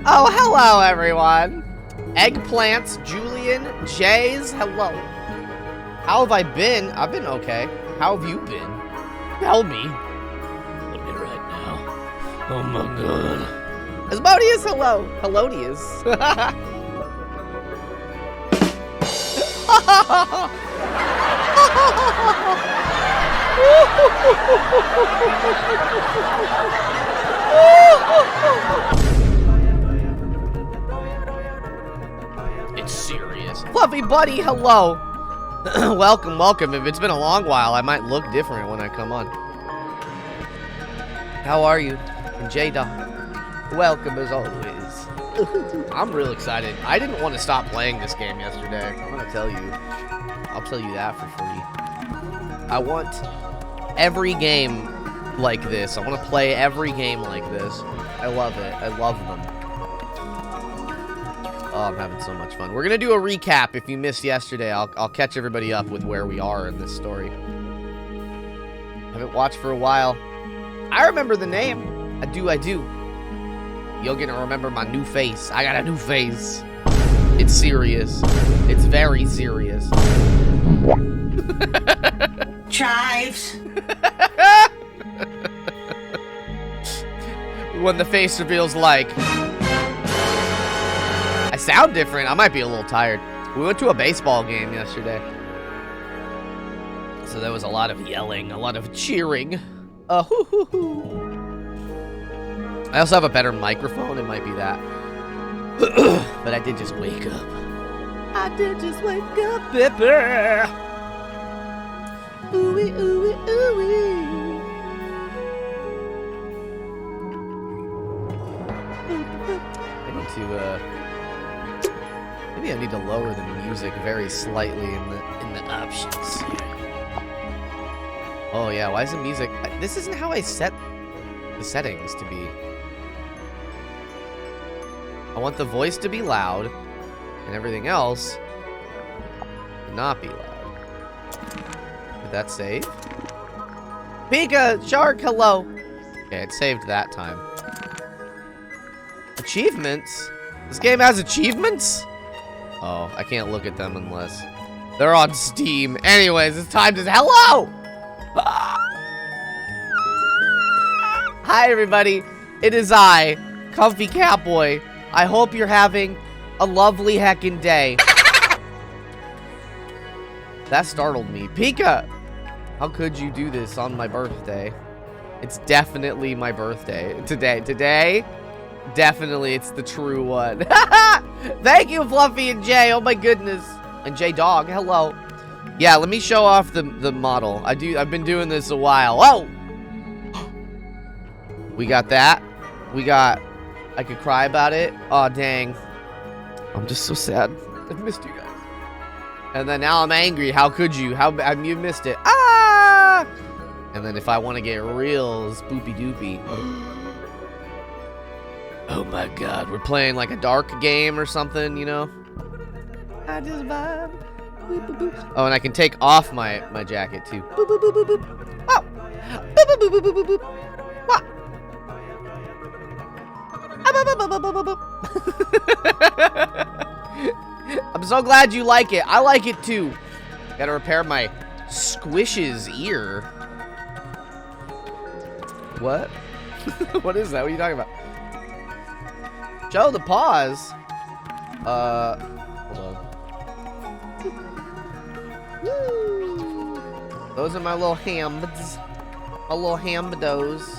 Oh, hello, everyone. Eggplants, Julian, Jays, hello. How have I been? I've been okay. How have you been? Tell me. Look at right now. Oh my god. Asmodeus, hello. Helodius. It's serious. Fluffy buddy, hello. Welcome, welcome. If it's been a long while, I might look different when I come on. How are you? And J-Dog, welcome as always. I'm real excited. I didn't want to stop playing this game yesterday. I'm gonna tell you. I'll tell you that for free. I want every game like this. I want to play every game like this. I love it. I love them. Oh, I'm having so much fun. We're gonna do a recap. If you missed yesterday, I'll catch everybody up with where we are in this story. Haven't watched for a while. I remember the name. I do. You're gonna remember my new face. I got a new face. It's serious. It's very serious. Chives. When the face reveals like... I sound different. I might be a little tired. We went to a baseball game yesterday. So there was a lot of yelling, a lot of cheering. Hoo-hoo-hoo. I also have a better microphone. It might be that. But I did just wake up. I did just wake up, baby. Ooey, ooey, ooey. I need to, maybe I need to lower the music very slightly in the options here. Oh yeah, why is the music... This isn't how I set the settings to be. I want the voice to be loud, and everything else to not be loud. Did that save? Pika! Shark, hello! Okay, it saved that time. Achievements? This game has achievements? Oh, I can't look at them unless... They're on Steam. Anyways, it's time to... Hello! Hi, everybody. It is I, Comfy Catboy. I hope you're having a lovely heckin' day. That startled me. Pika! How could you do this on my birthday? It's definitely my birthday. Today, definitely it's the true one. Thank you, Fluffy and Jay. Oh my goodness. And J-Dog, hello. Yeah, let me show off the model. I've been doing this a while. Whoa! We got that. We got... I could cry about it. Aw, dang. I'm just so sad. I've missed you guys. And then now I'm angry. How could you? You missed it. Ah! And then if I want to get real spoopy doopy. Oh my god. We're playing like a dark game or something, you know? I just vibe. Boop, boop, boop. Oh, and I can take off my jacket too. Boop, boop, boop, boop, boop. Oh! Boop, boop, boop, boop, boop, boop. What? I'm so glad you like it. I like it too. Gotta repair my Squish's ear. What? What is that? What are you talking about? Show the paws. Hold on. Woo. Those are my little hams. My little hambados.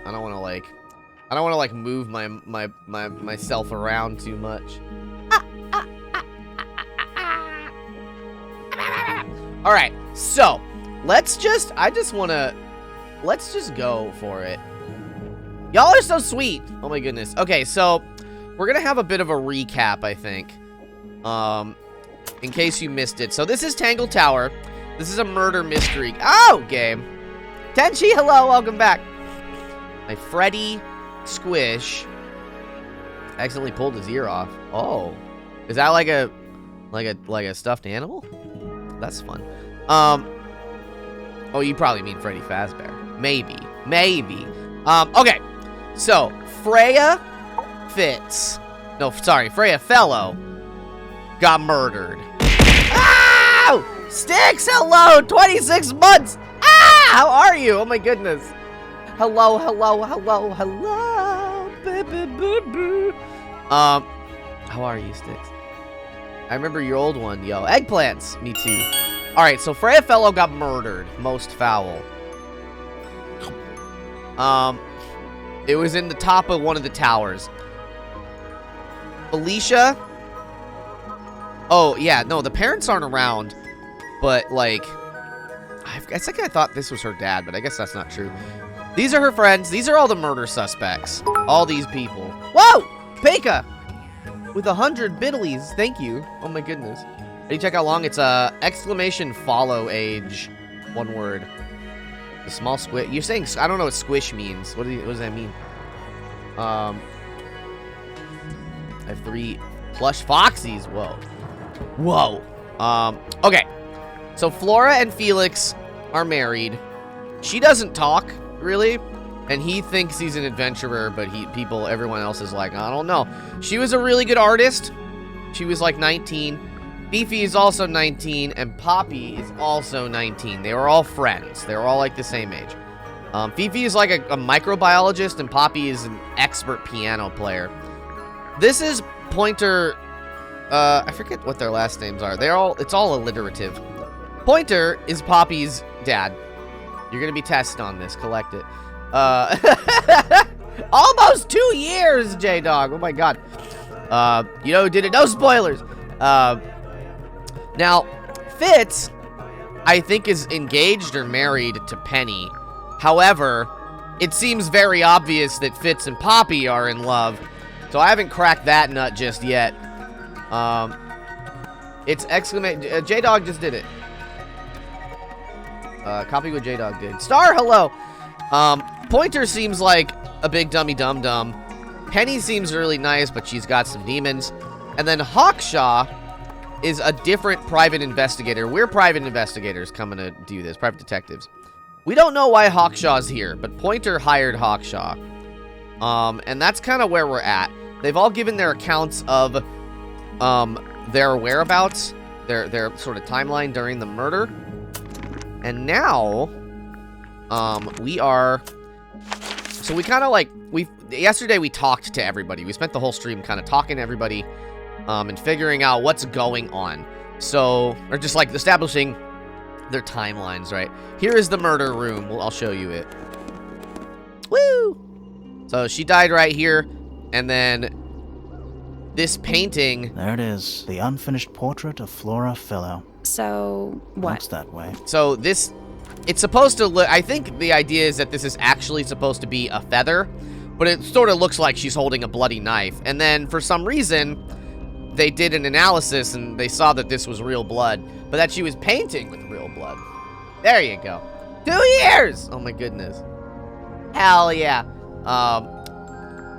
I don't want to like move myself around too much. All right, so let's just go for it. Y'all are so sweet. Oh my goodness. Okay, so we're gonna have a bit of a recap, I think, in case you missed it. So this is Tangled Tower. This is a murder mystery. Oh, game. Tenchi, hello, welcome back. My Freddy Squish accidentally pulled his ear off. Oh, is that like a stuffed animal? That's fun. Oh, you probably mean Freddy Fazbear. Maybe. Okay. So Freya Fitz. No, sorry, Freya Fellow got murdered. Ow! Sticks, hello! 26 months! Ah! How are you? Oh my goodness. Hello, hello, hello, hello. How are you, Sticks? I remember your old one, yo. Eggplants! Me too. Alright, so Freya Fellow got murdered. Most foul. It was in the top of one of the towers. Felicia? Oh, yeah, no, the parents aren't around. But, like, I think I thought this was her dad, but I guess that's not true. These are her friends. These are all the murder suspects. All these people. Whoa! Pekka! With 100 biddlies. Thank you. Oh, my goodness. Can you check how long? It's exclamation follow age. One word. The small squish. You're saying, I don't know what squish means. What does that mean? I have 3 plush foxies. Whoa. Whoa. Okay. So Flora and Felix are married. She doesn't talk, really. And he thinks he's an adventurer, but everyone else is like, I don't know. She was a really good artist. She was like 19. Beefy is also 19, and Poppy is also 19. They were all friends. They were all like the same age. Fifi is like a microbiologist, and Poppy is an expert piano player. This is Pointer. I forget what their last names are. It's all alliterative. Pointer is Poppy's dad. You're gonna be tested on this. Collect it. Almost 2 years, J-Dog. Oh my god. You know who did it? No spoilers. Now, Fitz, I think, is engaged or married to Penny. However, it seems very obvious that Fitz and Poppy are in love. So I haven't cracked that nut just yet. It's exclamation. J-Dog just did it. Copy what J-Dog did. Star, hello. Pointer seems like a big dummy dum-dum. Penny seems really nice, but she's got some demons. And then Hawkshaw is a different private investigator. We're private investigators coming to do this. Private detectives. We don't know why Hawkshaw's here, but Pointer hired Hawkshaw. And that's kind of where we're at. They've all given their accounts of their whereabouts, their sort of timeline during the murder. And now, we are... So we kind of like... Yesterday we talked to everybody. We spent the whole stream kind of talking to everybody and figuring out what's going on. So, or just like establishing their timelines, right? Here is the murder room. I'll show you it. Woo! So she died right here. And then this painting... There it is. The unfinished portrait of Flora Fellow. So, what? Looks that way. So this... It's supposed to look... I think the idea is that this is actually supposed to be a feather. But it sort of looks like she's holding a bloody knife. And then, for some reason, they did an analysis and they saw that this was real blood. But that she was painting with real blood. There you go. 2 years! Oh my goodness. Hell yeah.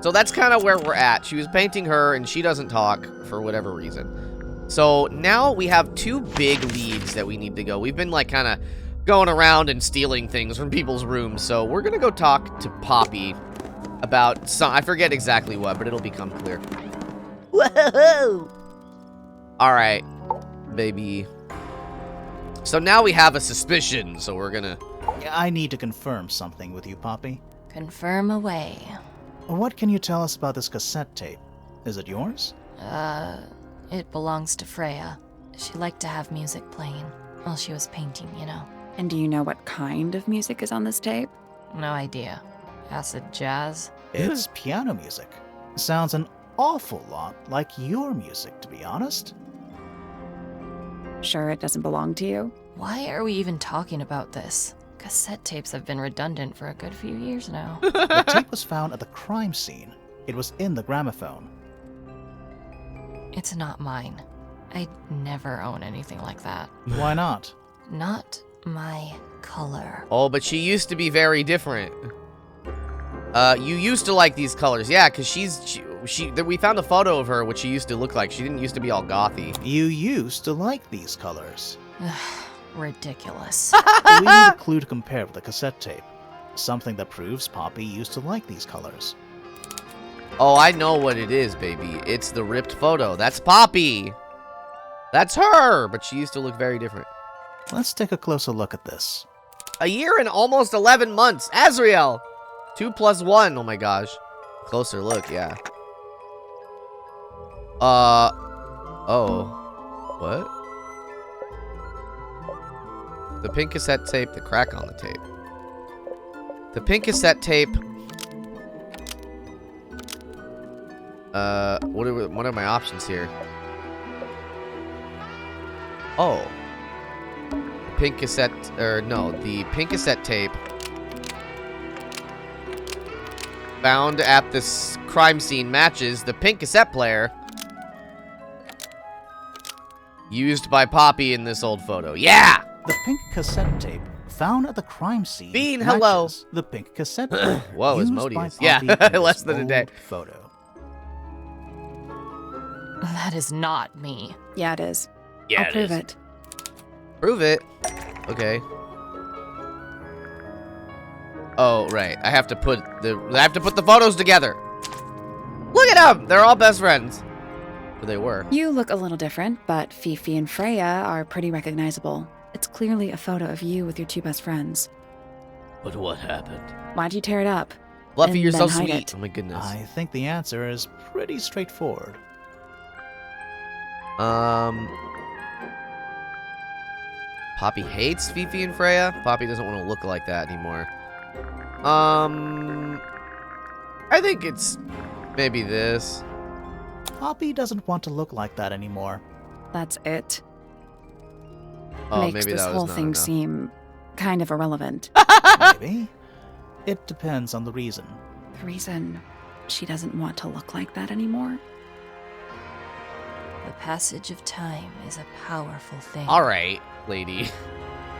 So that's kind of where we're at. She was painting her and she doesn't talk for whatever reason. So now we have 2 big leads that we need to go. We've been like kind of going around and stealing things from people's rooms. So we're going to go talk to Poppy about some... I forget exactly what, but it'll become clear. Whoa! Alright, baby. So now we have a suspicion, so we're gonna... I need to confirm something with you, Poppy. Confirm away. What can you tell us about this cassette tape? Is it yours? It belongs to Freya. She liked to have music playing while she was painting, you know. And do you know what kind of music is on this tape? No idea. Acid jazz? It's piano music. Sounds an awful lot like your music, to be honest. Sure it doesn't belong to you? Why are we even talking about this? Cassette tapes have been redundant for a good few years now. The tape was found at the crime scene. It was in the gramophone. It's not mine. I'd never own anything like that. Why not? Not my color. Oh, but she used to be very different. You used to like these colors. Yeah, because we found a photo of her, what she used to look like. She didn't used to be all gothy. You used to like these colors. Ridiculous. We need a clue to compare with the cassette tape. Something that proves Poppy used to like these colors. Oh, I know what it is, baby. It's the ripped photo. That's Poppy. That's her, but she used to look very different. Let's take a closer look at this. A year and almost 11 months. Azrael. 2 + 1. Oh my gosh. Closer look, yeah. Oh. What? The pink cassette tape, the crack on the tape. The pink cassette tape. What are my options here? Oh. The pink cassette, the pink cassette tape found at this crime scene matches the pink cassette player used by Poppy in this old photo. Yeah! The pink cassette tape found at the crime scene Bean, hello. matches the pink cassette tape Whoa, used Asmodeus. by Poppy Yeah, in this less than a day. old photo. That is not me. Yeah, it is. Yeah, I'll prove it. Prove it. Okay. Oh, right. I have to put the photos together. Look at them. They're all best friends. Or they were. You look a little different, but Fifi and Freya are pretty recognizable. It's clearly a photo of you with your 2 best friends. But what happened? Why'd you tear it up? Fluffy, And you're so then hide sweet. it. Oh my goodness. I think the answer is pretty straightforward. Poppy hates Fifi and Freya. Poppy doesn't want to look like that anymore. I think it's maybe this. Poppy doesn't want to look like that anymore. That's it. Oh, Makes maybe this that was whole not thing enough. seem kind of irrelevant. Maybe. It depends on the reason. The reason she doesn't want to look like that anymore? The passage of time is a powerful thing. All right, lady.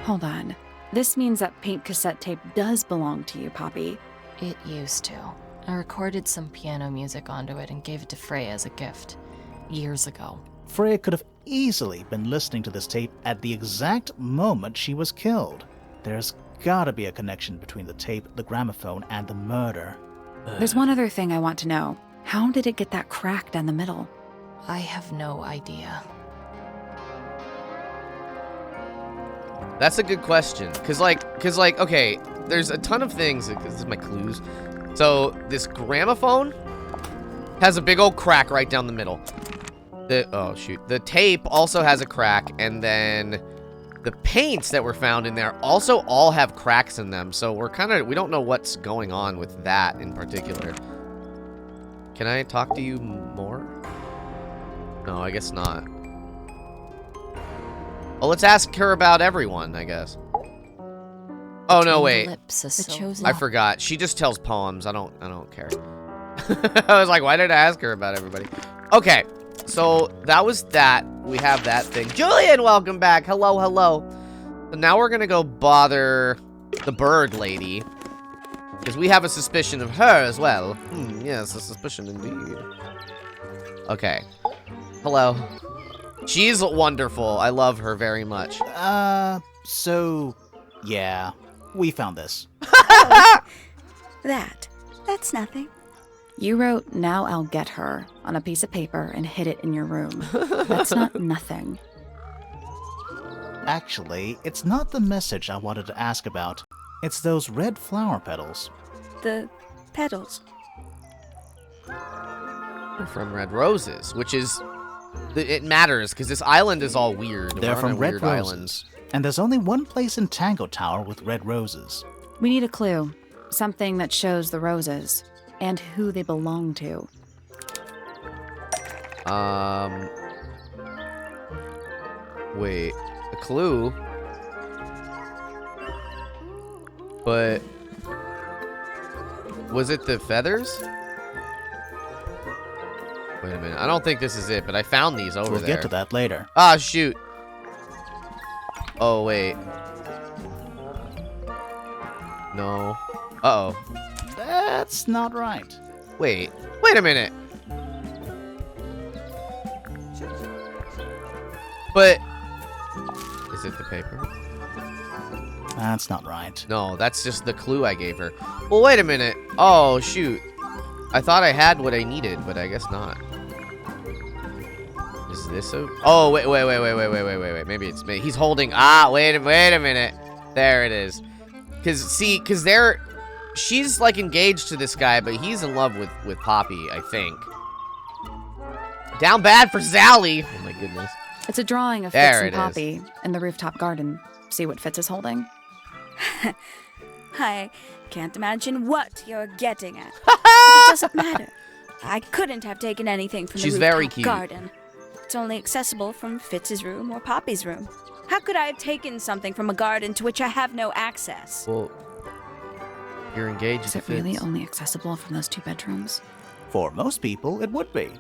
Hold on. This means that pink cassette tape does belong to you, Poppy. It used to. I recorded some piano music onto it and gave it to Freya as a gift. Years ago. Freya could have easily been listening to this tape at the exact moment she was killed. There's gotta be a connection between the tape, the gramophone, and the murder. There's one other thing I want to know. How did it get that crack down the middle? I have no idea. That's a good question. Cause like, okay, there's a ton of things. This is my clues. So this gramophone has a big old crack right down the middle. The tape also has a crack, and then the paints that were found in there also all have cracks in them. So we don't know what's going on with that in particular. Can I talk to you more? No, I guess not. Well, let's ask her about everyone, I guess. Oh, no, wait. The chosen- I forgot. She just tells poems. I don't care. I was like, why did I ask her about everybody? Okay, so that was that. We have that thing. Julian, welcome back. Hello, hello. So now we're gonna go bother the bird lady, because we have a suspicion of her as well. Yes, a suspicion indeed. Okay. Hello. She's wonderful. I love her very much. So, yeah, we found this. That's nothing. You wrote, "Now I'll get her," on a piece of paper and hid it in your room. That's not nothing. Actually, it's not the message I wanted to ask about. It's those red flower petals. The petals. They're from Red Roses, which is... It matters, because this island is all weird. They're We're on from a Red weird Roses. island. And there's only one place in Tangled Tower with red roses. We need a clue. Something that shows the roses. And who they belong to. Wait. A clue? But... Was it the feathers? Wait a minute. I don't think this is it, but I found these over We'll there. get to that later. Ah, shoot. Oh, wait. No. Uh-oh. That's not right. Wait. Wait a minute. But... Is it the paper? That's not right. No, that's just the clue I gave her. Well, wait a minute. Oh, shoot. I thought I had what I needed, but I guess not. Is this a... Oh, wait. Maybe it's me. He's holding... wait a minute. There it is. Because they're... She's, like, engaged to this guy, but he's in love with Poppy, I think. Down bad for Sally. Oh, my goodness. It's a drawing of There Fitz it and is. Poppy in the rooftop garden. See what Fitz is holding? I can't imagine what you're getting at. But it doesn't matter. I couldn't have taken anything from She's the very rooftop cute. garden. It's only accessible from Fitz's room or Poppy's room. How could I have taken something from a garden to which I have no access? Well, you're engaged Is to it really Fitz. only accessible from those 2 bedrooms? For most people, it would be.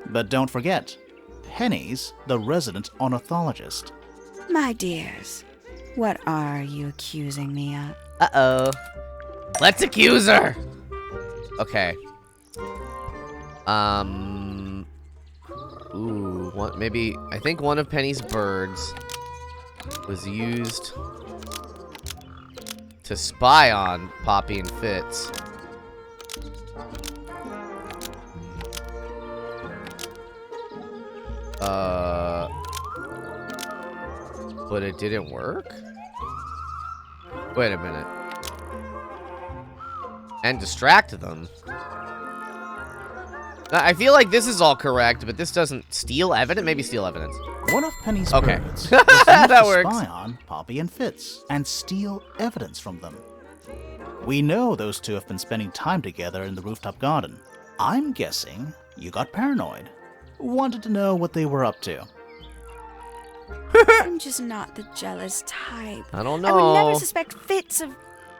But don't forget, Penny's the resident ornithologist. My dears, what are you accusing me of? Uh-oh. Let's accuse her! Okay. Ooh, maybe... I think one of Penny's birds was used to spy on Poppy and Fitz. But it didn't work? Wait a minute. And distract them. I feel like this is all correct, but this doesn't steal evidence? Maybe steal evidence. One of Penny's Okay. birds was used That to works. spy on Poppy and Fitz and steal evidence from them. We know those two have been spending time together in the rooftop garden. I'm guessing you got paranoid. Wanted to know what they were up to. I'm just not the jealous type. I don't I would know. never suspect Fitz of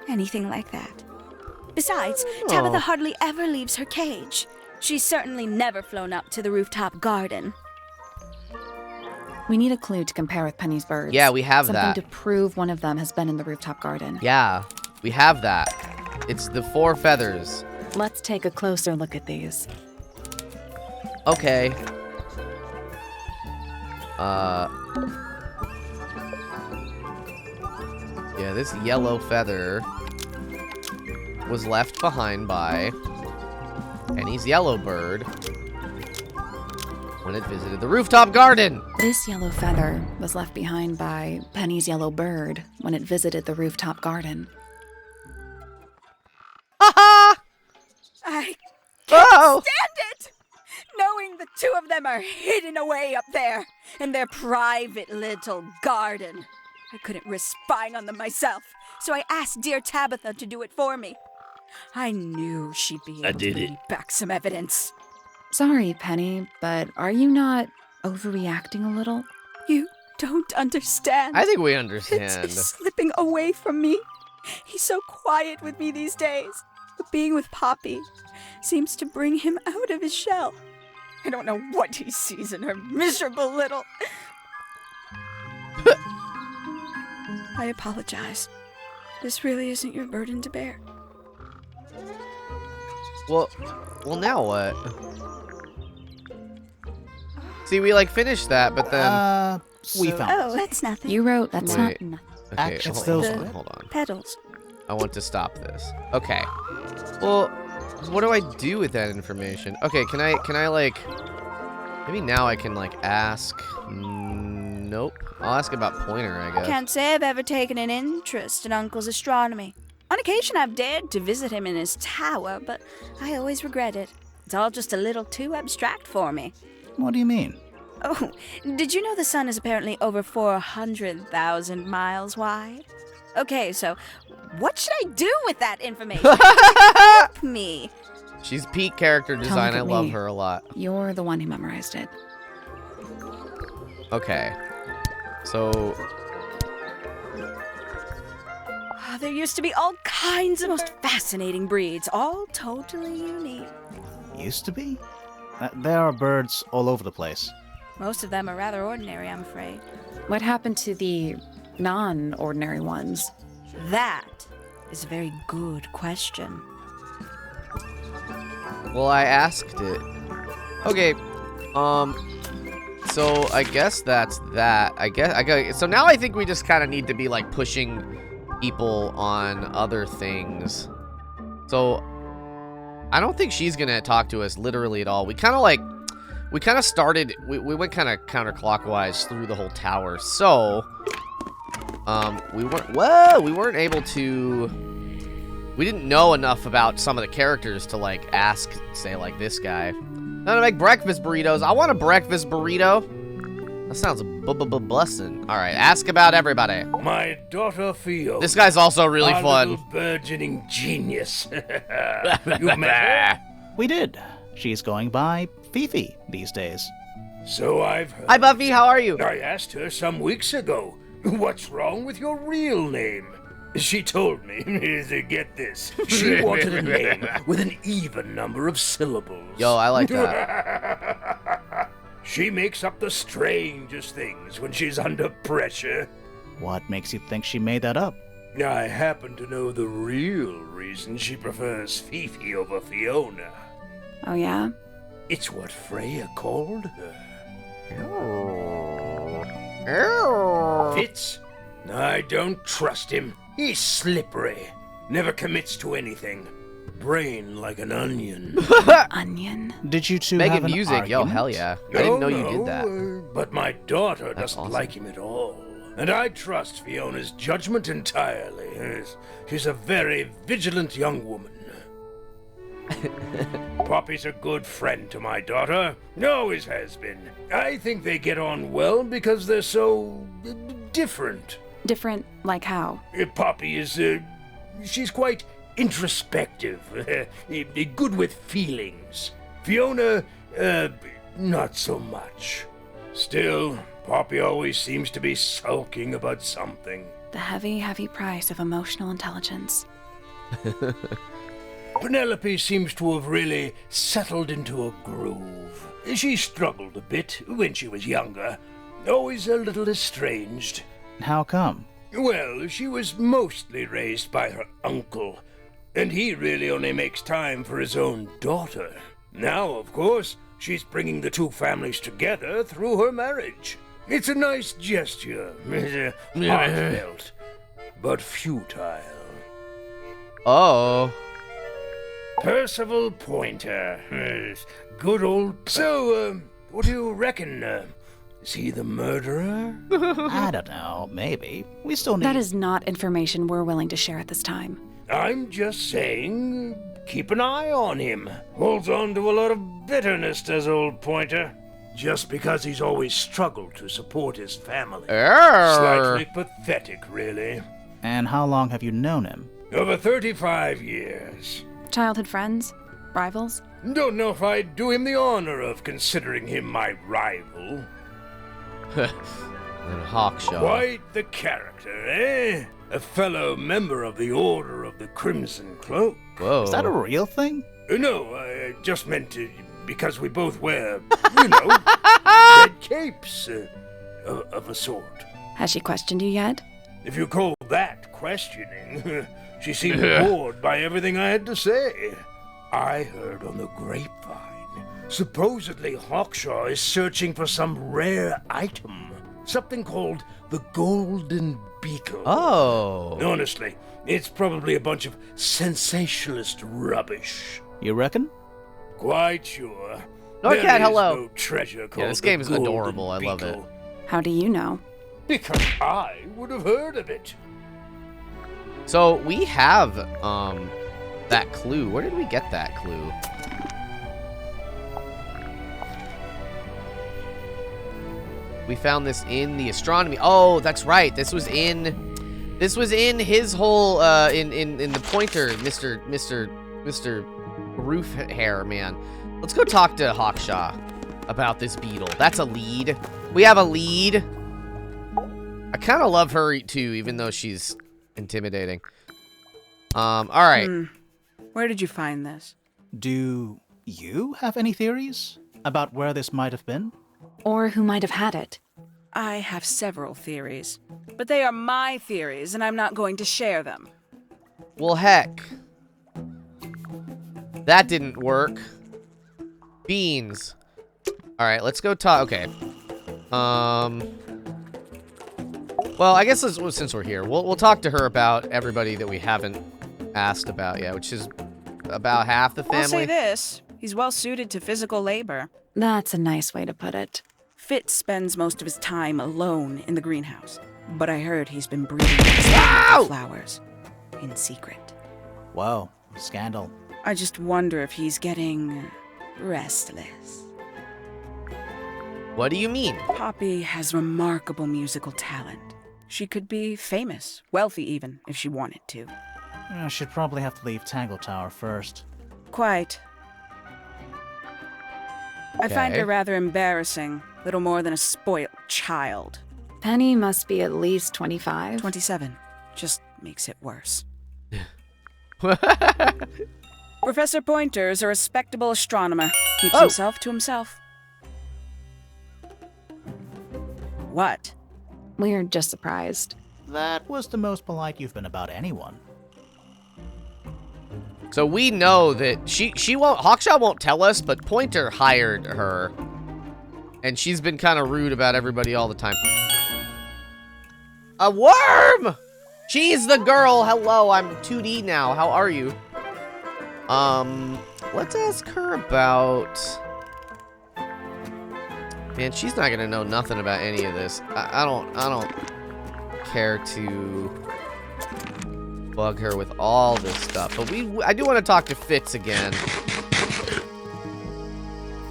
anything like that. Besides, Oh. Tabitha hardly ever leaves her cage. She's certainly never flown up to the rooftop garden. We need a clue to compare with Penny's birds. Yeah, we have Something that. to prove one of them has been in the rooftop garden. Yeah, we have that. It's the 4 feathers. Let's take a closer look at these. Okay. Yeah, this yellow feather was left behind by Penny's yellow bird when it visited the rooftop garden. This yellow feather was left behind by Penny's yellow bird when it visited the rooftop garden. Ha I Oh! stand it! Knowing the 2 of them are hidden away up there in their private little garden. I couldn't risk spying on them myself, so I asked dear Tabitha to do it for me. I knew she'd be I able to did give it. me back some evidence. Sorry, Penny, but are you not overreacting a little? You don't understand. I think we Fitz understand. is slipping away from me. He's so quiet with me these days. But being with Poppy seems to bring him out of his shell. I don't know what he sees in her miserable little... I apologize. This really isn't your burden to bear. Well, now what? See, we like finished that, but then We So- found Oh, it. that's nothing. You wrote that's Wait. not nothing. okay, It's hold, those- hold on. Petals. I want to stop this. Okay. Well, what do I do with that information? Okay, can I like maybe now I can like ask nope. I'll ask about Pointer, I guess. Can't say I've ever taken an interest in Uncle's astronomy. On occasion, I've dared to visit him in his tower, but I always regret it. It's all just a little too abstract for me. What do you mean? Oh, did you know the sun is apparently over 400,000 miles wide? Okay, so what should I do with that information? Help me. She's peak character Come design. look I at love me. her a lot. You're the one who memorized it. Okay. So, There used to be all kinds of most fascinating breeds, all totally unique. Used to be? There are birds all over the place. Most of them are rather ordinary, I'm afraid. What happened to the non-ordinary ones? That is a very good question. well, I asked it. Okay. So I guess that's that. So now I think we just kind of need to be like pushing people on other things. So I don't think she's gonna talk to us literally at all. We kind of started, we went kind of counterclockwise through the whole tower. So, we weren't able to, we didn't know enough about some of the characters to, like, ask, say, like, this guy. I'm gonna make breakfast burritos. I want a breakfast burrito. That sounds blessing. All right, ask about everybody. My daughter Fiona. This guy's also really our fun. Little burgeoning genius. You met her? We did. She's going by Fifi these days. So I've heard. Hi, Buffy. How are you? I asked her some weeks ago, what's wrong with your real name? She told me, get this, she wanted a name with an even number of syllables. Yo, I like that. She makes up the strangest things when she's under pressure. What makes you think she made that up? I happen to know the real reason she prefers Fifi over Fiona. Oh, yeah? It's what Freya called her. Fitz? I don't trust him. He's slippery. Never commits to anything. Brain like an onion. Onion? Did you two Making have an music. Yo, argument? hell yeah. I didn't know you did that. But my daughter That's doesn't awesome. like him at all. And I trust Fiona's judgment entirely. She's a very vigilant young woman. Poppy's a good friend to my daughter. Always has been. I think they get on well because they're so different. Different, like how? Poppy is, she's quite introspective, good with feelings. Fiona, not so much. Still, Poppy always seems to be sulking about something. The heavy, heavy price of emotional intelligence. Penelope seems to have really settled into a groove. She struggled a bit when she was younger, always a little estranged. How come? Well, she was mostly raised by her uncle, and he really only makes time for his own daughter. Now, of course, she's bringing the two families together through her marriage. It's a nice gesture, heartfelt, but futile. Oh. Percival Pointer. Good old... So, what do you reckon? Is he the murderer? I don't know. Maybe. We still need... That is not information we're willing to share at this time. I'm just saying, keep an eye on him. Holds on to a lot of bitterness, does old Pointer. Just because he's always struggled to support his family. Slightly pathetic, really. And how long have you known him? Over 35 years. Childhood friends? Rivals? Don't know if I'd do him the honor of considering him my rival. And Hawkshaw. Quite the character, eh? A fellow member of the Order of the Crimson Cloak. Whoa. Is that a real thing? No, I just meant to, because we both wear, red capes of a sort. Has she questioned you yet? If you call that questioning, she seemed bored by everything I had to say. I heard on the grapevine, supposedly Hawkshaw is searching for some rare item, something called the Golden Beetle. Oh. Honestly, it's probably a bunch of sensationalist rubbish. You reckon? Quite sure. Norcat, There is hello. no treasure called this the game is Golden adorable. I love it. Beetle. How do you know? Because I would have heard of it. So we have that clue. Where did we get that clue? We found this in the astronomy. Oh, that's right. This was in his whole in the Pointer, Mr. Roof Hair man. Let's go talk to Hawkshaw about this beetle. That's a lead. We have a lead. I kind of love her too, even though she's intimidating. All right. Where did you find this? Do you have any theories about where this might have been? Or who might have had it? I have several theories, but they are my theories, and I'm not going to share them. Well, heck. That didn't work. Beans. All right, let's go talk. Okay. Well, I guess since we're here, we'll talk to her about everybody that we haven't asked about yet, which is about half the family. I'll say this. He's well suited to physical labor. That's a nice way to put it. Fitz spends most of his time alone in the greenhouse. But I heard he's been breeding Ow! flowers in secret. Whoa, scandal. I just wonder if he's getting restless. What do you mean? Poppy has remarkable musical talent. She could be famous, wealthy even, if she wanted to. She'd probably have to leave Tangled Tower first. Quite. I find Okay. her rather embarrassing, little more than a spoilt child. Penny must be at least 25. 27. Just makes it worse. Professor Pointer's a respectable astronomer. Keeps himself to himself. What? We're just surprised. That was the most polite you've been about anyone. So we know that she won't, Hawkshaw won't tell us, but Pointer hired her. And she's been kind of rude about everybody all the time. A worm! She's the girl. Hello, I'm 2D now. How are you? Let's ask her about... Man, she's not gonna know nothing about any of this. I don't care to bug her with all this stuff. But I do want to talk to Fitz again.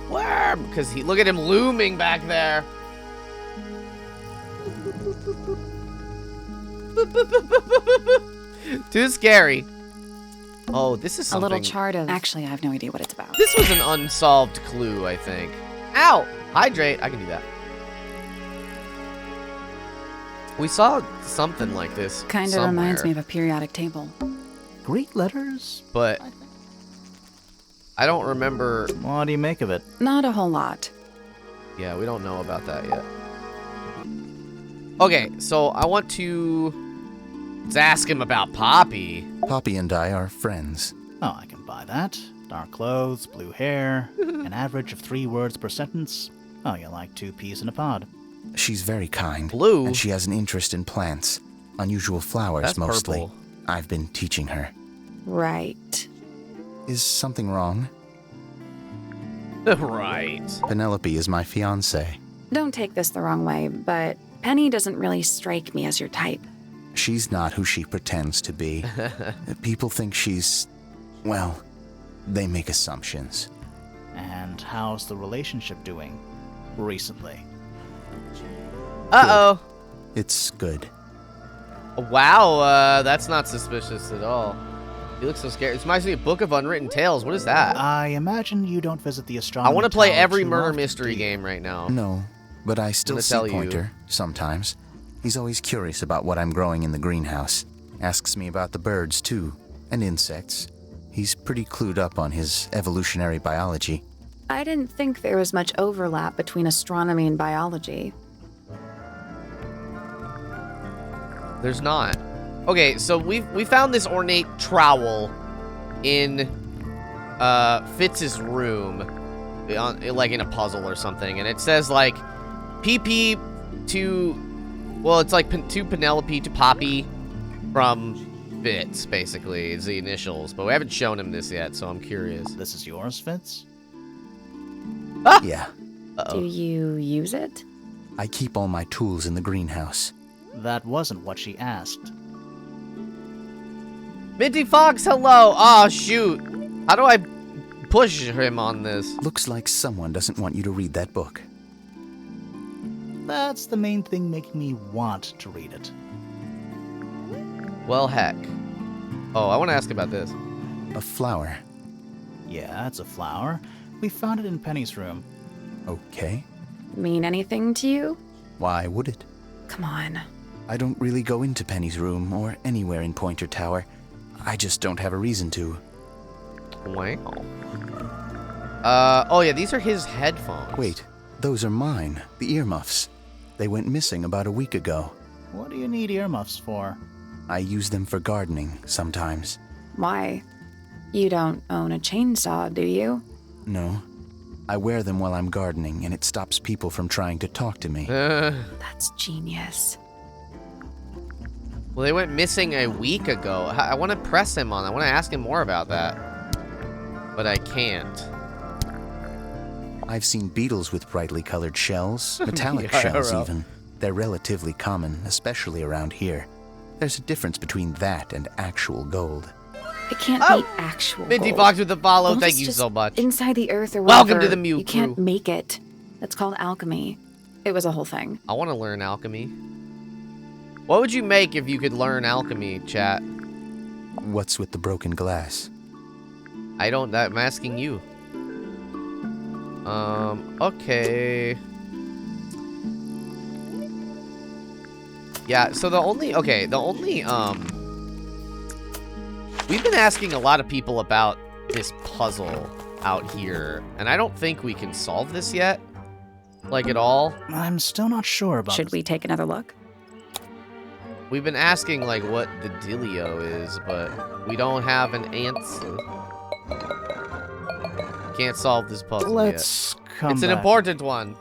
Worm! Because look at him looming back there. Too scary. Oh, this is A something. little chart of... Actually, I have no idea what it's about. This was an unsolved clue, I think. Ow! Hydrate. I can do that. We saw something like this Kind of reminds me of a periodic table. Greek letters? But I don't remember. What do you make of it? Not a whole lot. Yeah, we don't know about that yet. Okay, so I want to... Let's ask him about Poppy. Poppy and I are friends. Oh, I can buy that. Dark clothes, blue hair, an average of 3 words per sentence. Oh, you're like 2 peas in a pod. She's very kind. Blue? And she has an interest in plants. Unusual flowers, That's mostly. purple. I've been teaching her. Right. Is something wrong? Right. Penelope is my fiancée. Don't take this the wrong way, but Penny doesn't really strike me as your type. She's not who she pretends to be. People think she's... well, they make assumptions. And how's the relationship doing recently? Uh-oh. It's good. Wow, that's not suspicious at all. He looks so scared. It reminds me of Book of Unwritten Tales. What is that? I imagine you don't visit the I astronomy want to play tower every too murder often, mystery do you? game right now. No, but I still gonna see tell you. Pointer, sometimes. He's always curious about what I'm growing in the greenhouse. Asks me about the birds, too, and insects. He's pretty clued up on his evolutionary biology. I didn't think there was much overlap between astronomy and biology. There's not. Okay, so we found this ornate trowel in Fitz's room, like in a puzzle or something, and it says like PP to, well, it's like to Penelope to Poppy from Fitz, basically, is the initials, but we haven't shown him this yet, so I'm curious. This is yours, Fitz? Yeah, Uh-oh. Do you use it? I keep all my tools in the greenhouse. That wasn't what she asked. Minty Fox, hello! Oh, shoot. How do I push him on this? Looks like someone doesn't want you to read that book. That's the main thing making me want to read it. Well, heck. Oh, I want to ask about this. A flower. Yeah, it's a flower. We found it in Penny's room. Okay. Mean anything to you? Why would it? Come on. I don't really go into Penny's room or anywhere in Pointer Tower. I just don't have a reason to. Wow. Oh yeah, these are his headphones. Wait, those are mine, the earmuffs. They went missing about a week ago. What do you need earmuffs for? I use them for gardening sometimes. Why? You don't own a chainsaw, do you? No. I wear them while I'm gardening, and it stops people from trying to talk to me. That's genius. Well, they went missing a week ago. I want to press him on. I want to ask him more about that. but I can't. I've seen beetles with brightly colored shells, metallic Yeah, shells IRL. even. They're relatively common, especially around here. There's a difference between that and actual gold. It can't Oh! be actual Minty gold. Fox with the follow. Gold Thank is you just so much. Inside the earth or Welcome whatever. to the Mew You can't crew. make it. That's called alchemy. It was a whole thing. I want to learn alchemy. What would you make if you could learn alchemy, chat? What's with the broken glass? I'm asking you. Okay. Yeah, so we've been asking a lot of people about this puzzle out here, and I don't think we can solve this yet. Like, at all. I'm still not sure about Should we take another look? We've been asking, like, what the dealio is, but we don't have an answer. Can't solve this puzzle Let's come yet. It's an back. important one.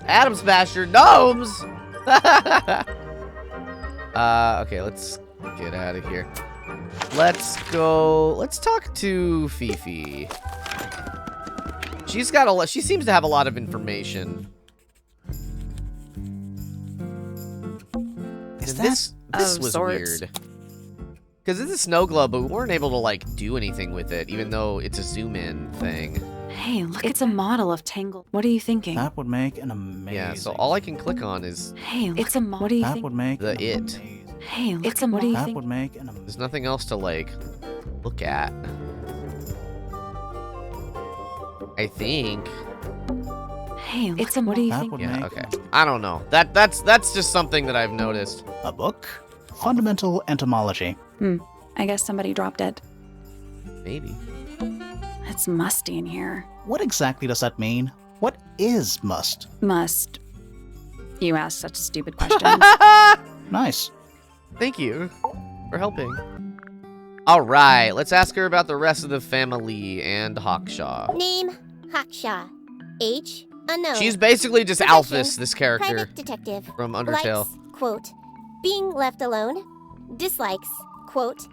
Atom Smasher gnomes! Okay, let's get out of here. Let's talk to Fifi. She seems to have a lot of information. This Of was sorts. weird. Because it's a snow globe, but we weren't able to, like, do anything with it, even though it's a zoom-in thing. Hey, look, it's a model of Tangled. What are you thinking? That would make an amazing. Yeah, so all I can click on is Hey, it's a model. What do you That think? would make The an it. amazing. Hey, it's a what do you That think? would make an amazing. there's nothing else to, like, look at. I think. Hey, it's a what do you That think? would Yeah, make okay. I don't know. That's just something that I've noticed. a book. Fundamental entomology. I guess somebody dropped it. Maybe. It's musty in here. What exactly does that mean? What is must? Must. You ask such stupid questions. Nice. Thank you for helping. All right, let's ask her about the rest of the family and Hawkshaw. Name, Hawkshaw. Age, unknown. She's basically just Profession, Alphys, this character Private detective. from Undertale. Likes, quote, being left alone. Dislikes, quote,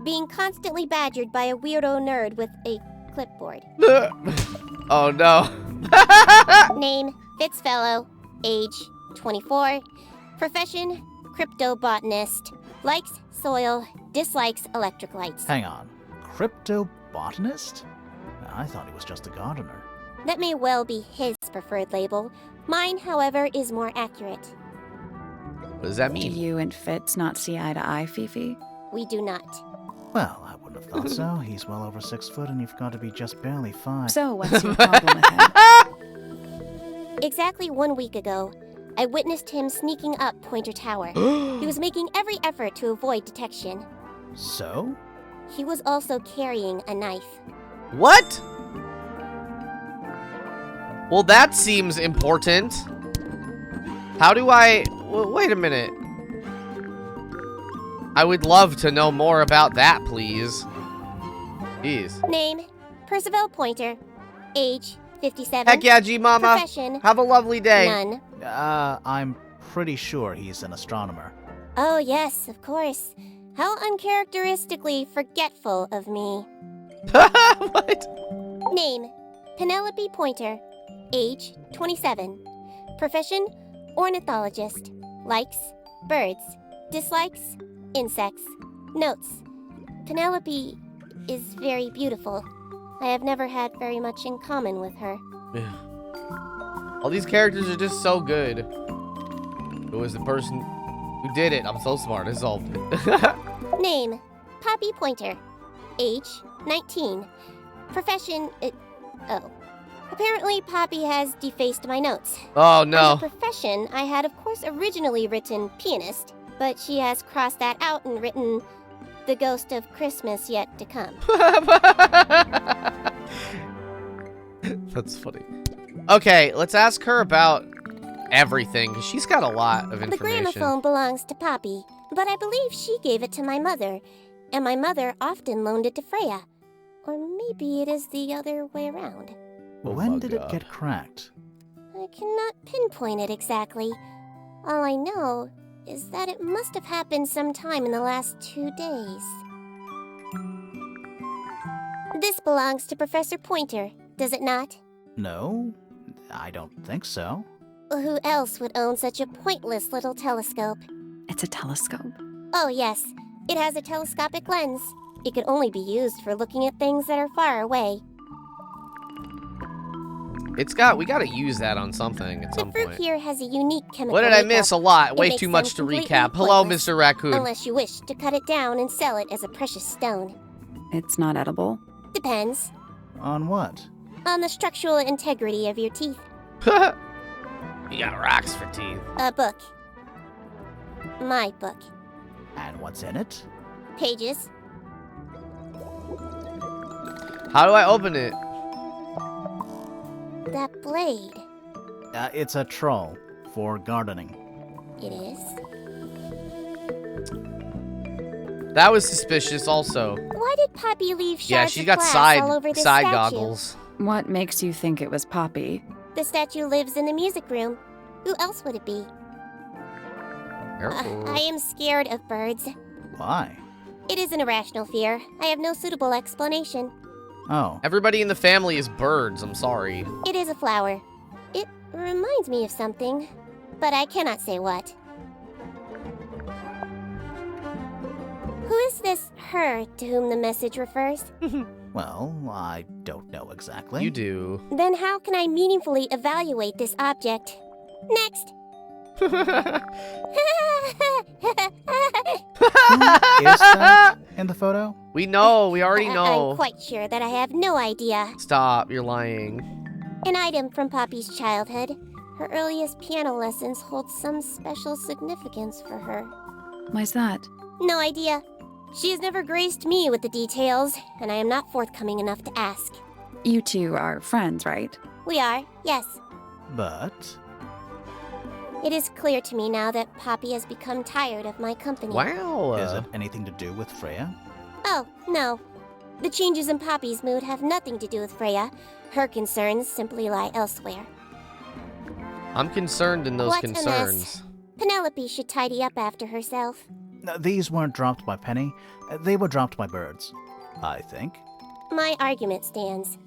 being constantly badgered by a weirdo nerd with a clipboard. Oh no. Name, Fitzfellow. Age, 24. Profession, cryptobotanist. Likes soil, dislikes electric lights. Hang on. Cryptobotanist? I thought he was just a gardener. That may well be his preferred label. Mine, however, is more accurate. What does that Do mean? you and Fitz not see eye to eye, Fifi? We do not. Well, I wouldn't have thought so. He's well over 6 foot, and you've got to be just barely 5. So, what's your problem with him? Exactly 1 week ago, I witnessed him sneaking up Pointer Tower. He was making every effort to avoid detection. So? He was also carrying a knife. What? Well, that seems important. How do I... Wait a minute. I would love to know more about that, please. Jeez. Name, Percival Pointer. Age, 57. Heck yeah, G-Mama. Profession, Have a lovely day. none. I'm pretty sure he's an astronomer. Oh yes, of course. How uncharacteristically forgetful of me. What? Name, Penelope Pointer. Age, 27. Profession, ornithologist. Likes, birds. Dislikes, insects. Notes, Penelope is very beautiful. I have never had very much in common with her. All these characters are just so good. Who is the person who did it? I'm so smart. I solved it. Name, Poppy Pointer. Age, 19. Profession, oh. Apparently, Poppy has defaced my notes. Oh, As no. a profession, I had of course originally written pianist, but she has crossed that out and written the ghost of Christmas yet to come. That's funny. Okay, let's ask her about everything, because she's got a lot of The information. gramophone belongs to Poppy, but I believe she gave it to my mother, and my mother often loaned it to Freya. Or maybe it is the other way around. Oh when my did God. it get cracked? I cannot pinpoint it exactly. All I know is that it must have happened sometime in the last 2 days. This belongs to Professor Pointer, does it not? No, I don't think so. Who else would own such a pointless little telescope? It's a telescope. Oh, yes. It has a telescopic lens. It can only be used for looking at things that are far away. We gotta use that on something at some The fruit point. here has a unique chemical What did I makeup. miss? A lot. It Way makes too them much to completely recap. Hello, pointless, Mr. Raccoon. Unless you wish to cut it down and sell it as a precious stone. It's not edible. Depends. On what? On the structural integrity of your teeth. You got rocks for teeth. A book. My book. And what's in it? Pages. How do I open it? That blade. It's a troll for gardening. It is. That was suspicious also. Why did Poppy leave shards Yeah, she's of got glass all over this side statue? goggles. What makes you think it was Poppy? The statue lives in the music room. Who else would it be? Careful. I am scared of birds. Why? It is an irrational fear. I have no suitable explanation. Oh, Everybody in the family is birds. I'm sorry. It is a flower. It reminds me of something, but I cannot say what. Who is this her to whom the message refers? well, I don't know exactly. You do. Then how can I meaningfully evaluate this object? Next! Who is that in the photo? We know. We already I'm know. quite sure that I have no idea. Stop. You're lying. An item from Poppy's childhood. Her earliest piano lessons hold some special significance for her. Why's that? No idea. She has never graced me with the details, and I am not forthcoming enough to ask. You two are friends, right? We are, yes. But It is clear to me now that Poppy has become tired of my company. Wow. is it anything to do with Freya? Oh, no. The changes in Poppy's mood have nothing to do with Freya. Her concerns simply lie elsewhere. I'm concerned in those What a mess. concerns. Penelope should tidy up after herself. These weren't dropped by Penny. They were dropped by birds, I think. My argument stands.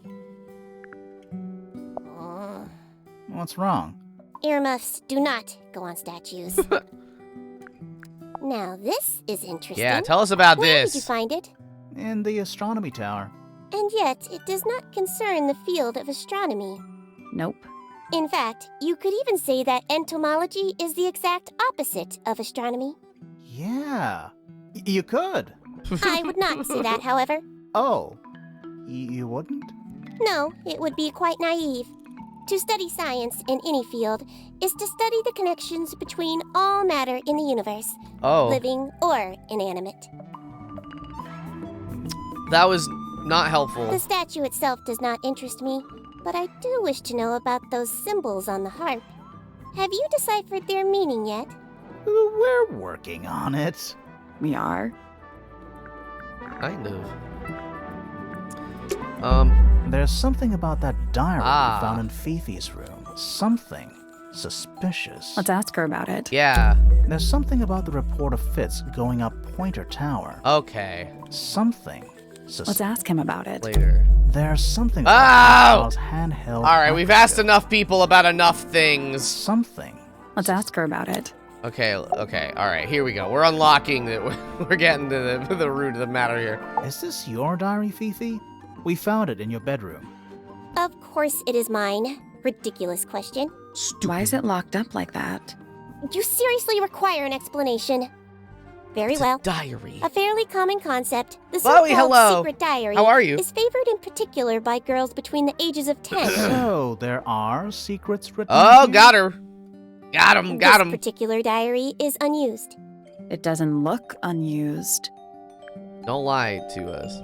What's wrong? Earmuffs do not go on statues. Now this is interesting. Yeah, tell us about Where this. did you find it? In the astronomy tower. And yet, it does not concern the field of astronomy. Nope. In fact, you could even say that entomology is the exact opposite of astronomy. Yeah, you could. I would not say that, however. Oh, you wouldn't? No, it would be quite naive. To study science in any field is to study the connections between all matter in the universe, Oh, living or inanimate. that was not helpful. The statue itself does not interest me, but I do wish to know about those symbols on the harp. Have you deciphered their meaning yet? We're working on it. We are. Kind of. There's something about that diary Ah. we found in Fifi's room. Something suspicious. Let's ask her about it. Yeah. There's something about the report of Fitz going up Pointer Tower. Okay. Something Let's ask him about it. Later. There's something Oh! about Carl's handheld. All right, we've asked microscope. enough people about enough things. Something. Let's ask her about it. Okay, okay, all right, here we go. We're unlocking it. We're getting to the root of the matter here. Is this your diary, Fifi? We found it in your bedroom. Of course it is mine. Ridiculous question. Why is it locked up like that? You seriously require an explanation. Very well. Diary. A fairly common concept, the Chloe, so-called hello. secret diary, How are you? is favored in particular by girls between the ages of 10. So, there are secrets written Oh, here? got her. Got him, got This him. particular diary is unused. It doesn't look unused. Don't lie to us.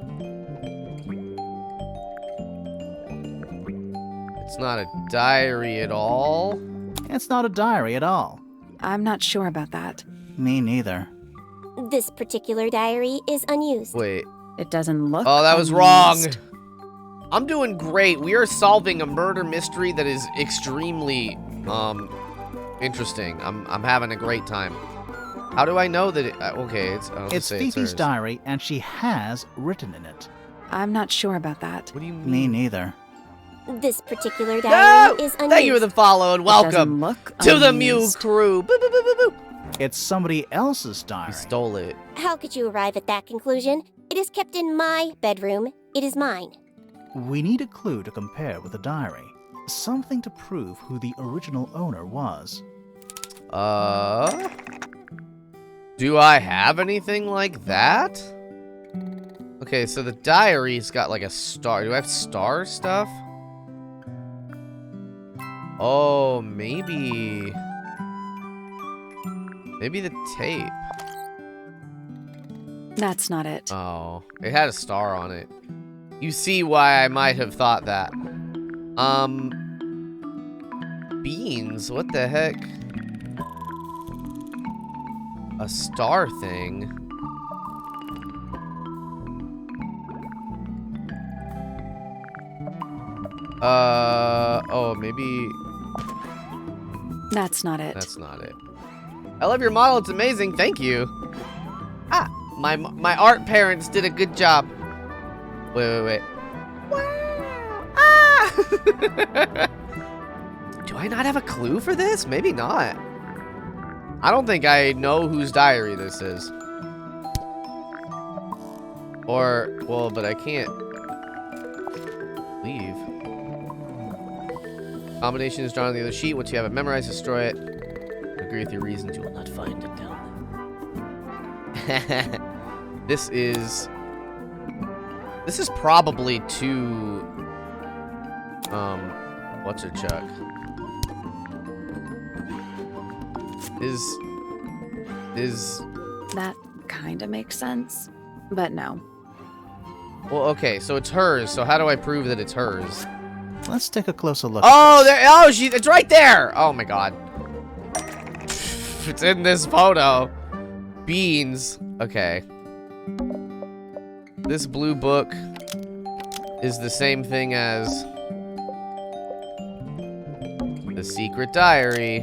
It's not a diary at all. It's not a diary at all. I'm not sure about that. Me neither. This particular diary is unused. Wait. It doesn't look Oh, that was wrong. unused. I'm doing great. We are solving a murder mystery that is extremely, interesting. I'm having a great time. How do I know that it, okay, it's, It's say Fifi's hers. diary, and she has written in it. I'm not sure about that. What do you mean? Me neither. This particular No! diary is unused. Thank you for the follow and welcome doesn't look to the Mew unused. crew. Boo, boo, boo, boo, boo. It's somebody else's diary. You stole it. How could you arrive at that conclusion? It is kept in my bedroom. It is mine. We need a clue to compare with the diary. Something to prove who the original owner was. Do I have anything like that? Okay, so the diary's got like a star. Do I have star stuff? Oh, maybe... Maybe the tape. That's not it. Oh, it had a star on it. You see why I might have thought that. Beans, what the heck? A star thing. Oh, maybe... That's not it. That's not it. I love your model, it's amazing, thank you. Ah, my art parents did a good job. Wait. Wow! Ah! Do I not have a clue for this? Maybe not. I don't think I know whose diary this is. Or, well, but I can't leave. Combination is drawn on the other sheet. Once you have it memorized, destroy it. Agree with your reasons, you will not find it down. This is probably too what's her chuck? Is That kind of makes sense, but no. well, okay, so it's hers. So how do I prove that it's hers? Let's take a closer look. Oh, at this. there! Oh, it's right there! Oh my god. It's in this photo. Beans. Okay. This blue book is the same thing as the secret diary,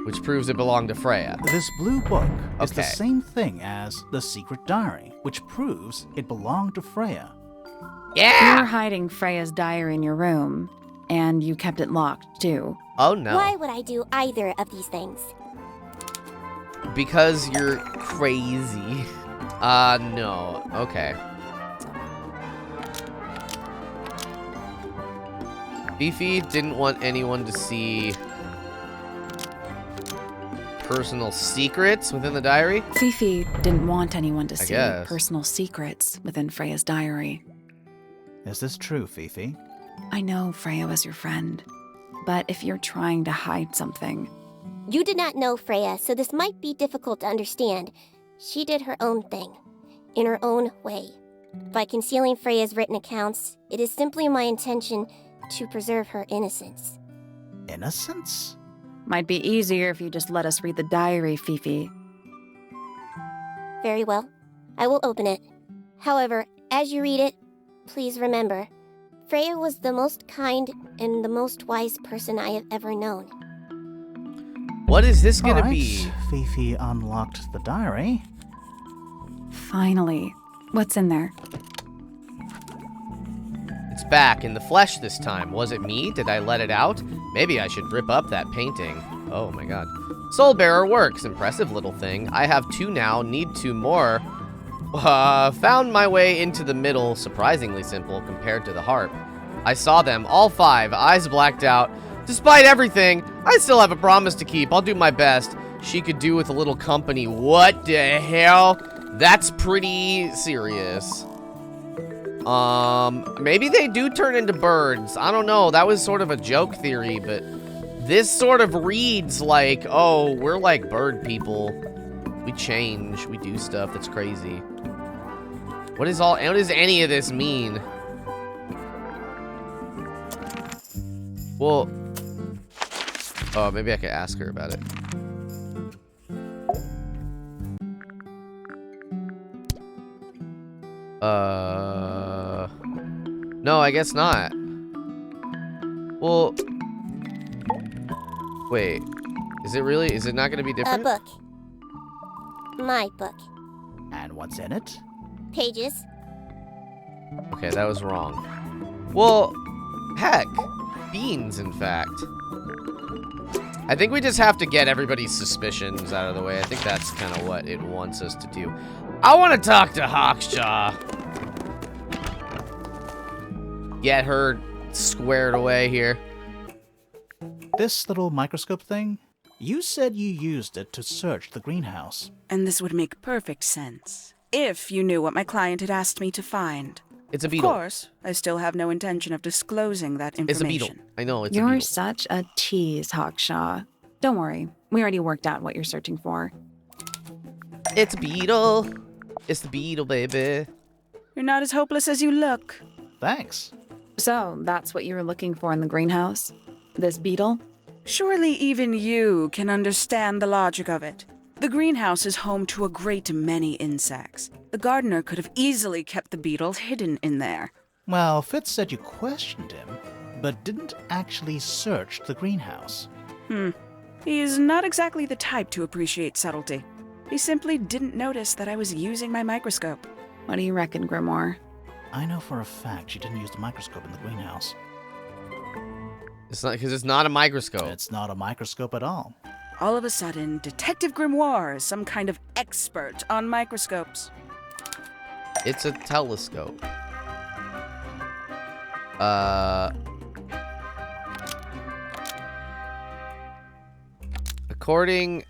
which proves it belonged to Freya. This blue book is the Okay. same thing as the secret diary, which proves it belonged to Freya. You're Yeah! hiding Freya's diary in your room, and you kept it locked, too. Oh no. Why would I do either of these things? Because you're crazy. No. Okay. Fifi didn't want anyone to see personal secrets within the diary. Fifi didn't want anyone to I see guess. personal secrets within Freya's diary. Is this true, Fifi? I know Freya was your friend, but if you're trying to hide something, You did not know Freya, so this might be difficult to understand. She did her own thing, in her own way. By concealing Freya's written accounts, it is simply my intention to preserve her innocence. Innocence? might be easier if you just let us read the diary, Fifi. Very well. I will open it. However, as you read it, please remember, Freya was the most kind and the most wise person I have ever known. What is this All gonna right, be? Fifi unlocked the diary. Finally. What's in there? It's back in the flesh this time. Was it me? Did I let it out? Maybe I should rip up that painting. Oh my god. Soul Bearer works. Impressive little thing. I have 2 now. Need 2 more. Found my way into the middle. Surprisingly simple compared to the harp. I saw them, all 5, eyes blacked out. Despite everything, I still have a promise to keep. I'll do my best. She could do with a little company. What the hell? That's pretty serious. Maybe they do turn into birds. I don't know. That was sort of a joke theory, but this sort of reads like, oh, we're like bird people. We change. We do stuff that's crazy. What does any of this mean? Well, oh, maybe I could ask her about it. No, I guess not. Well, wait. Is it not going to be A different? book. my book. And what's in it? Pages. Okay, that was wrong. Well, heck. Beans, in fact. I think we just have to get everybody's suspicions out of the way. I think that's kind of what it wants us to do. I want to talk to Hawkshaw. Get her squared away here. This little microscope thing? You said you used it to search the greenhouse. And this would make perfect sense, if you knew what my client had asked me to find. It's a beetle. Of course, I still have no intention of disclosing that information. It's a beetle. I know, it's a You're beetle. such a tease, Hawkshaw. Don't worry, we already worked out what you're searching for. It's a beetle. It's the beetle, baby. You're not as hopeless as you look. Thanks. So, that's what you were looking for in the greenhouse? This beetle? Surely even you can understand the logic of it. The greenhouse is home to a great many insects. The gardener could have easily kept the beetle hidden in there. Well, Fitz said you questioned him, but didn't actually search the greenhouse. He is not exactly the type to appreciate subtlety. He simply didn't notice that I was using my microscope. What do you reckon, Grimoire? I know for a fact she didn't use the microscope in the greenhouse. It's not because it's not a microscope. It's not a microscope at all. All of a sudden, Detective Grimoire is some kind of expert on microscopes. It's a telescope. According...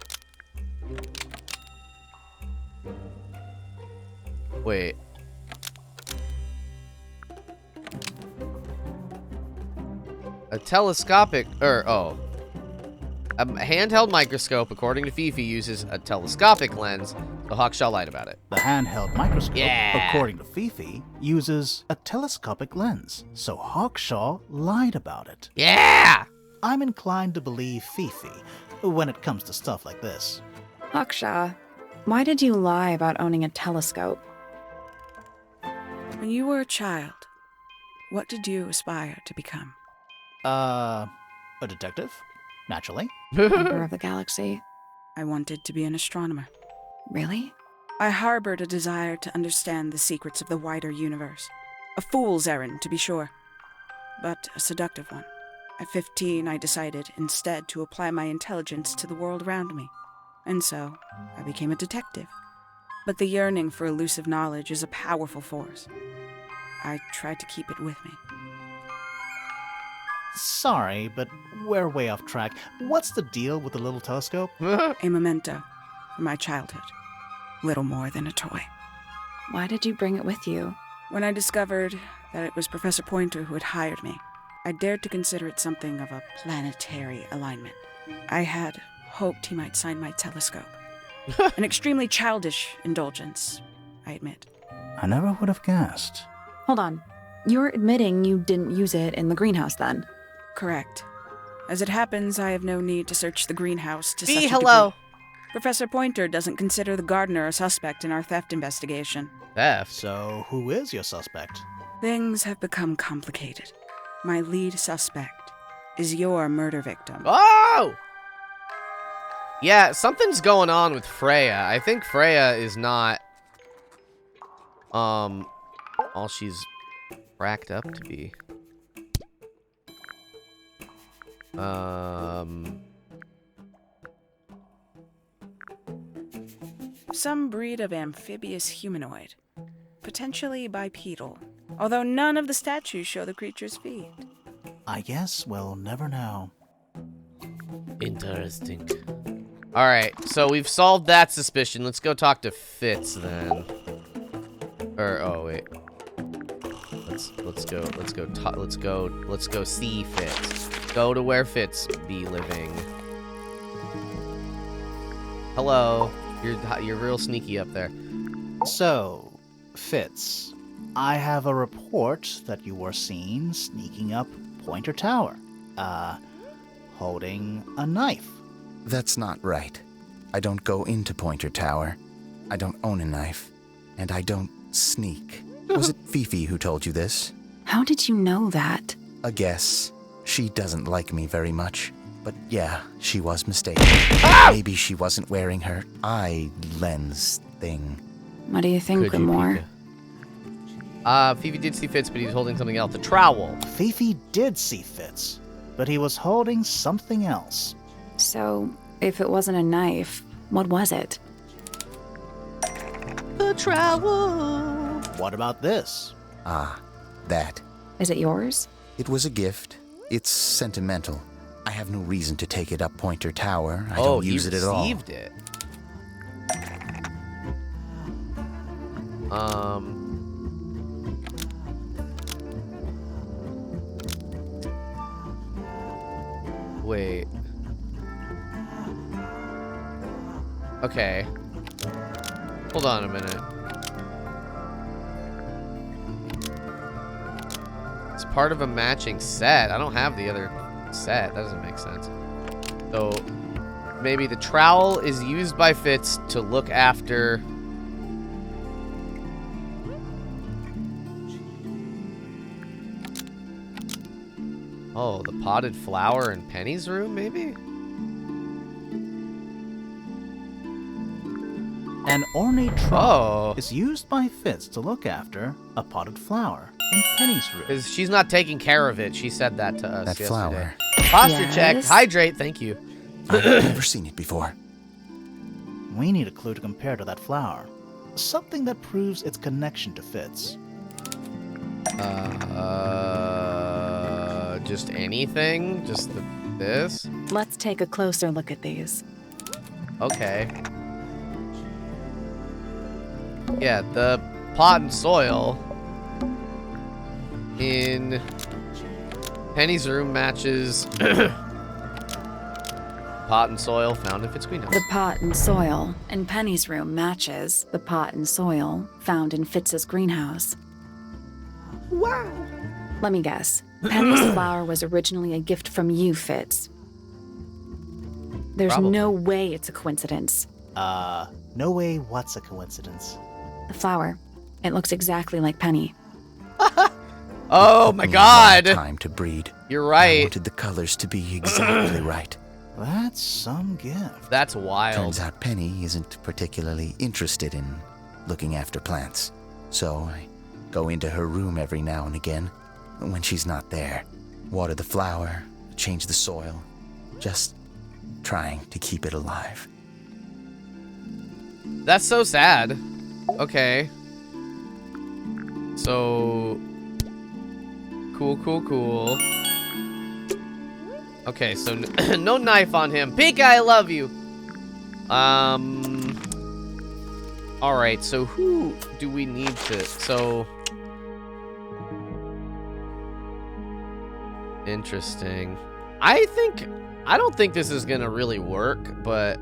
Wait. A telescopic... A handheld microscope, according to Fifi, uses a telescopic lens, so Hawkshaw lied about it. The handheld microscope, Yeah. according to Fifi, uses a telescopic lens, so Hawkshaw lied about it. Yeah! I'm inclined to believe Fifi when it comes to stuff like this. Hawkshaw, why did you lie about owning a telescope? When you were a child, what did you aspire to become? A detective? Naturally. Emperor of the galaxy. I wanted to be an astronomer. Really? I harbored a desire to understand the secrets of the wider universe. A fool's errand, to be sure, but a seductive one. At 15, I decided instead to apply my intelligence to the world around me. And so, I became a detective. But the yearning for elusive knowledge is a powerful force. I tried to keep it with me. Sorry, but we're way off track. What's the deal with the little telescope? A memento from my childhood. Little more than a toy. Why did you bring it with you? When I discovered that it was Professor Pointer who had hired me, I dared to consider it something of a planetary alignment. I had hoped he might sign my telescope. An extremely childish indulgence, I admit. I never would have guessed. Hold on. You're admitting you didn't use it in the greenhouse then? Correct. As it happens, I have no need to search the greenhouse to Be such a hello. degree. Professor Pointer doesn't consider the gardener a suspect in our theft investigation. Theft. So, who is your suspect? Things have become complicated. My lead suspect is your murder victim. Oh! Yeah, something's going on with Freya. I think Freya is not, all she's cracked up to be. Some breed of amphibious humanoid. Potentially bipedal. Although none of the statues show the creature's feet. I guess we'll never know. Interesting. Alright, so we've solved that suspicion. Let's go talk to Fitz then. Oh wait. Let's go see Fitz. Go to where Fitz be living. Hello. You're real sneaky up there. So, Fitz, I have a report that you were seen sneaking up Pointer Tower. Holding a knife. That's not right. I don't go into Pointer Tower. I don't own a knife. And I don't sneak. Was it Fifi who told you this? How did you know that? A guess. She doesn't like me very much. But yeah, she was mistaken. Maybe she wasn't wearing her eye lens thing. What do you think, Grimoire? Fifi did see Fitz, but he was holding something else. The trowel. Fifi did see Fitz, but he was holding something else. So, if it wasn't a knife, what was it? The trowel. What about this? Ah, that. Is it yours? It was a gift. It's sentimental. I have no reason to take it up Pointer Tower. I don't use it at all. Oh, you received it. Wait. Okay. Hold on a minute. It's part of a matching set. I don't have the other set. That doesn't make sense. So, maybe the trowel is used by Fitz to look after... Oh, the potted flower in Penny's room, maybe? An ornate Oh. trowel is used by Fitz to look after a potted flower in Penny's room. Because she's not taking care of it. She said that to us That yesterday. flower. Posture check. Yes? Hydrate. Thank you. I've never seen it before. We need a clue to compare to that flower. Something that proves its connection to Fitz. Just anything? Just this? Let's take a closer look at these. Okay. Yeah, the pot and soil in Penny's room matches pot and soil found in Fitz's greenhouse. The pot and soil in Penny's room matches the pot and soil found in Fitz's greenhouse. Wow. Let me guess. Penny's flower was originally a gift from you, Fitz. There's Probably. no way it's a coincidence. No way what's a coincidence. The flower. It looks exactly like Penny. Oh my Took me a long god! time to breed. You're I right. wanted the colors to be exactly right. That's some gift. That's wild. Turns out Penny isn't particularly interested in looking after plants. So I go into her room every now and again, when she's not there. Water the flower, change the soil. Just trying to keep it alive. That's so sad. Okay. So... Cool. Okay, so no knife on him. Pika, I love you! Alright, so who do we need to... So... Interesting. I don't think this is gonna really work, but...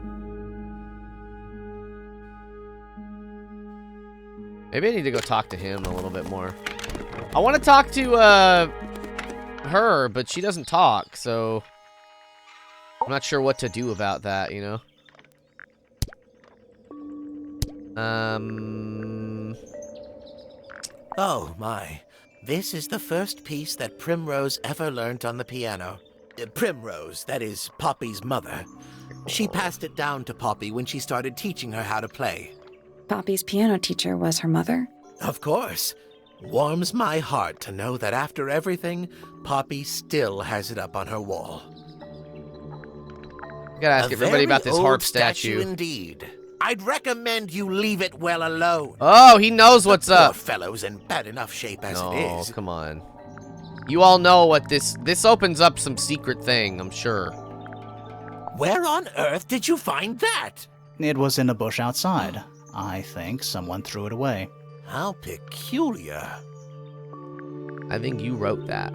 Maybe I need to go talk to him a little bit more. I want to talk to, her, but she doesn't talk, so... I'm not sure what to do about that, you know? Oh, my. This is the first piece that Primrose ever learnt on the piano. Primrose, that is Poppy's mother. She passed it down to Poppy when she started teaching her how to play. Poppy's piano teacher was her mother? Of course. Warms my heart to know that after everything, Poppy still has it up on her wall. I gotta ask everybody about this harp statue. Indeed. I'd recommend you leave it well alone. Oh, he knows what's The poor up. fellow's in bad enough shape as No, it is. come on. You all know what this opens up some secret thing, I'm sure. Where on earth did you find that? It was in a bush outside. I think someone threw it away. How peculiar. I think you wrote that.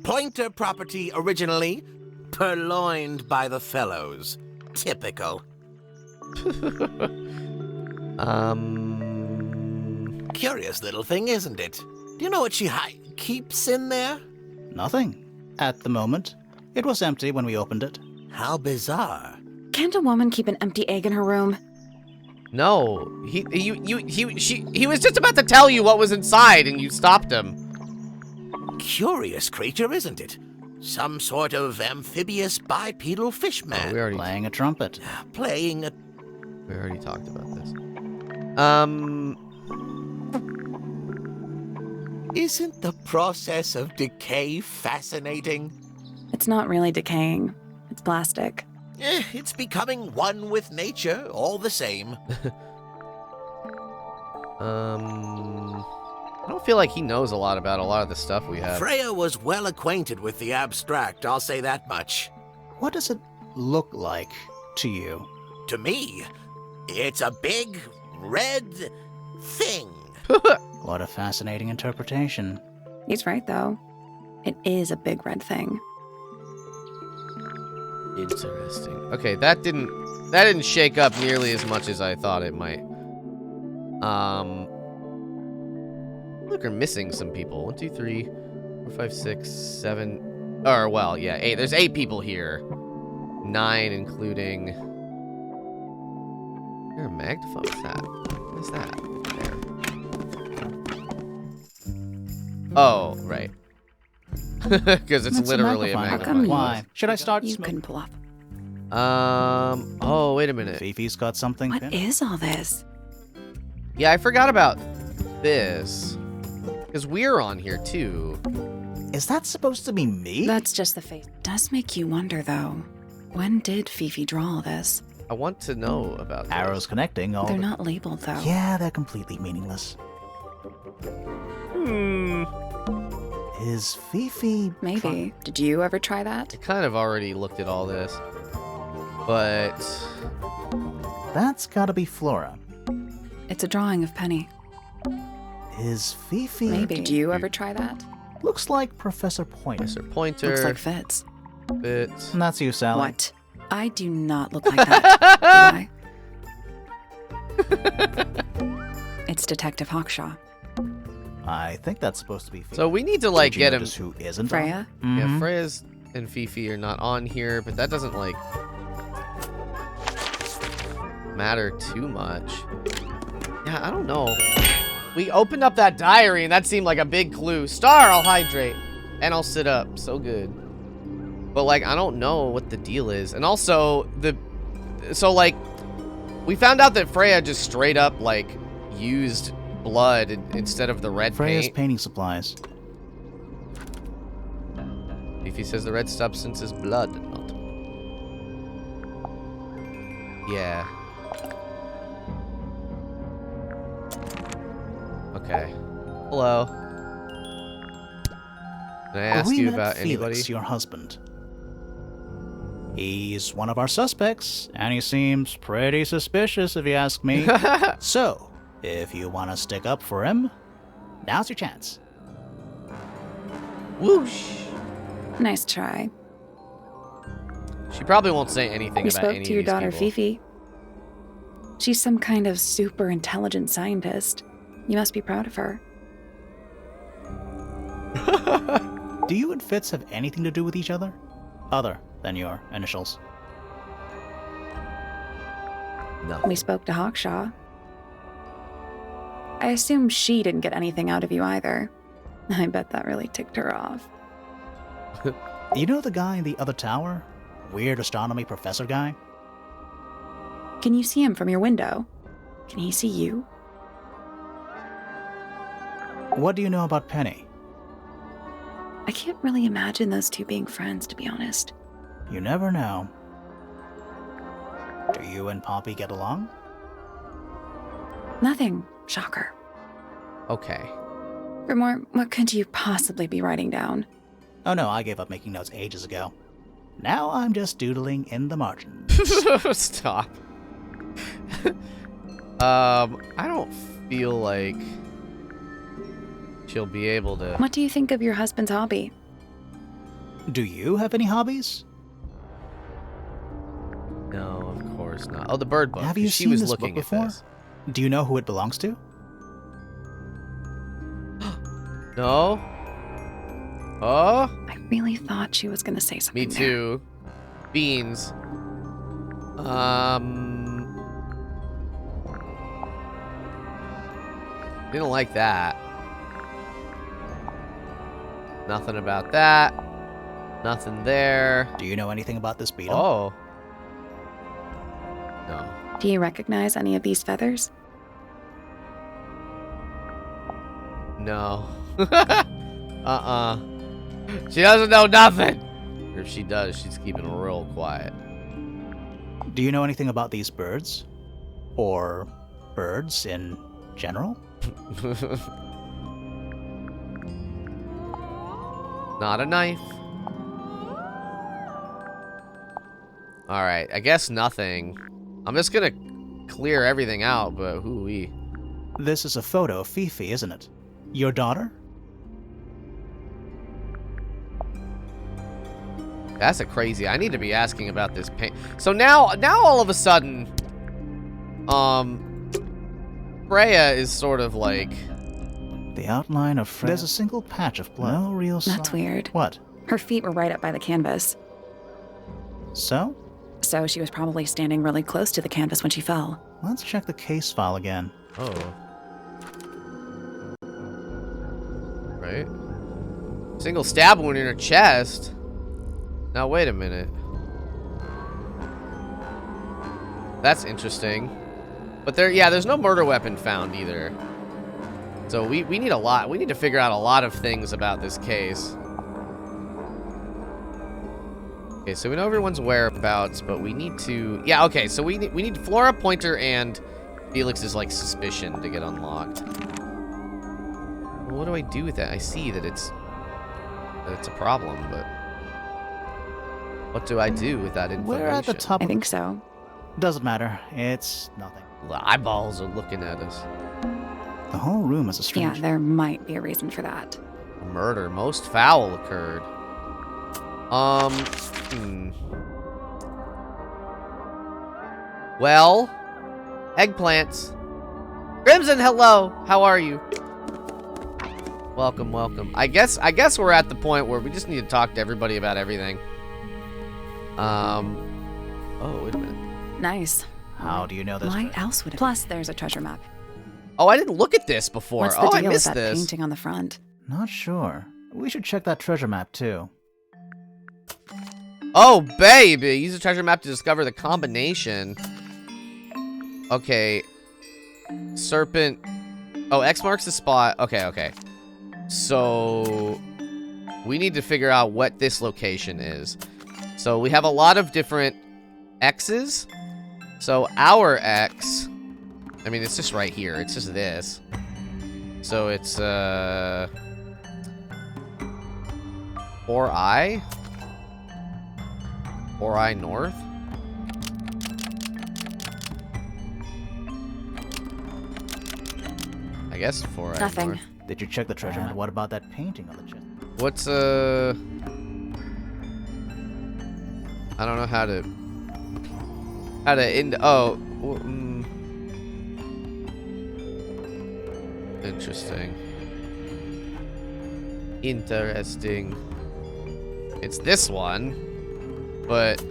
Pointer property originally, purloined by the fellows. Typical. Curious little thing, isn't it? Do you know what she keeps in there? Nothing. At the moment. It was empty when we opened it. How bizarre. Can't a woman keep an empty egg in her room? No, he was just about to tell you what was inside, and you stopped him. Curious creature, isn't it? Some sort of amphibious bipedal fishman. we already Playing a trumpet. Playing a... we already talked about this. Isn't the process of decay fascinating? It's not really decaying. It's plastic. It's becoming one with nature, all the same. I don't feel like he knows a lot about a lot of the stuff we have. Freya was well acquainted with the abstract, I'll say that much. What does it look like to you? To me, it's a big, red thing. What a fascinating interpretation. He's right, though. It is a big red thing. Interesting. Okay, that didn't shake up nearly as much as I thought it might. Look, we're missing some people. 1, 2, 3, 4, 5, 6, 7. Or well, yeah, 8. There's 8 people here. 9, including. Is there a magniphone? What's that? What is that? There. Oh, right. Because it's That's literally a How magniphone. come Why? Should I start you smoking? couldn't pull up? Oh, wait a minute. Fifi's got something. What Finn? is all this? Yeah, I forgot about this. Because we're on here, too. Is that supposed to be me? That's just the face. Does make you wonder, though. When did Fifi draw all this? I want to know about this. Arrows connecting all. They're not labeled, though. Yeah, they're completely meaningless. Is Fifi... Maybe. Did you ever try that? I kind of already looked at all this. But... That's gotta be Flora. It's a drawing of Penny. Is Fifi... Maybe. Did you ever try that? Looks like Professor Pointer. Mr. Pointer. Looks like Fitz. Bit. And that's you, Sally. What? I do not look like that. Do I? It's Detective Hawkshaw. I think that's supposed to be Fifi. So we need to, like, Did you get him... notice who isn't? Freya? Yeah, Mhm. Freya's and Fifi are not on here, but that doesn't, like... matter too much. Yeah, I don't know. We opened up that diary, and that seemed like a big clue. Star, I'll hydrate. And I'll sit up. So good. But, like, I don't know what the deal is. And also, so, like, we found out that Freya just straight up, like, used blood instead of the red Freya's paint. painting supplies. Fifi says the red substance is blood, not... Yeah. Okay. Hello. Can I ask you met about Felix, anybody? your husband. He's one of our suspects, and he seems pretty suspicious if you ask me. So, if you want to stick up for him, now's your chance. Whoosh. Nice try. She probably won't say anything We about spoke any to your of these daughter, people. Fifi. She's some kind of super intelligent scientist. You must be proud of her. Do you and Fitz have anything to do with each other? Other than your initials? Nothing. We spoke to Hawkshaw. I assume she didn't get anything out of you either. I bet that really ticked her off. You know the guy in the other tower? Weird astronomy professor guy? Can you see him from your window? Can he see you? What do you know about Penny? I can't really imagine those two being friends, to be honest. You never know. Do you and Poppy get along? Nothing. Shocker. Okay. Grimoire, what could you possibly be writing down? Oh no, I gave up making notes ages ago. Now I'm just doodling in the margins. Stop. I don't feel like she'll be able to... What do you think of your husband's hobby? Do you have any hobbies? No, of course not. Oh, the bird book. Have you she seen was this looking book at before? this. Do you know who it belongs to? No? Oh? I really thought she was gonna say something. Me too. Beans. Didn't like that. Nothing about that. Nothing there. Do you know anything about this beetle? Oh. No. Do you recognize any of these feathers? No. She doesn't know nothing. Or if she does, she's keeping real quiet. Do you know anything about these birds? Or birds in general? Not a knife. Alright, I guess nothing. I'm just gonna clear everything out, but hoo-wee. This is a photo of Fifi, isn't it? Your daughter? That's a crazy. I need to be asking about this paint. So now all of a sudden, Freya is sort of like The outline of Freya. There's a single patch of blood. No real sign. That's weird. What? Her feet were right up by the canvas. So? So she was probably standing really close to the canvas when she fell. Let's check the case file again. oh. Right. Single stab wound in her chest. Now wait a minute. That's interesting. But there's no murder weapon found either. So we need a lot. We need to figure out a lot of things about this case. Okay, so we know everyone's whereabouts, but we need to... Yeah, okay, so we need Flora, Pointer, and Felix's, like, suspicion to get unlocked. Well, what do I do with that? I see that it's a problem, but... What do I do with that information? We're at the top I of... think so. Doesn't matter. It's nothing. The eyeballs are looking at us. The whole room is a strange... Yeah, there might be a reason for that. Murder. Most foul occurred. Well, eggplants. Crimson, hello. How are you? Welcome, welcome. I guess we're at the point where we just need to talk to everybody about everything. Oh, wait a minute. Nice. How do you know this? Why else would it? Plus, there's a treasure map. Oh, I didn't look at this before. What's the Oh, deal I with missed that this. painting on the front? Not sure. We should check that treasure map, too. Oh, baby. Use the treasure map to discover the combination. Okay. Serpent. Oh, X marks the spot. Okay, okay. So, we need to figure out what this location is. So, we have a lot of different X's. So, our X... I mean, it's just right here. It's just this. So, it's, 4I? 4I north? I guess 4I Nothing. north. Did you check the treasure map? What about that painting on the chest? What's, I don't know how to end... Oh. Interesting. Interesting. It's this one, but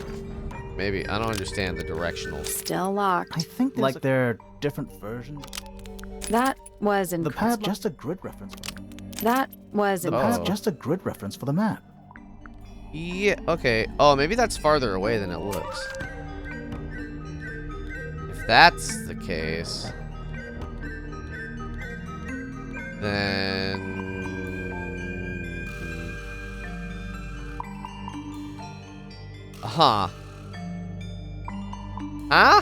maybe I don't understand the directional. Still locked. I think like there are different versions. That was The incredible. pad's just a grid reference. That was The pad's Oh. just a grid reference for the map. Yeah, okay. Oh, maybe that's farther away than it looks. If that's the case, then... Huh. Huh?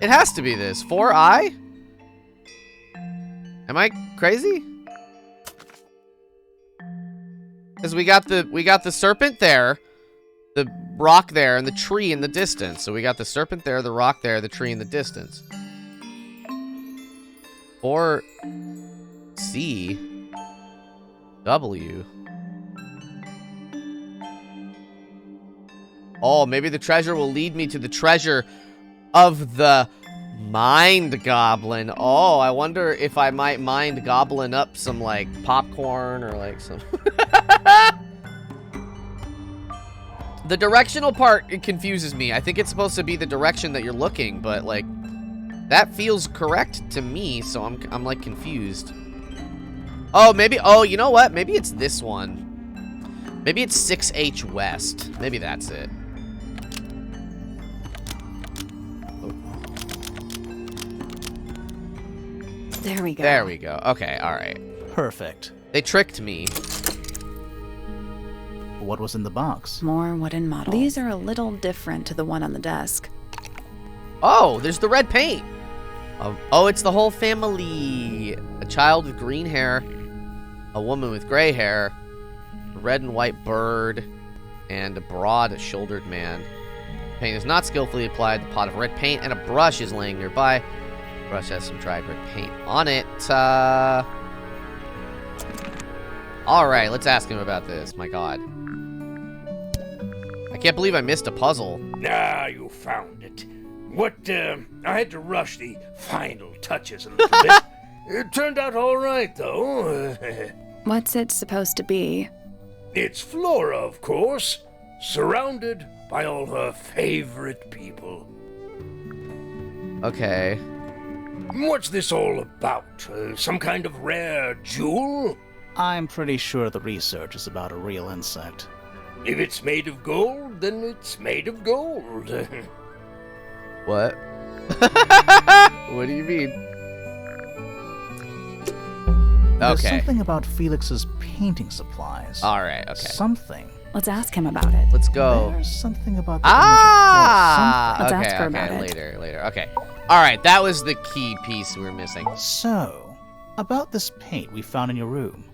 It has to be this. 4I? Am I crazy? Because we got the serpent there, the rock there, and the tree in the distance. So we got the serpent there, the rock there, the tree in the distance. Or C W. Oh, maybe the treasure will lead me to the treasure of the mind goblin. Oh, I wonder if I might mind goblin up some, like, popcorn or, like, some... The directional part, it confuses me. I think it's supposed to be the direction that you're looking, but, like, that feels correct to me, so I'm like, confused. Oh, maybe... Oh, you know what? Maybe it's this one. Maybe it's 6H West. Maybe that's it. There we go. There we go. Okay, alright. Perfect. They tricked me. What was in the box? More wooden models. These are a little different to the one on the desk. Oh, there's the red paint. Oh, it's the whole family. A child with green hair, a woman with gray hair, a red and white bird, and a broad-shouldered man. Paint is not skillfully applied. The pot of red paint and a brush is laying nearby. The brush has some dried red paint on it. All right, let's ask him about this. My God. I can't believe I missed a puzzle. Ah, you found it. I had to rush the final touches a little bit. It turned out all right, though. What's it supposed to be? It's Flora, of course, surrounded by all her favorite people. Okay. What's this all about? Some kind of rare jewel? I'm pretty sure the research is about a real insect. If it's made of gold, then it's made of gold. What? What do you mean? There's Okay. something about Felix's painting supplies. All right. Okay. Something. Let's ask him about it. Let's go. There's something about the Ah! Let's Okay. ask her Okay. about it. Later. Okay. All right. That was the key piece we were missing. image of So, about this paint we found in your room.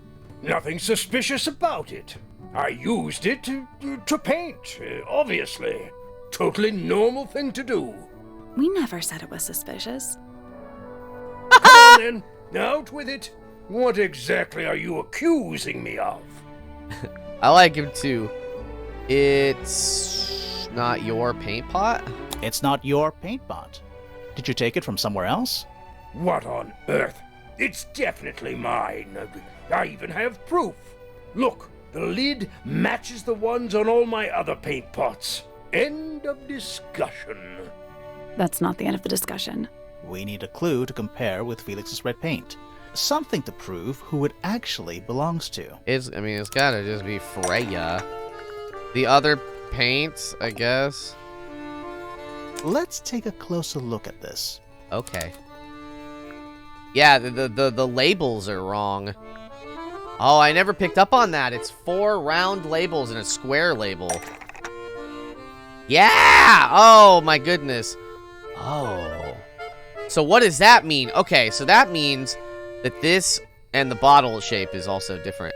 Nothing suspicious about it. I used it to paint, obviously. Totally normal thing to do. We never said it was suspicious. Come on then, out with it. What exactly are you accusing me of? I like him too. It's not your paint pot? It's not your paint pot. Did you take it from somewhere else? What on earth? It's definitely mine. I even have proof. Look, the lid matches the ones on all my other paint pots. End of discussion. That's not the end of the discussion. We need a clue to compare with Felix's red paint. Something to prove who it actually belongs to. It's gotta just be Freya. The other paints, I guess. Let's take a closer look at this. Okay. Yeah, the labels are wrong. Oh, I never picked up on that. It's 4 round labels and a square label. Yeah! Oh, my goodness. Oh. So what does that mean? Okay, so that means that this and the bottle shape is also different.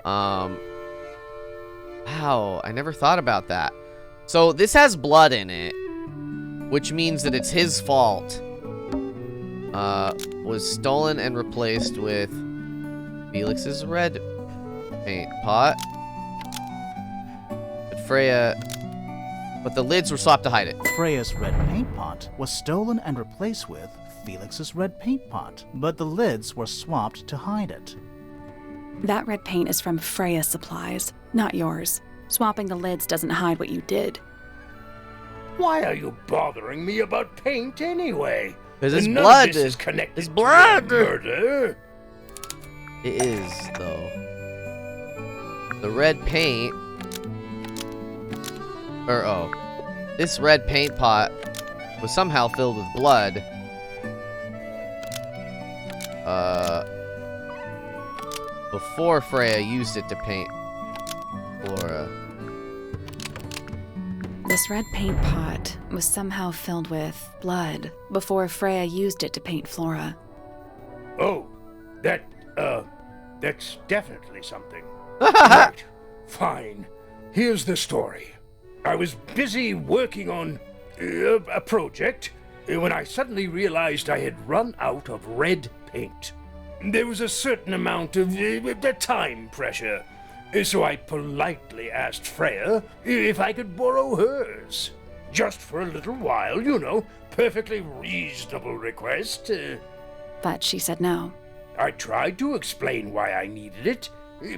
Wow, I never thought about that. So this has blood in it, which means that it's his fault. Was stolen and replaced with Felix's red paint pot. But the lids were swapped to hide it. Freya's red paint pot was stolen and replaced with Felix's red paint pot, but the lids were swapped to hide it. That red paint is from Freya's supplies, not yours. Swapping the lids doesn't hide what you did. Why are you bothering me about paint anyway? Because his None blood of this is connected his to blood. your murder. It is, though. The red paint... This red paint pot was somehow filled with blood. Before Freya used it to paint Flora. This red paint pot was somehow filled with blood before Freya used it to paint Flora. Oh, that's definitely something. Right, fine. Here's the story. I was busy working on a project when I suddenly realized I had run out of red paint. There was a certain amount of time pressure, so I politely asked Freya if I could borrow hers. Just for a little while, you know, perfectly reasonable request. But she said no. I tried to explain why I needed it,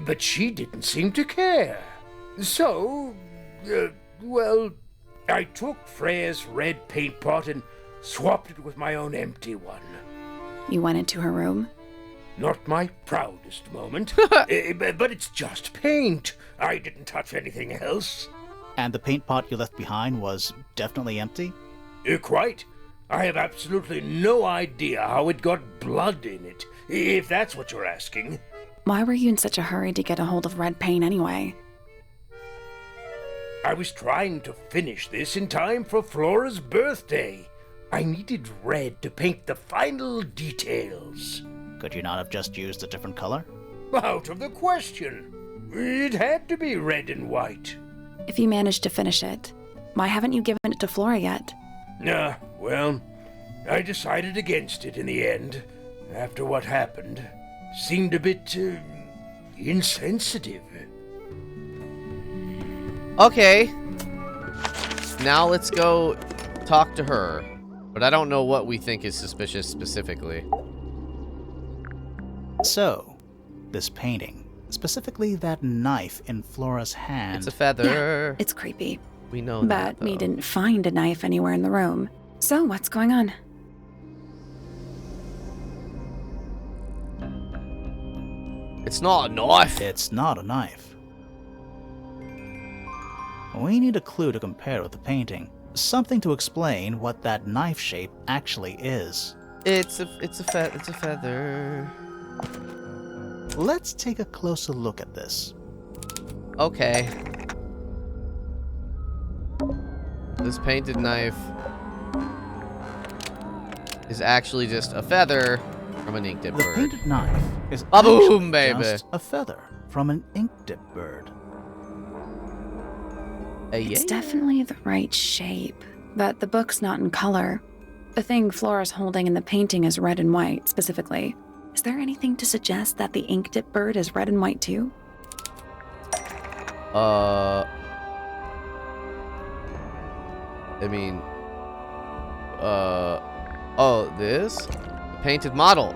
but she didn't seem to care. So, I took Freya's red paint pot and swapped it with my own empty one. You went into her room? Not my proudest moment. But it's just paint. I didn't touch anything else. And the paint pot you left behind was definitely empty? Quite. I have absolutely no idea how it got blood in it, if that's what you're asking. Why were you in such a hurry to get a hold of red paint anyway? I was trying to finish this in time for Flora's birthday. I needed red to paint the final details. Could you not have just used a different color? Out of the question. It had to be red and white. If you managed to finish it, why haven't you given it to Flora yet? Well, I decided against it in the end, after what happened. Seemed a bit, insensitive. Okay. Now let's go talk to her. But I don't know what we think is suspicious specifically. So, this painting, specifically that knife in Flora's hand. It's a feather. Yeah, it's creepy. We know But that, we though. didn't find a knife anywhere in the room. So what's going on? It's not a knife. It's not a knife. We need a clue to compare with the painting. Something to explain what that knife shape actually is. It's a feather. Let's take a closer look at this. Okay. This painted knife is actually just a feather from an ink dip The bird. painted knife is Ba-boom, actually baby. just a feather from an ink dip bird. It's definitely the right shape, but the book's not in color. The thing Flora's holding in the painting is red and white, specifically. Is there anything to suggest that the ink dip bird is red and white too? I mean, oh, this? The painted model.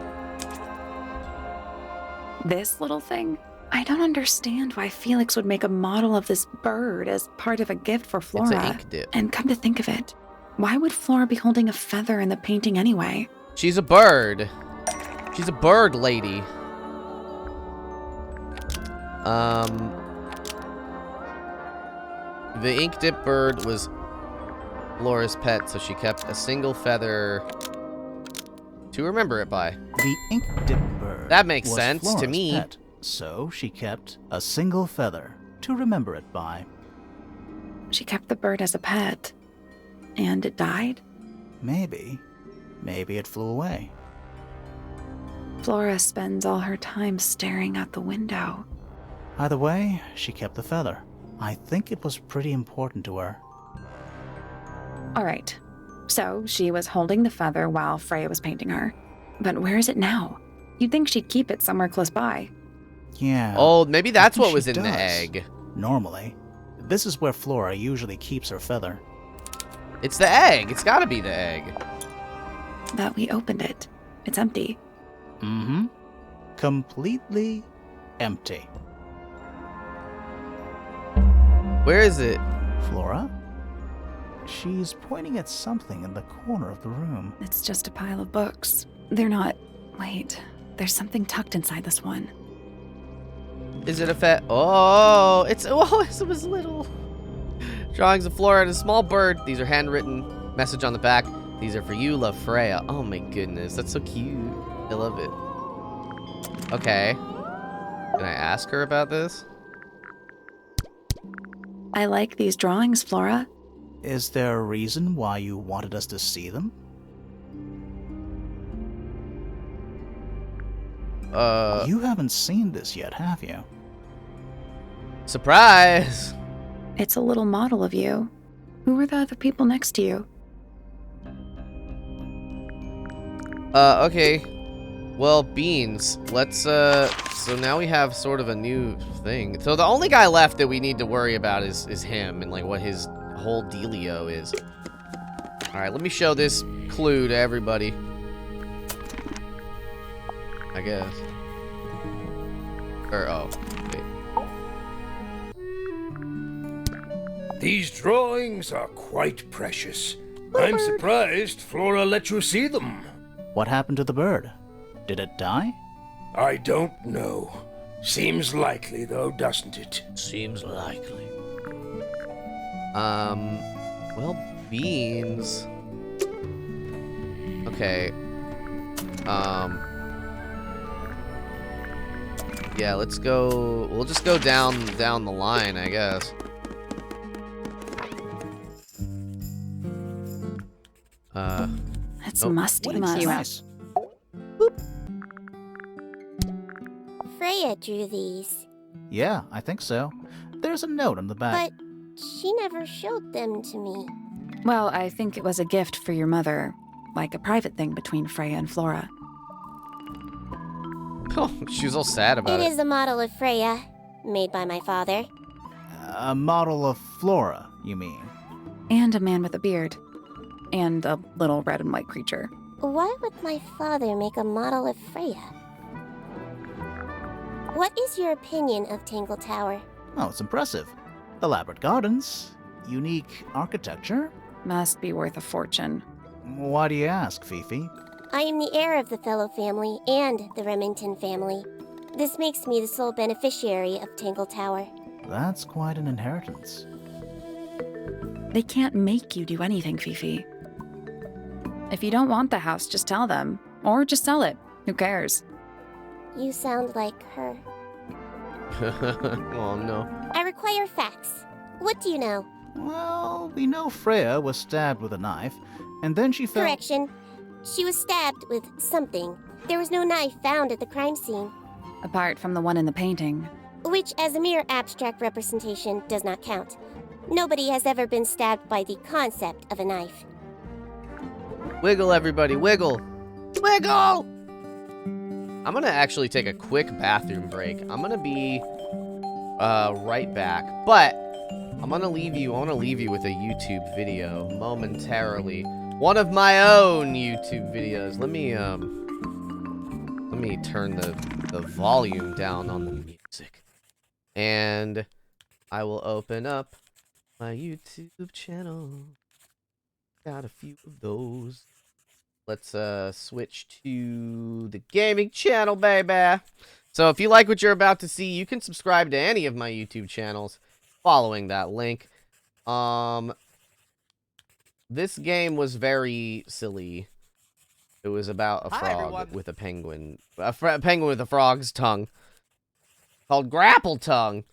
This little thing? I don't understand why Felix would make a model of this bird as part of a gift for Flora. It's an ink dip. And come to think of it, why would Flora be holding a feather in the painting anyway? She's a bird. She's a bird lady. The ink dip bird was Flora's pet, so she kept a single feather to remember it by. The ink dip bird. That makes was sense to Flora's me. Pet, so she kept a single feather to remember it by. She kept the bird as a pet. And it died? Maybe. Maybe it flew away. Flora spends all her time staring out the window. Either way, she kept the feather. I think it was pretty important to her. All right. So she was holding the feather while Freya was painting her. But where is it now? You'd think she'd keep it somewhere close by. Yeah. Oh, maybe that's I think what was she in the does. egg. Normally. This is where Flora usually keeps her feather. It's the egg. It's gotta be the egg. But we opened it. It's empty. Mm-hmm. Completely empty. Where is it? Flora? She's pointing at something in the corner of the room. It's just a pile of books. They're not... Wait. There's something tucked inside this one. Is it a fet? Oh, it was little. Drawings of Flora and a small bird. These are handwritten. Message on the back. These are for you, love Freya. Oh my goodness, that's so cute. I love it. Okay. Can I ask her about this? I like these drawings, Flora. Is there a reason why you wanted us to see them? You haven't seen this yet, have you? Surprise! It's a little model of you. Who were the other people next to you? Okay. Well, Beans, let's, so now we have sort of a new thing. So the only guy left that we need to worry about is him and, like, what his whole dealio is. Alright, let me show this clue to everybody. I guess. Or, oh, wait. These drawings are quite precious. I'm surprised Flora let you see them. What happened to the bird? Did it die? I don't know. Seems likely, though, doesn't it? Seems likely. Well, beans. Okay. Yeah, let's go. We'll just go down the line, I guess. It's Nope. musty. Nice. Freya drew these, Yeah, I think so. There's a note on the back. but she never showed them to me. Well, I think it was a gift for your mother, like a private thing between Freya and Flora. Oh, she was all sad about It it. is a model of Freya, made by my father. A model of Flora, you mean? And a man with a beard. And a little red and white creature. Why would my father make a model of Freya? What is your opinion of Tangled Tower? Oh, it's impressive. Elaborate gardens, unique architecture. Must be worth a fortune. Why do you ask, Fifi? I am the heir of the Fellow family and the Remington family. This makes me the sole beneficiary of Tangled Tower. That's quite an inheritance. They can't make you do anything, Fifi. If you don't want the house, just tell them. Or just sell it. Who cares? You sound like her. Oh no. I require facts. What do you know? Well, we know Freya was stabbed with a knife, and then she fell. Correction. She was stabbed with something. There was no knife found at the crime scene, Apart from the one in the painting. which as a mere abstract representation does not count. Nobody has ever been stabbed by the concept of a knife. Wiggle, everybody, wiggle. Wiggle! I'm gonna actually take a quick bathroom break. I'm gonna be right back. But I wanna leave you with a YouTube video momentarily. One of my own YouTube videos. Let me turn the volume down on the music. And I will open up my YouTube channel. Got a few of those. Let's switch to the gaming channel, baby. So if you like what you're about to see, you can subscribe to any of my YouTube channels following that link. This game was very silly. It was about a frog with a penguin. A penguin with a frog's tongue. Called Grapple Tongue.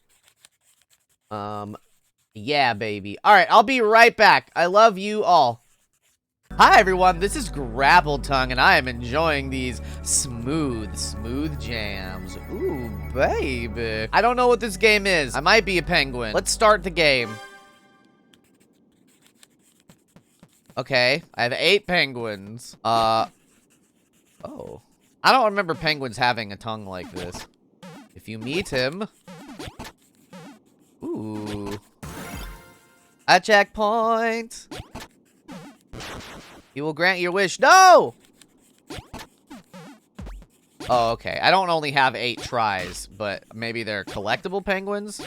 Yeah, baby. Alright, I'll be right back. I love you all. Hi, everyone. This is Grapple Tongue, and I am enjoying these smooth jams. Ooh, baby. I don't know what this game is. I might be a penguin. Let's start the game. Okay, I have 8 penguins. Oh. I don't remember penguins having a tongue like this. If you meet him... Ooh. A checkpoint! He will grant your wish. No! Oh, okay. I don't only have 8 tries, but maybe they're collectible penguins?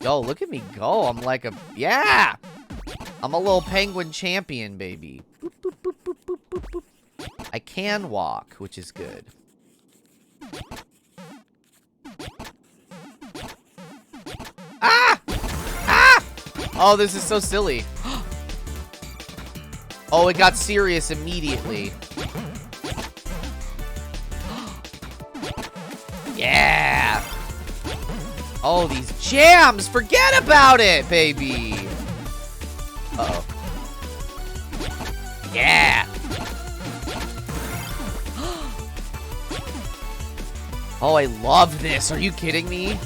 Yo, look at me go. I'm like a... Yeah! I'm a little penguin champion, baby. Boop, boop, boop, boop, boop, boop, boop. I can walk, which is good. Ah! Ah! Oh, this is so silly. Oh, it got serious immediately. Yeah! Oh, these jams! Forget about it, baby! Uh-oh. Yeah! Oh, I love this. Are you kidding me?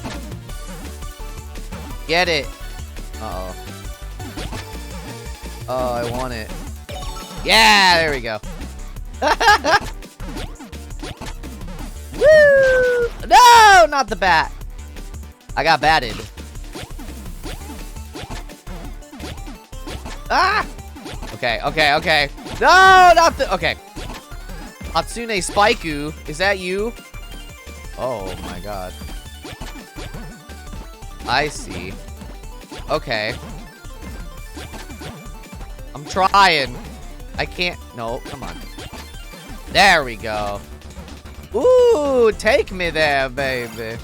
Get it. Uh-oh. Oh, I want it. Yeah, there we go. Woo! No, not the bat. I got batted. Ah! Okay. No, not the... Okay. Hatsune Spaiku, is that you? Oh, my God. I see. Okay. I'm trying. I can't... No, come on. There we go. Ooh, take me there, baby.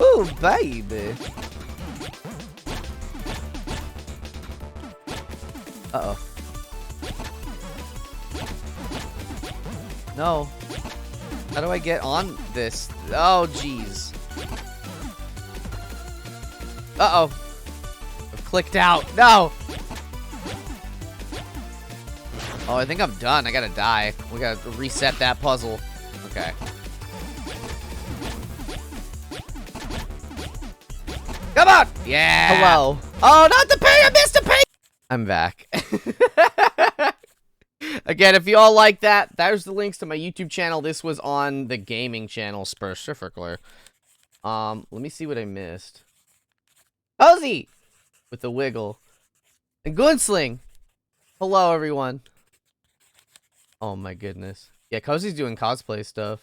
Ooh, baby. Uh-oh. No. How do I get on this? Oh, jeez. Uh-oh. I've clicked out. No! Oh, I think I'm done. I gotta die. We gotta reset that puzzle. Okay. Come on! Yeah! Hello. Oh, not the pain! I missed the pain! I'm back. Again, if you all like that, there's the links to my YouTube channel. This was on the gaming channel, specifically. Let me see what I missed. Cozy! With the wiggle. And Gunsling! Hello, everyone. Oh, my goodness. Yeah, Cozy's doing cosplay stuff.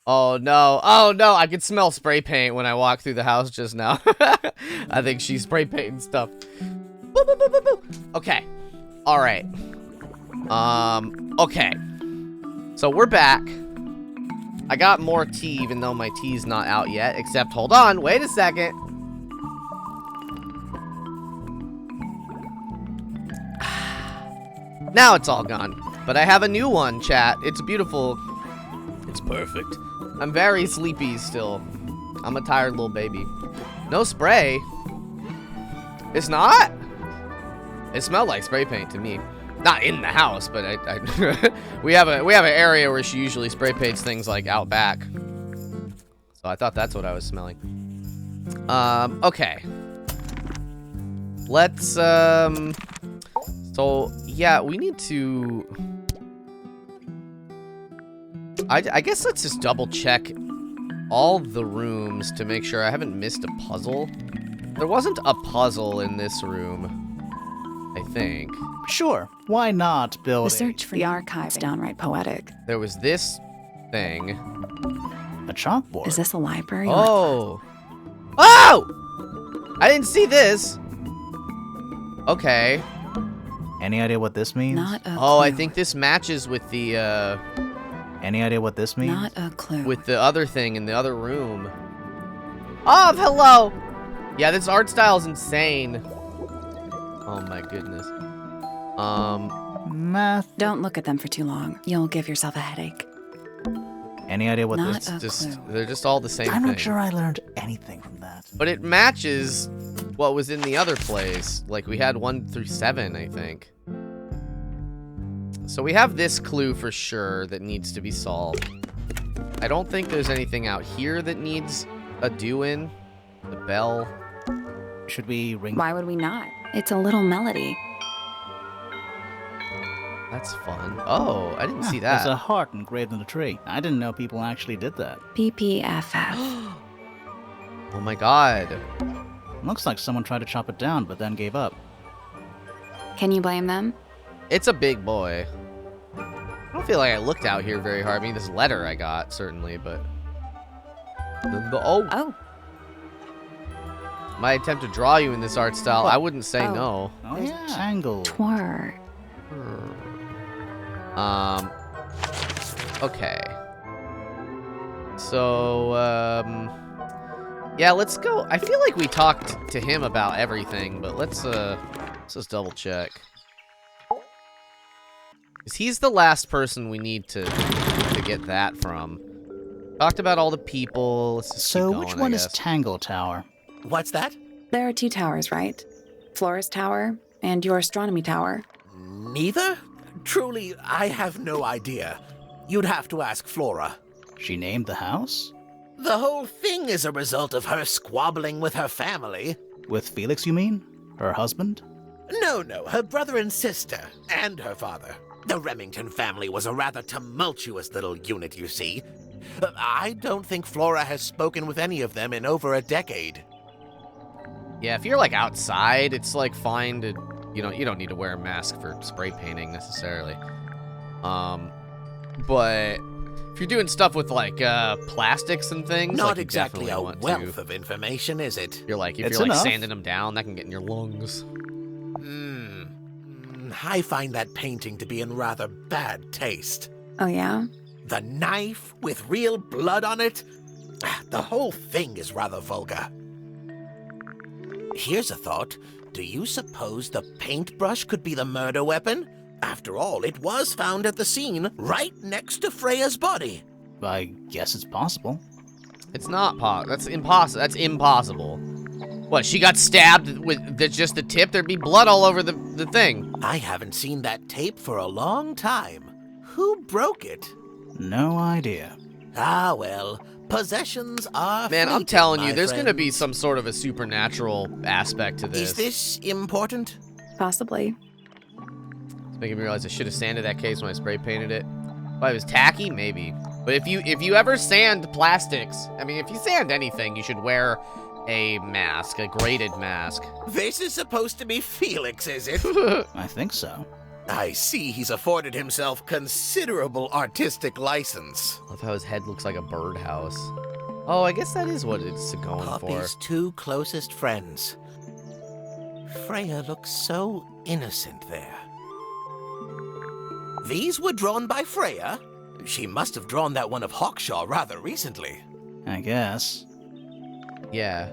Oh, no. Oh, no. I could smell spray paint when I walked through the house just now. I think she's spray painting stuff. Boo, boo, boo, boo, boo. Okay. All right. Okay. So we're back. I got more tea, even though my tea's not out yet. Except, hold on. Wait a second. Now it's all gone. But I have a new one, chat. It's beautiful. It's perfect. I'm very sleepy still. I'm a tired little baby. No spray. It's not? It smelled like spray paint to me. Not in the house, but we have an area where she usually spray paints things like out back. So I thought that's what I was smelling. Okay. Let's so yeah, we need to I guess let's just double check all the rooms to make sure I haven't missed a puzzle. There wasn't a puzzle in this room, I think. Sure, why not build The search for the archive's downright poetic. There was this thing. a chalkboard? Is this a library? Oh. Oh! I didn't see this. Okay. Any idea what this means? Not a Oh, I clue. think this matches with the, Any idea what this means? Not a clue. with the other thing in the other room. Oh, hello! Yeah, this art style is insane. Oh my goodness. Math. Don't look at them for too long. You'll give yourself a headache. Any idea what Not this? a Just clue. they're just all the same I'm thing. not sure I learned anything from that. But it matches what was in the other place. Like we had 1 through 7, I think. So we have this clue for sure that needs to be solved. I don't think there's anything out here that needs a doing. The bell. Should we ring? Why would we not? It's a little melody. That's fun. Oh, I didn't see There's that. a heart engraved in the tree. I didn't know people actually did that. PPFF. Oh my god. Looks like someone tried to chop it down, but then gave up. Can you blame them? It's a big boy. I don't feel like I looked out here very hard. I mean, this letter I got, certainly, but... Oh, My attempt to draw you in this art style, I wouldn't say Oh. no. Oh There's yeah. Tangled. twir. Okay. So, yeah, let's go. I feel like we talked to him about everything, but let's just double check. Because he's the last person we need to get that from. Talked about all the people. Let's just So keep going, which I one is guess. Tangle Tower? What's that? There are 2 towers, right? Flora's tower and your astronomy tower. Neither? Truly, I have no idea. You'd have to ask Flora. She named the house? The whole thing is a result of her squabbling with her family. With Felix, you mean? Her husband? No, her brother and sister, and her father. The Remington family was a rather tumultuous little unit, you see. I don't think Flora has spoken with any of them in over a decade. Yeah, if you're like outside, it's like fine to, you don't need to wear a mask for spray painting necessarily. But if you're doing stuff with like plastics and things, Not like, you exactly definitely a want wealth to. of information, is it? You're like, if It's you're like enough. sanding them down, that can get in your lungs. I find that painting to be in rather bad taste. Oh, yeah? The knife with real blood on it? The whole thing is rather vulgar. Here's a thought. Do you suppose the paintbrush could be the murder weapon? After all, it was found at the scene, right next to Freya's body. I guess it's possible. It's not That's impossible. That's impossible. What, she got stabbed with just the tip? There'd be blood all over the thing. I haven't seen that tape for a long time. Who broke it? No idea. Ah, well, possessions are Man, I'm fleeting, telling you, my there's gonna be friends. some sort of a supernatural aspect to this. Is this important? Possibly. It's making me realize I should have sanded that case when I spray painted it. Why, it was tacky? Maybe. But if you ever sand plastics, I mean, if you sand anything, you should wear a mask, a graded mask. This is supposed to be Felix, is it? I think so. I see he's afforded himself considerable artistic license. I love how his head looks like a birdhouse. Oh, I guess that is what it's going Poppy's for. 2 closest friends. Freya looks so innocent there. These were drawn by Freya? She must have drawn that one of Hawkshaw rather recently. I guess. Yeah.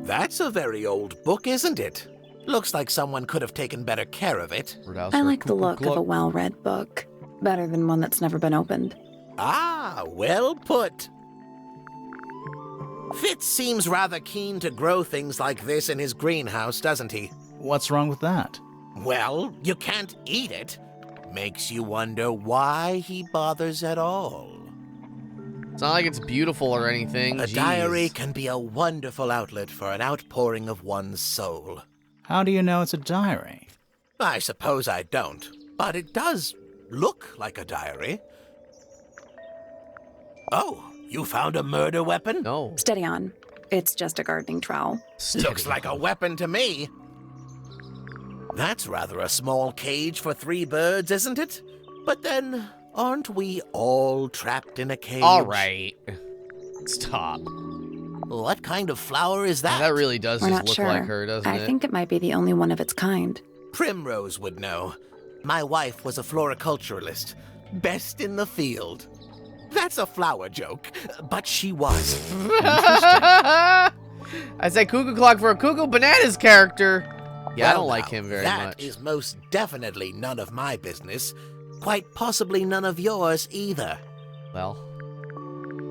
That's a very old book, isn't it? Looks like someone could have taken better care of it. Birdhouse I or like the cuckoo look of a clock. well-read book. Better than one that's never been opened. Ah, well put. Fitz seems rather keen to grow things like this in his greenhouse, doesn't he? What's wrong with that? Well, you can't eat it. Makes you wonder why he bothers at all. It's not like it's beautiful or anything. A Jeez. diary can be a wonderful outlet for an outpouring of one's soul. How do you know it's a diary? I suppose I don't, but it does look like a diary. Oh, you found a murder weapon? No. Steady on. It's just a gardening trowel. Looks like a weapon to me. That's rather a small cage for 3 birds, isn't it? But then, aren't we all trapped in a cage? All right. Stop. What kind of flower is that? That really does We're just not look sure. like her, doesn't I it? think it might be the only one of its kind. Primrose would know. My wife was a floriculturalist. Best in the field. That's a flower joke, but she was. I said cuckoo clock for a Cuckoo Bananas character. Yeah, I Well, don't like now, him very that much. is most definitely none of my business. Quite possibly none of yours either. Well,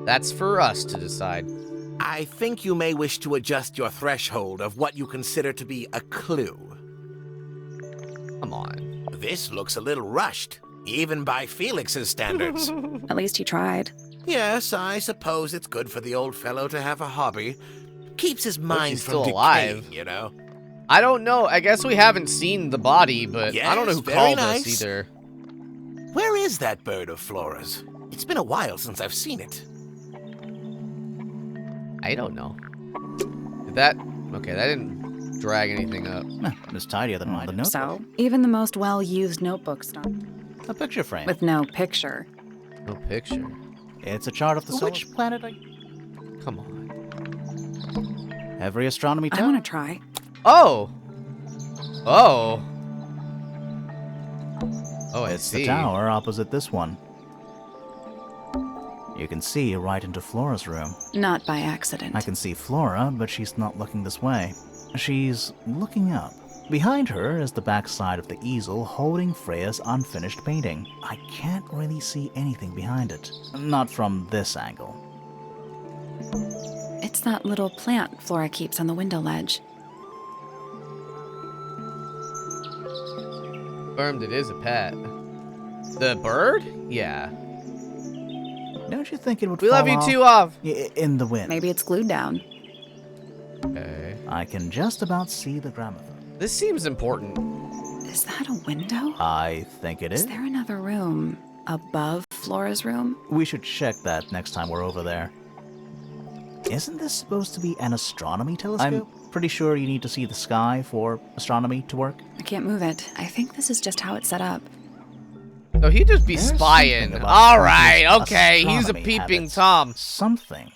that's for us to decide. I think you may wish to adjust your threshold of what you consider to be a clue. Come on. This looks a little rushed, even by Felix's standards. At least he tried. Yes, I suppose it's good for the old fellow to have a hobby. Keeps his mind he's from still decaying, alive. you know. I don't know. I guess we haven't seen the body, but I don't know Yes, who very called nice. us either. Where is that bird of Flora's? It's been a while since I've seen it. I don't know. Did that... Okay, that didn't drag anything up. It was tidier than the notebook. So, even the most well-used notebook stopped A picture frame. with no picture. No picture. It's a chart of the Solar- which planet are Come on. every astronomy I tower. want to try. Oh! Oh! Oh, I It's see. the tower opposite this one. You can see right into Flora's room. Not by accident. I can see Flora, but she's not looking this way. She's looking up. Behind her is the backside of the easel holding Freya's unfinished painting. I can't really see anything behind it. Not from this angle. It's that little plant Flora keeps on the window ledge. Confirmed it is a pet. The bird? Yeah. Don't you think it would We fall love you off? too, Ov. In the wind. Maybe it's glued down. Okay. I can just about see the gramophone. This seems important. Is that a window? I think it Is is. there another room above Flora's room? We should check that next time we're over there. Isn't this supposed to be an astronomy telescope? I'm pretty sure you need to see the sky for astronomy to work. I can't move it. I think this is just how it's set up. Oh, he'd just be There's spying. something about All right, people's okay. He's a astronomy peeping habits. Tom. Something.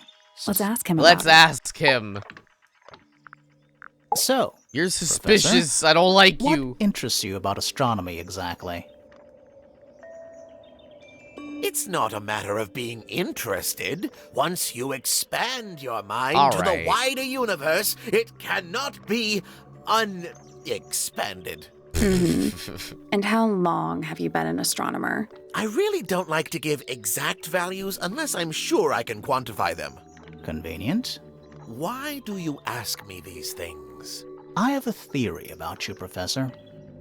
Let's ask him Let's about ask him. So, You're suspicious. I don't like What you. interests you about astronomy exactly? It's not a matter of being interested. Once you expand your mind All to right. the wider universe, it cannot be unexpanded. And how long have you been an astronomer? I really don't like to give exact values unless I'm sure I can quantify them. Convenient. Why do you ask me these things? I have a theory about you, Professor.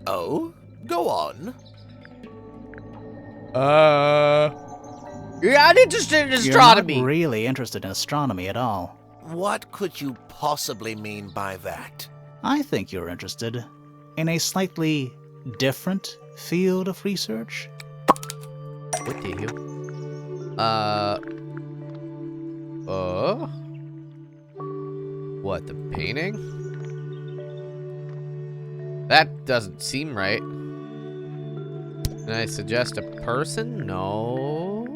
Oh? Go on. Yeah, I'm interested in astronomy. You're not really interested in astronomy at all. What could you possibly mean by that? I think you're interested in a slightly different field of research. What do you? What, the painting? That doesn't seem right. Can I suggest a person? No.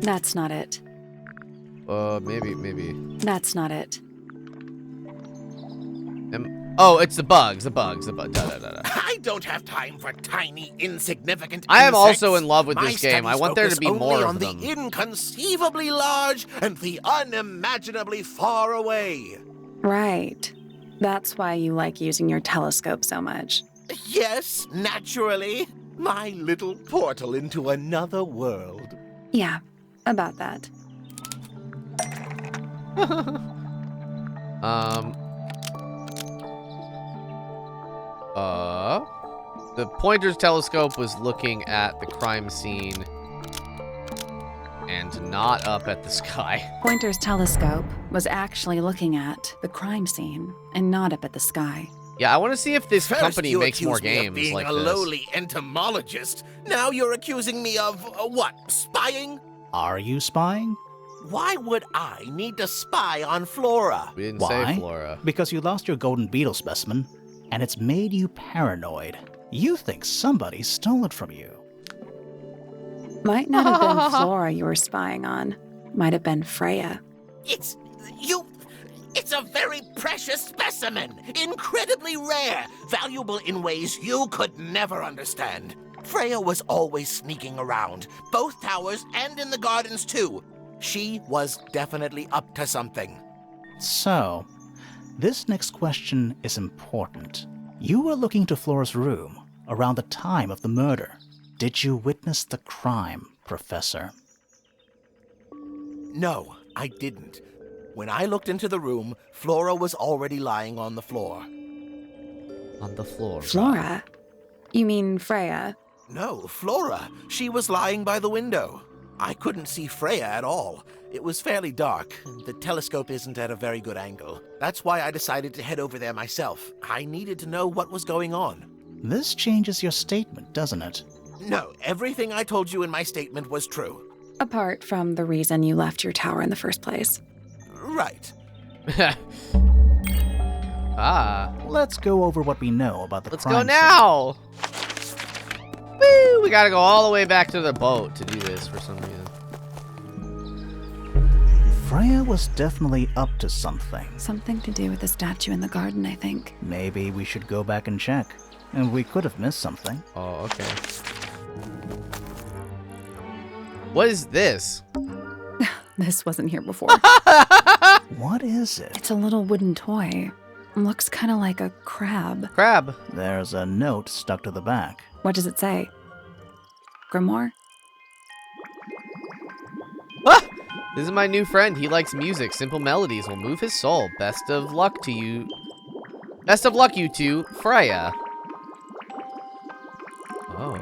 That's not it. Maybe. That's not it. Oh, it's the bugs. Da, da, da. I don't have time for tiny, insignificant I am insects. also in love with My this game. I studies want there to focus be only more on of them. the inconceivably large and the unimaginably far away. Right. That's why you like using your telescope so much. Yes, naturally. My little portal into another world. Yeah, about that. The pointer's telescope was looking at the crime scene and not up at the sky. Pointer's telescope was actually looking at the crime scene and not up at the sky. Yeah, I want to see if this First company you makes more accused me of games being like a this. lowly entomologist. Now you're accusing me of, what, spying? Are you spying? Why would I need to spy on Flora? We didn't Why? say Flora. Because you lost your golden beetle specimen, and it's made you paranoid. You think somebody stole it from you. Might not have been Flora you were spying on. Might have been Freya. It's a very precious specimen, incredibly rare, valuable in ways you could never understand. Freya was always sneaking around, both towers and in the gardens too. She was definitely up to something. So, this next question is important. You were looking to Flora's room around the time of the murder. Did you witness the crime, Professor? No, I didn't. When I looked into the room, Flora was already lying on the floor. On the floor. Flora? You mean Freya? No, Flora. She was lying by the window. I couldn't see Freya at all. It was fairly dark. The telescope isn't at a very good angle. That's why I decided to head over there myself. I needed to know what was going on. This changes your statement, doesn't it? No, everything I told you in my statement was true. Apart from the reason you left your tower in the first place. Right. Let's go over what we know about the Let's crime go scene. now. Woo! We gotta go all the way back to the boat to do this for some reason. Freya was definitely up to something. Something to do with the statue in the garden, I think. Maybe we should go back and check. And we could have missed something. Oh, okay. What is this? This wasn't here before. What is it? It's a little wooden toy. Looks kind of like a crab. Crab. There's a note stuck to the back. What does it say? Grimoire? Ah! This is my new friend. He likes music. Simple melodies will move his soul. Best of luck to you. Best of luck, you two. Freya. Oh.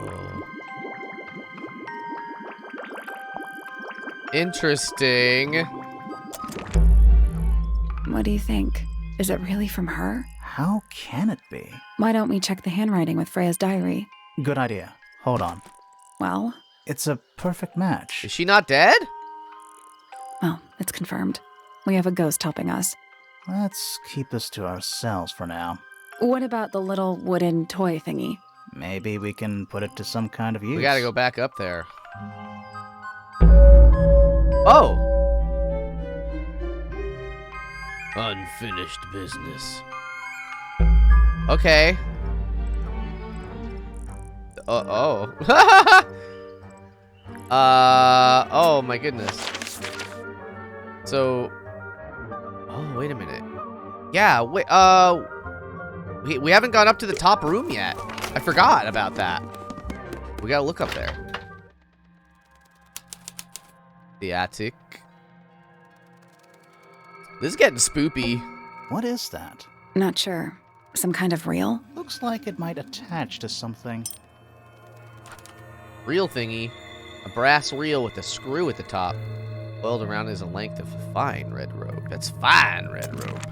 Interesting. What do you think? Is it really from her? How can it be? Why don't we check the handwriting with Freya's diary? Good idea. Hold on. Well, It's a perfect match. Is she not dead? well, it's confirmed. We have a ghost helping us. Let's keep this to ourselves for now. What about the little wooden toy thingy? Maybe we can put it to some kind of use. We gotta go back up there. Oh! Unfinished business. Okay. Oh. Oh my goodness. So. Oh, wait a minute. Yeah, wait, we haven't gone up to the top room yet. I forgot about that. We gotta look up there. The attic. This is getting spoopy. What is that? Not sure. Some kind of reel? Looks like it might attach to something. Reel thingy. A brass reel with a screw at the top. Coiled around is a length of fine red rope. That's fine red rope.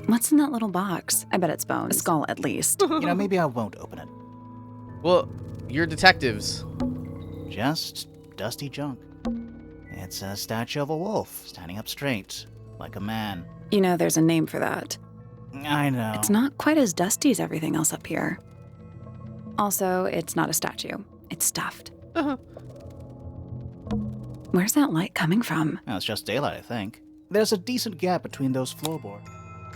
What's in that little box? I bet it's bones. A skull, at least. Maybe I won't open it. Well, you're detectives. Just dusty junk. It's a statue of a wolf, standing up straight, like a man. There's a name for that. I know. It's not quite as dusty as everything else up here. Also, it's not a statue. It's stuffed. Where's that light coming from? Well, it's just daylight, I think. There's a decent gap between those floorboards.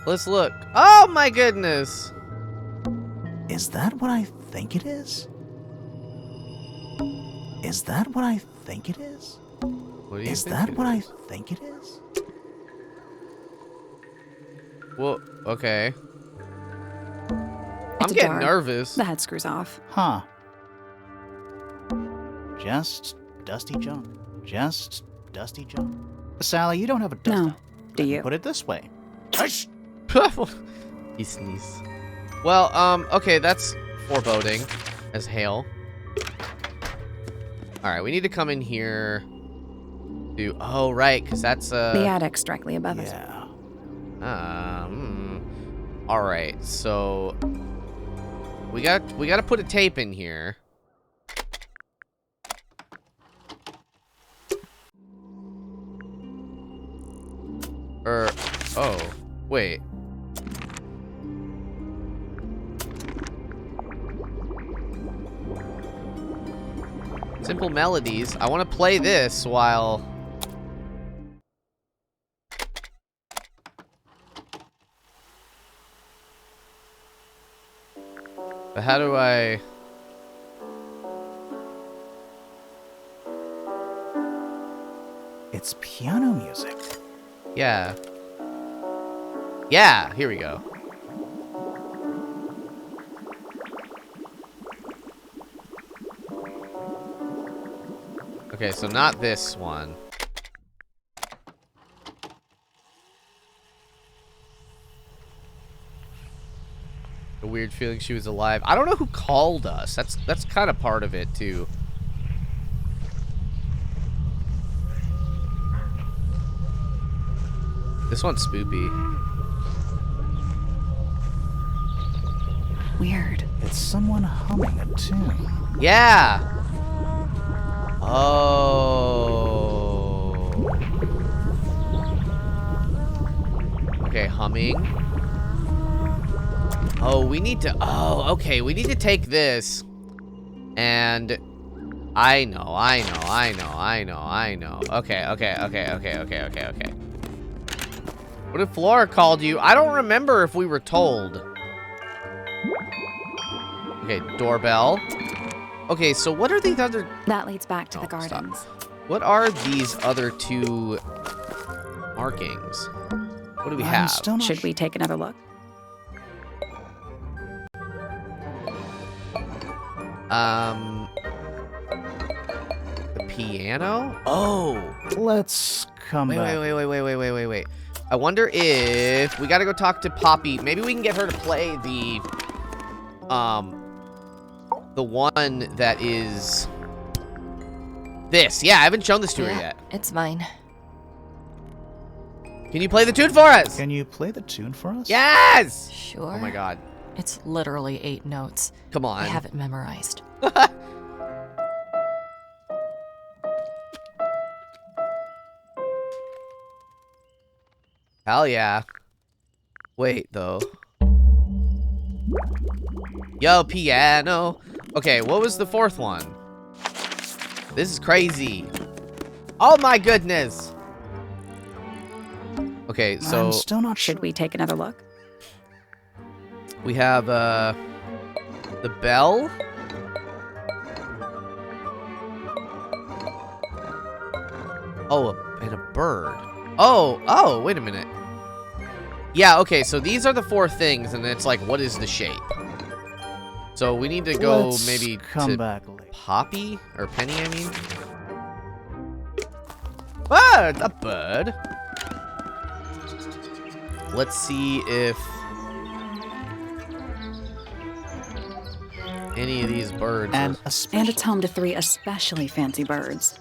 Let's look. Oh my goodness. Is that what I think it is? Is that what I think it is? What do you Is think that it what I is? think it is? Well, okay. It's I'm a getting jar. nervous. The head screws off. Huh. Just dusty junk. Just dusty junk. Sally, you don't have a dust No. up. Do you? Put it this way. He sneezed. Well, okay, that's foreboding as hail. Alright, we need to come in here to... Oh, right, because that's, The attic's directly above us. Yeah. Alright, so... We gotta put a tape in here. Oh, wait. Simple melodies. I want to play this while... But how do I... It's piano music. Yeah. Yeah, here we go. Okay, so not this one. A weird feeling she was alive. I don't know who called us. That's kind of part of it too. This one's spoopy. Weird. It's someone humming a tune. Yeah. Oh. Okay, humming. Oh, we need to... Oh, okay. We need to take this. And... I know. Okay. What if Flora called you? I don't remember if we were told. Okay, doorbell. Okay, so what are these other... That leads back to Oh, the gardens. What are these other two markings? What do we I'm have? still not Should we take another look? The piano? Oh. Let's come back. Wait. I wonder if we gotta go talk to Poppy. Maybe we can get her to play the one that is this. Yeah, I haven't shown this to her yet. It's mine. Can you play the tune for us? Can you play the tune for us? Yes! Sure. Oh my god. It's literally 8 notes. Come on. I have it memorized. Hell yeah. Wait, though. Yo, piano. Okay, what was the fourth one? This is crazy. Oh my goodness. Okay, so I'm still not sure. Should we take another look? we have the bell. Oh, and a bird. Oh, wait a minute. Yeah, okay, so these are the 4 things, and it's like, what is the shape? So we need to go Let's maybe come to back later. Poppy? Or Penny, I mean? Ah, a bird. Let's see if any of these birds And are... And it's home to 3 especially fancy birds.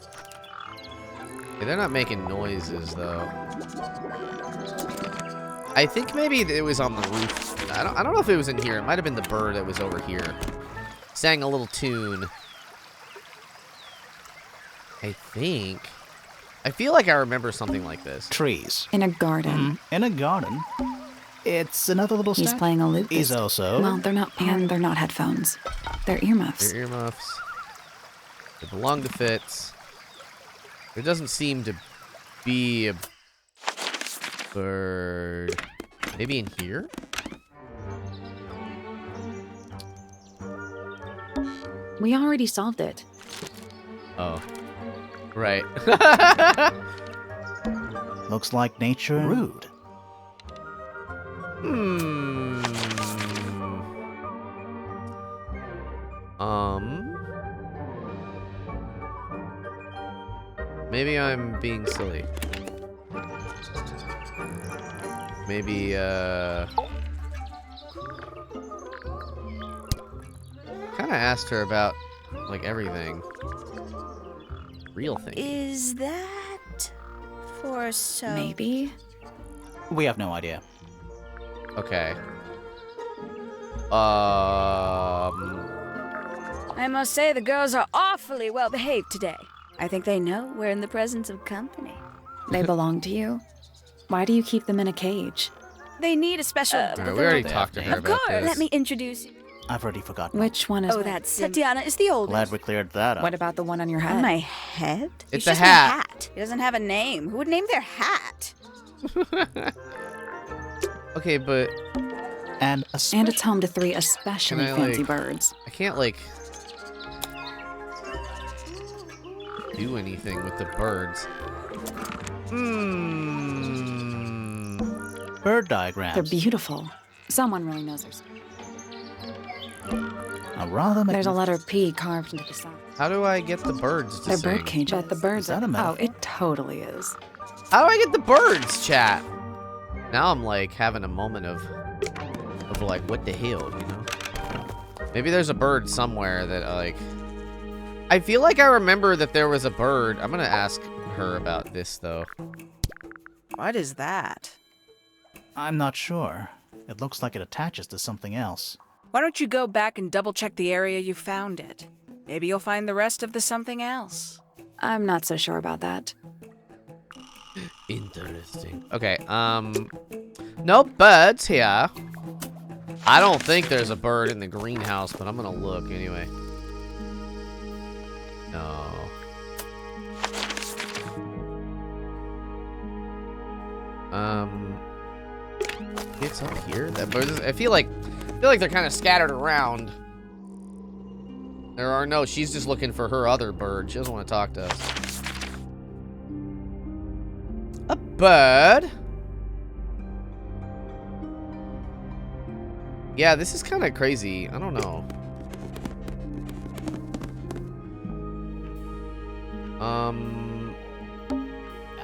Okay, they're not making noises, though. I think maybe it was on the roof. I don't know if it was in here. It might have been the bird that was over here. Sang a little tune. I think. I feel like I remember something like this. Trees. In a garden. In a garden. It's another little He's statue. playing a lute. He's also... Well, they're not headphones. They're earmuffs. They're earmuffs. They belong to Fitz. There doesn't seem to be a bird. Maybe in here? We already solved it. Oh. Right. Looks like nature rude. Maybe I'm being silly. Maybe, kinda asked her about, like, everything. Real thing. Is that for so? Maybe. We have no idea. Okay. I must say the girls are awfully well behaved today. I think they know we're in the presence of company. They belong to you. Why do you keep them in a cage? They need a special. Alright, we already talked to her Of about course. this. Let me introduce you. I've already forgotten. Which one is Oh, which? that's Tatiana is the oldest. Glad we cleared that up. What about the one on your head? On my head? It's just a hat. hat. It doesn't have a name. Who would name their hat? Okay, but And And it's home to 3 especially Can I, fancy like- birds. I can't, like, do anything with the birds. bird diagrams. They're beautiful. Someone really knows their stuff. A rather There's a letter P carved into the side. How do I get the birds to They're sing? bird cages. But the birds that a are... Oh, metaphor? it totally is. How do I get the birds, chat? Now I'm, like, having a moment of like, what the hell, you know? Maybe there's a bird somewhere that, like... I feel like I remember that there was a bird. I'm gonna ask her about this, though. What is that? I'm not sure. It looks like it attaches to something else. Why don't you go back and double check the area you found it? Maybe you'll find the rest of the something else. I'm not so sure about that. Interesting. Okay, no birds here. I don't think there's a bird in the greenhouse, but I'm gonna look anyway. No. It's up here. That bird is, I feel like they're kind of scattered around. There are no. She's just looking for her other bird. She doesn't want to talk to us. A bird. Yeah, this is kind of crazy. I don't know.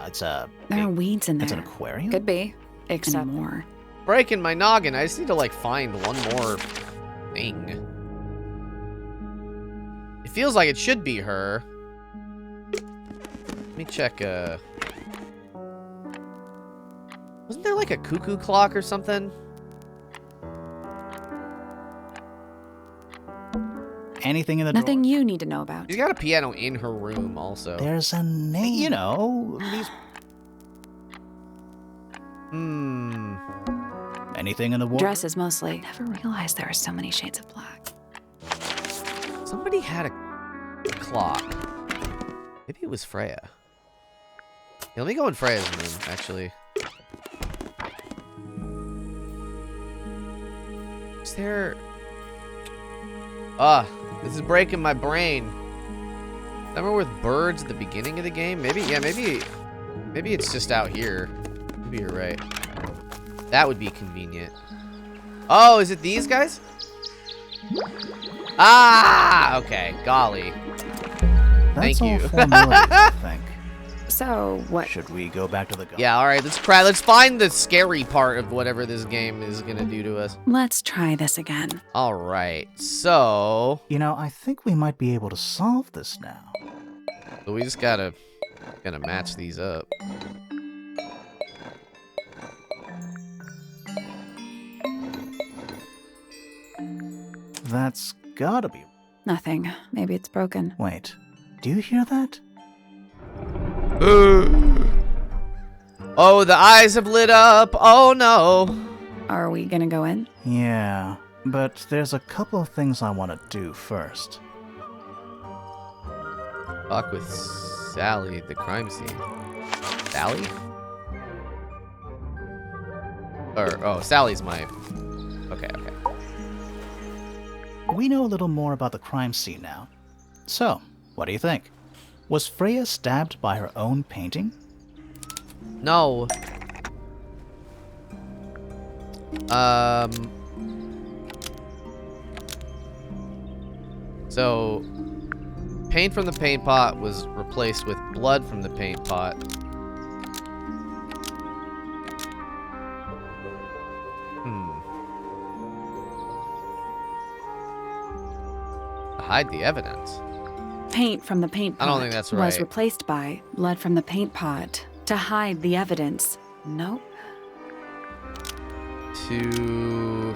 It's a... There are weeds in there. It's an aquarium? Could be. Except more. Breaking my noggin. I just need to, like, find one more thing. It feels like it should be her. Let me check, wasn't there, like, a cuckoo clock or something? Anything in the Nothing drawer? you need to know about. She's got a piano in her room, also. There's a name. You know, these... Anything in the wall? Dresses mostly. Never realized there are so many shades of black. Somebody had a clock. Maybe it was Freya. Yeah, let me go in Freya's room, actually. Is there... this is breaking my brain. Remember with birds at the beginning of the game? Maybe it's just out here. Maybe you're right. That would be convenient. Oh, is it these guys? Ah, okay. Golly. That's Thank all you. formalities, I think. So, what? Should we go back to the garden? Yeah, all right. Let's find the scary part of whatever this game is gonna do to us. Let's try this again. All right. So You know, I think we might be able to solve this now. we just gotta match these up. That's gotta be... Nothing. Maybe it's broken. Wait, do you hear that? Oh, the eyes have lit up. Oh no. Are we gonna go in? Yeah, but there's a couple of things I want to do first. Fuck with Sally, the crime scene. Sally? Oh, Sally's my... Okay. We know a little more about the crime scene now. So, what do you think? Was Freya stabbed by her own painting? No. So, paint from the paint pot was replaced with blood from the paint pot. Hide the evidence. Paint from the paint pot I don't think that's was right. replaced by blood from the paint pot to hide the evidence. Nope. To...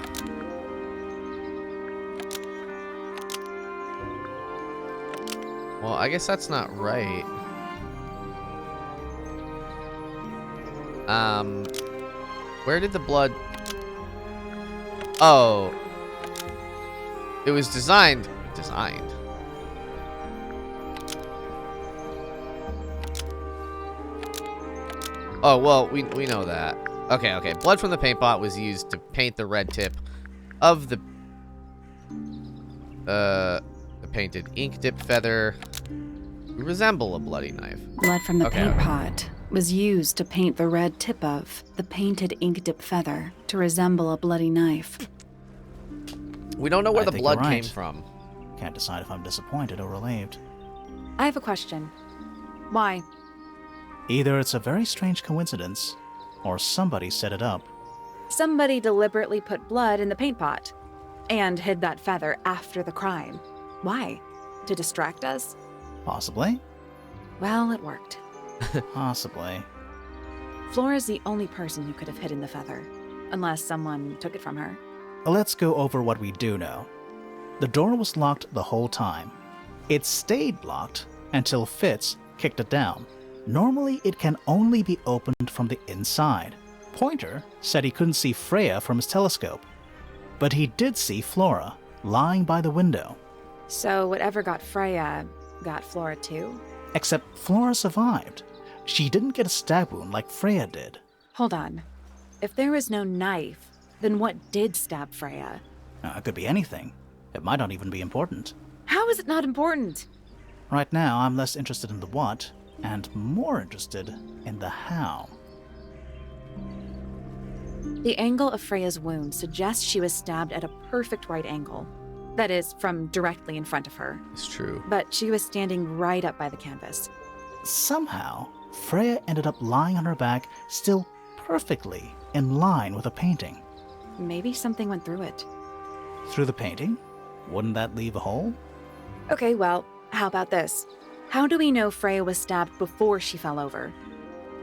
Well, I guess that's not right. Where did the blood... Oh. It was designed. Oh, well, we know that. Okay. Blood from the paint pot was used to paint the red tip of the painted ink dip feather to resemble a bloody knife. Blood from the Okay, paint okay. pot was used to paint the red tip of the painted ink dip feather to resemble a bloody knife. We don't know where I the think blood you're right. came from. Can't decide if I'm disappointed or relieved. I have a question. Why? Either it's a very strange coincidence, or somebody set it up. Somebody deliberately put blood in the paint pot and hid that feather after the crime. Why? To distract us? Possibly. Well, it worked. Possibly. Flora's the only person who could have hidden the feather, unless someone took it from her. Let's go over what we do know. The door was locked the whole time. It stayed locked until Fitz kicked it down. Normally, it can only be opened from the inside. Pointer said he couldn't see Freya from his telescope, but he did see Flora lying by the window. So whatever got Freya got Flora too? Except Flora survived. She didn't get a stab wound like Freya did. Hold on. If there was no knife, then what did stab Freya? It could be anything. It might not even be important. How is it not important? Right now, I'm less interested in the what, and more interested in the how. The angle of Freya's wound suggests she was stabbed at a perfect right angle. That is, from directly in front of her. It's true. But she was standing right up by the canvas. Somehow, Freya ended up lying on her back, still perfectly in line with a painting. Maybe something went through it. Through the painting? Wouldn't that leave a hole? Okay, well, how about this? How do we know Freya was stabbed before she fell over?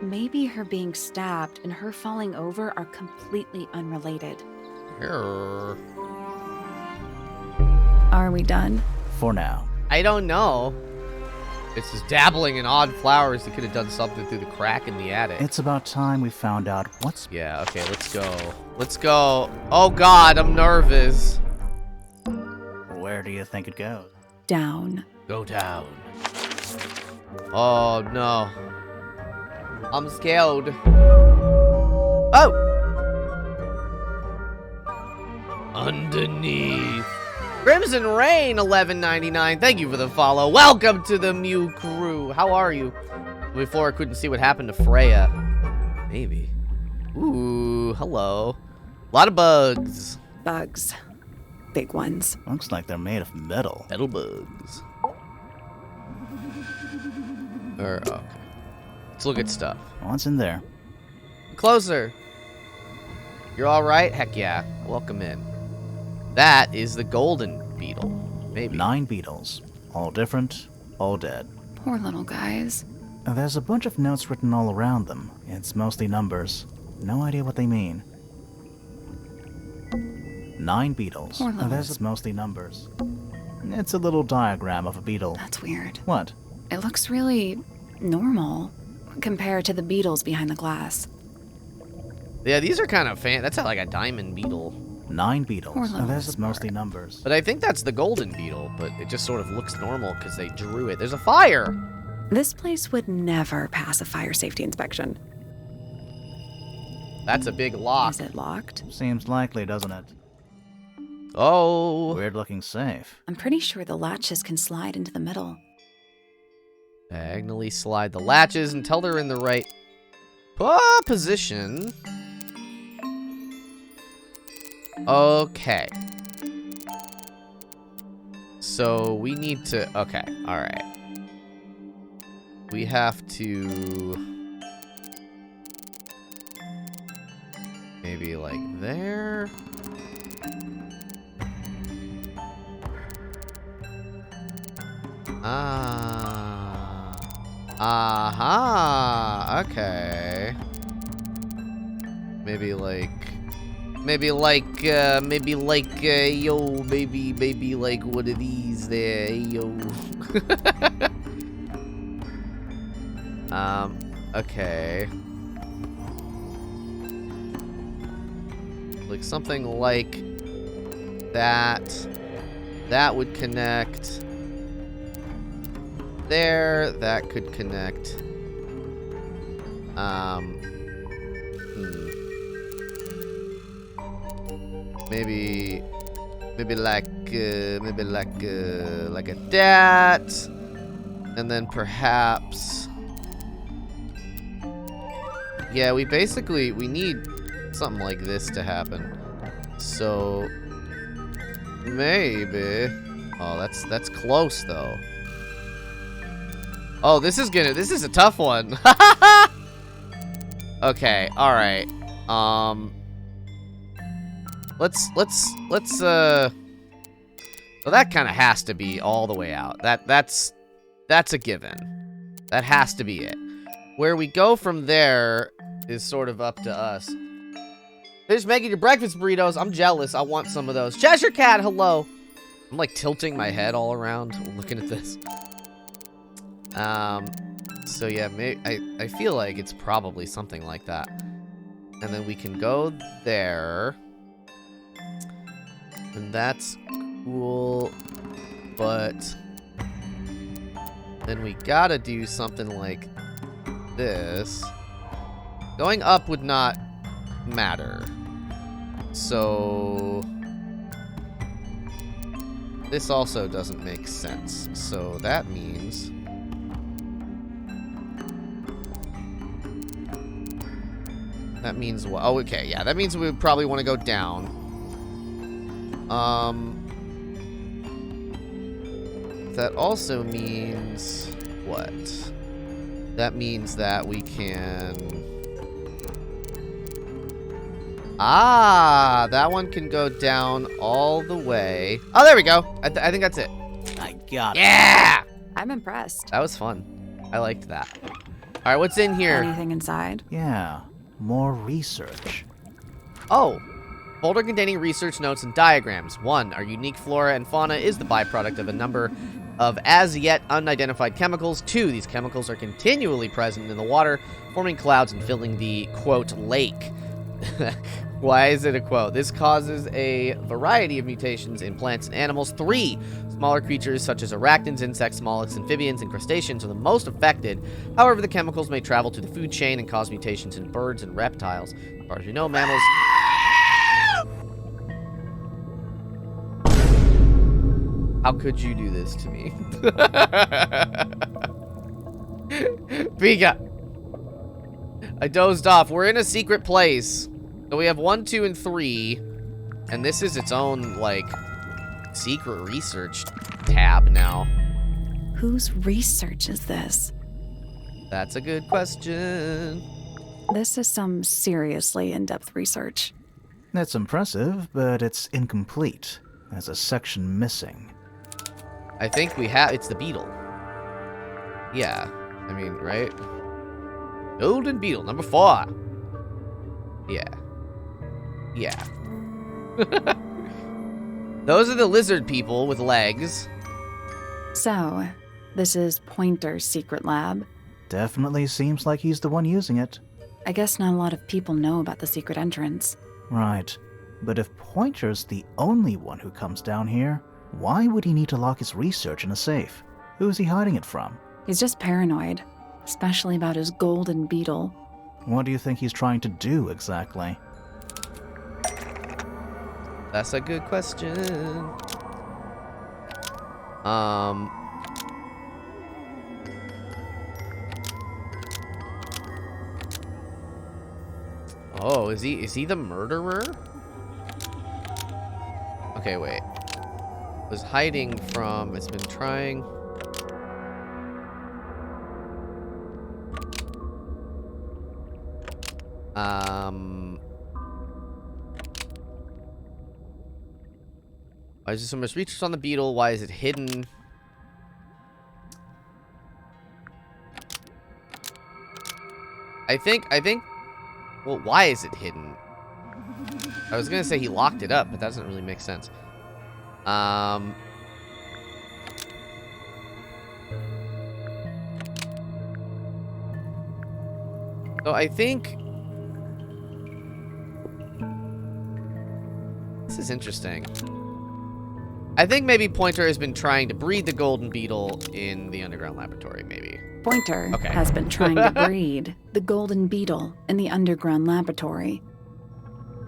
Maybe her being stabbed and her falling over are completely unrelated. Err. Are we done? For now. I don't know. It's just dabbling in odd flowers. They could have done something through the crack in the attic. It's about time we found out what's... Yeah, okay, let's go. Let's go. Oh god, I'm nervous. Where do you think it goes? Down. Go down. Oh no. I'm scared. Oh! underneath. Crimson Rain, $11.99. Thank you for the follow. Welcome to the Mew crew. How are you? Before I couldn't see what happened to Freya. Maybe. Ooh, hello. A lot of bugs. Bugs. Big ones. Looks like they're made of metal. Metal bugs. Okay. Let's look at stuff. What's in there? Closer. You're all right? Heck yeah. Welcome in. That is the golden beetle. Maybe. 9 beetles. All different, all dead. Poor little guys. There's a bunch of notes written all around them. It's mostly numbers. No idea what they mean. 9 beetles. Poor little. There's mostly numbers. It's a little diagram of a beetle. That's weird. What? It looks really normal compared to the beetles behind the glass. Yeah, these are kind of that's like a diamond beetle. 9 beetles. Poor little There's mostly numbers. But I think that's the golden beetle, but it just sort of looks normal because they drew it. There's a fire! This place would never pass a fire safety inspection. That's a big lock. Is it locked? Seems likely, doesn't it? Oh. Weird looking safe. I'm pretty sure the latches can slide into the middle. Diagonally slide the latches until they're in the right position. Okay. So we need to... Okay, alright. We have to... Maybe like there. Aha. Okay. Maybe like, yo, maybe like one of these there, yo. Okay. Like something like that. That would connect. There, that could connect. Maybe like a that, and then perhaps. Yeah, we need something like this to happen. So maybe. Oh, that's close though. Oh, this is a tough one. Okay, alright. Let's well, that kind of has to be all the way out. That's a given. That has to be it. Where we go from there is sort of up to us. They're just making your breakfast burritos. I'm jealous. I want some of those. Cheshire Cat, hello. I'm like tilting my head all around looking at this. So yeah, I feel like it's probably something like that. And then we can go there. And that's cool. But then we gotta do something like this. Going up would not matter. So this also doesn't make sense. So that means what? Oh, okay, yeah, that means we would probably want to go down. That also means what? That means that we can... Ah, that one can go down all the way. Oh, there we go. I think that's it. I got it. Yeah! I'm impressed. That was fun. I liked that. All right, what's in here? Anything inside? Yeah, more research. Oh, folder containing research notes and diagrams. 1. Our unique flora and fauna is the byproduct of a number of as-yet unidentified chemicals. 2. These chemicals are continually present in the water, forming clouds and filling the, quote, lake. Why is it a quote? This causes a variety of mutations in plants and animals. 3. Smaller creatures such as arachnids, insects, mollusks, amphibians, and crustaceans are the most affected. However, the chemicals may travel to the food chain and cause mutations in birds and reptiles. As far as we know, mammals... How could you do this to me? Pika! I dozed off. We're in a secret place. So we have 1, 2, and 3. And this is its own, like, secret research tab now. Whose research is this? That's a good question. This is some seriously in-depth research. That's impressive, but it's incomplete. There's a section missing. I think we have... It's the beetle. Yeah. I mean, right? Golden beetle, number 4. Yeah. Yeah. Those are the lizard people with legs. So, this is Pointer's secret lab. Definitely seems like he's the one using it. I guess not a lot of people know about the secret entrance. Right. But if Pointer's the only one who comes down here, why would he need to lock his research in a safe? Who is he hiding it from? He's just paranoid, especially about his golden beetle. What do you think he's trying to do exactly? That's a good question. Oh, is he the murderer? Okay, wait. Was hiding from, it's been trying. Why is there so much research on the beetle? Why is it hidden? I think, well, why is it hidden? I was gonna say he locked it up, but that doesn't really make sense. So I think this is interesting. I think maybe Pointer has been trying to breed the golden beetle in the underground laboratory, maybe. Pointer Okay. has been trying to breed the golden beetle in the underground laboratory.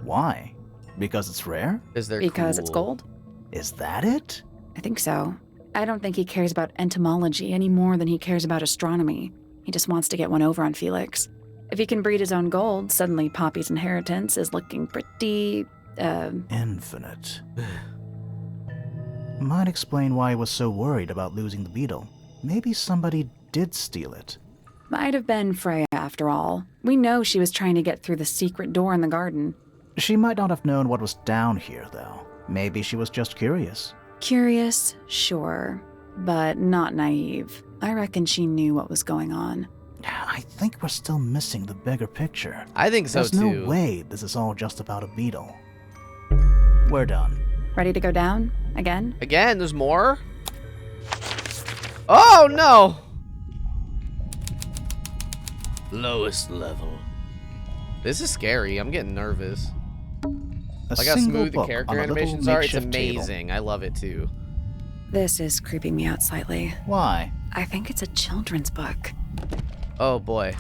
Why? Because it's rare? Because It's gold? Is that it? I think so. I don't think he cares about entomology any more than he cares about astronomy. He just wants to get one over on Felix. If he can breed his own gold, suddenly Poppy's inheritance is looking pretty, Infinite. Might explain why he was so worried about losing the beetle. Maybe somebody did steal it. Might have been Freya after all. We know she was trying to get through the secret door in the garden. She might not have known what was down here, though. Maybe she was just curious. Curious, sure, but not naive. I reckon she knew what was going on. I think we're still missing the bigger picture. I think so There's too. no way this is all just about a beetle. We're done. Ready to go down? Again? Again, there's more? Oh, no! Lowest level. This is scary. I'm getting nervous. Like how single smooth the book character on a little animations are. It's makeshift table. amazing. I love it too. This is creeping me out slightly. Why? I think it's a children's book. Oh boy.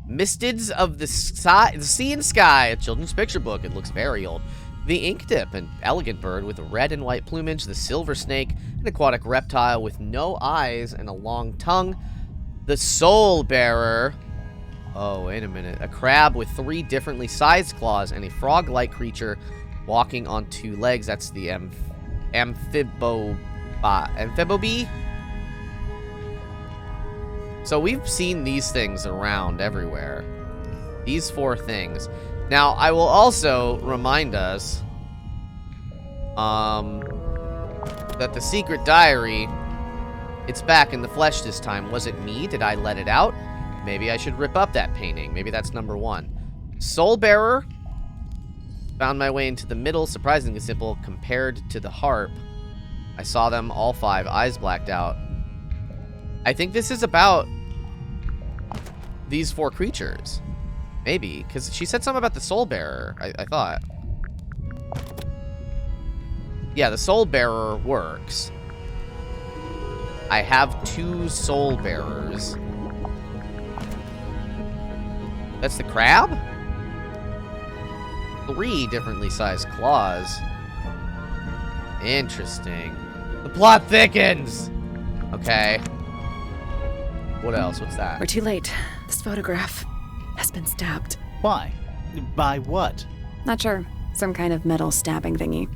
Mistids of the Sea and Sky, a children's picture book. It looks very old. The ink dip, an elegant bird with a red and white plumage. The silver snake, an aquatic reptile with no eyes and a long tongue. The soul bearer. Oh, wait a minute. A crab with 3 differently sized claws and a frog-like creature walking on 2 legs. That's the amphibobi. So we've seen these things around everywhere. These 4 things. Now, I will also remind us that the secret diary, it's back in the flesh this time. Was it me? Did I let it out? Maybe I should rip up that painting. Maybe that's number 1. Soul Bearer. Found my way into the middle, surprisingly simple compared to the harp. I saw them, all 5, eyes blacked out. I think this is about these 4 creatures. Maybe, because she said something about the Soul Bearer, I thought. Yeah, the Soul Bearer works. I have 2 Soul Bearers. That's the crab? 3 differently sized claws. Interesting. The plot thickens. Okay. What else? What's that? We're too late. This photograph has been stabbed. Why? By what? Not sure. Some kind of metal stabbing thingy.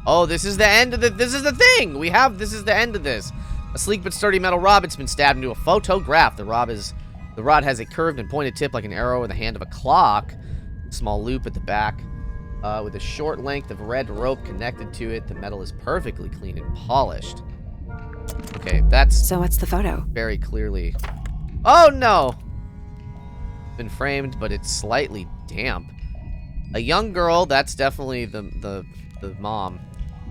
Oh, this is the end of the. This is the thing. This is the end of this. A sleek but sturdy metal rod has been stabbed into a photograph. The rod has a curved and pointed tip like an arrow in the hand of a clock. Small loop at the back. With a short length of red rope connected to it. The metal is perfectly clean and polished. Okay, that's So what's the photo? very clearly. Oh no! Been framed, but it's slightly damp. A young girl, that's definitely the mom.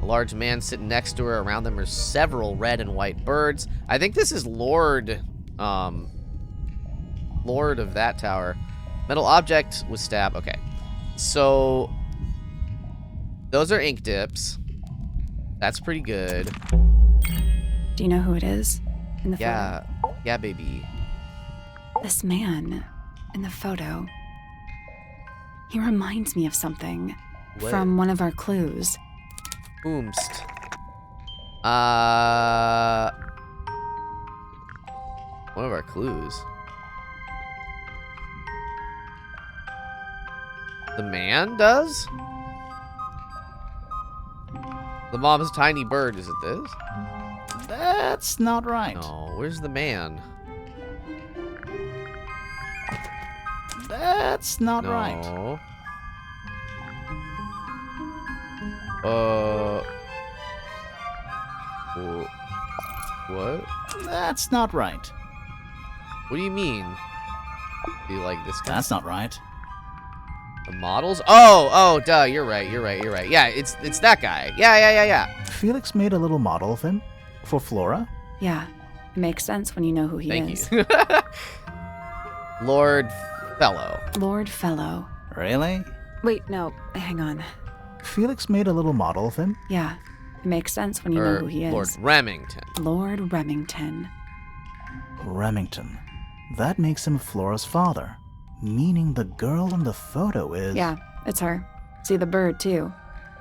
A large man sitting next to her. Around them are several red and white birds. I think this is Lord of that tower. Metal object was stabbed. Okay. So those are ink dips. That's pretty good. Do you know who it is in the Yeah. Yeah, baby. photo? This man in the photo. He reminds me of something What? from one of our clues. Oomst. One of our clues. The man does? The mom's tiny bird, is it this? That's not right. No, where's the man? That's not right. No. What? That's not right. What do you mean? Do you like this guy? That's not right. The models? Oh, duh, you're right. Yeah, it's that guy. Yeah. Felix made a little model of him for Flora. Yeah, it makes sense when you know who he Thank is. you. Lord Fellow. Lord Fellow. Really? Wait, no, hang on. Felix made a little model of him. Yeah, it makes sense when you know who he is. Lord Remington. Lord Remington. Remington. That makes him Flora's father. Meaning the girl in the photo is... Yeah, it's her. See the bird, too.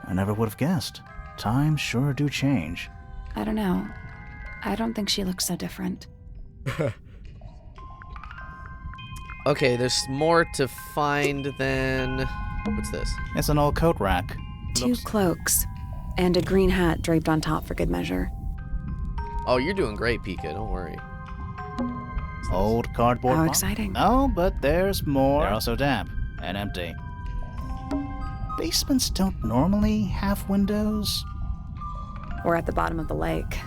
I never would have guessed. Times sure do change. I don't know. I don't think she looks so different. Okay, there's more to find than... What's this? It's an old coat rack. Two cloaks. And a green hat draped on top for good measure. Oh, you're doing great, Pika. Don't worry. Old cardboard How box. exciting. Oh, but there's more. They're also damp and empty. Basements don't normally have windows. We're at the bottom of the lake.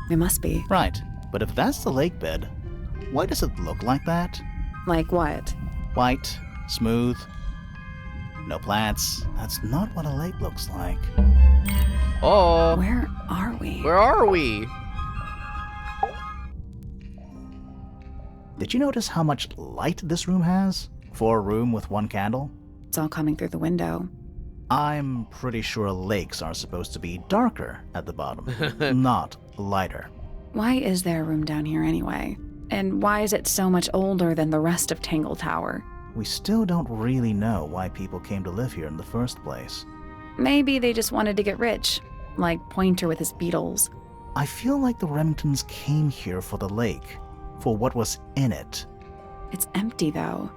We must be. Right, but if that's the lake bed, why does it look like that? Like what? White, smooth, no plants. That's not what a lake looks like. Oh, Where are we? where are we? Did you notice how much light this room has? For a room with one candle? It's all coming through the window. I'm pretty sure lakes are supposed to be darker at the bottom, not lighter. Why is there a room down here anyway? And why is it so much older than the rest of Tangled Tower? We still don't really know why people came to live here in the first place. Maybe they just wanted to get rich, like Pointer with his beetles. I feel like the Remingtons came here for the lake, for what was in it. It's empty, though.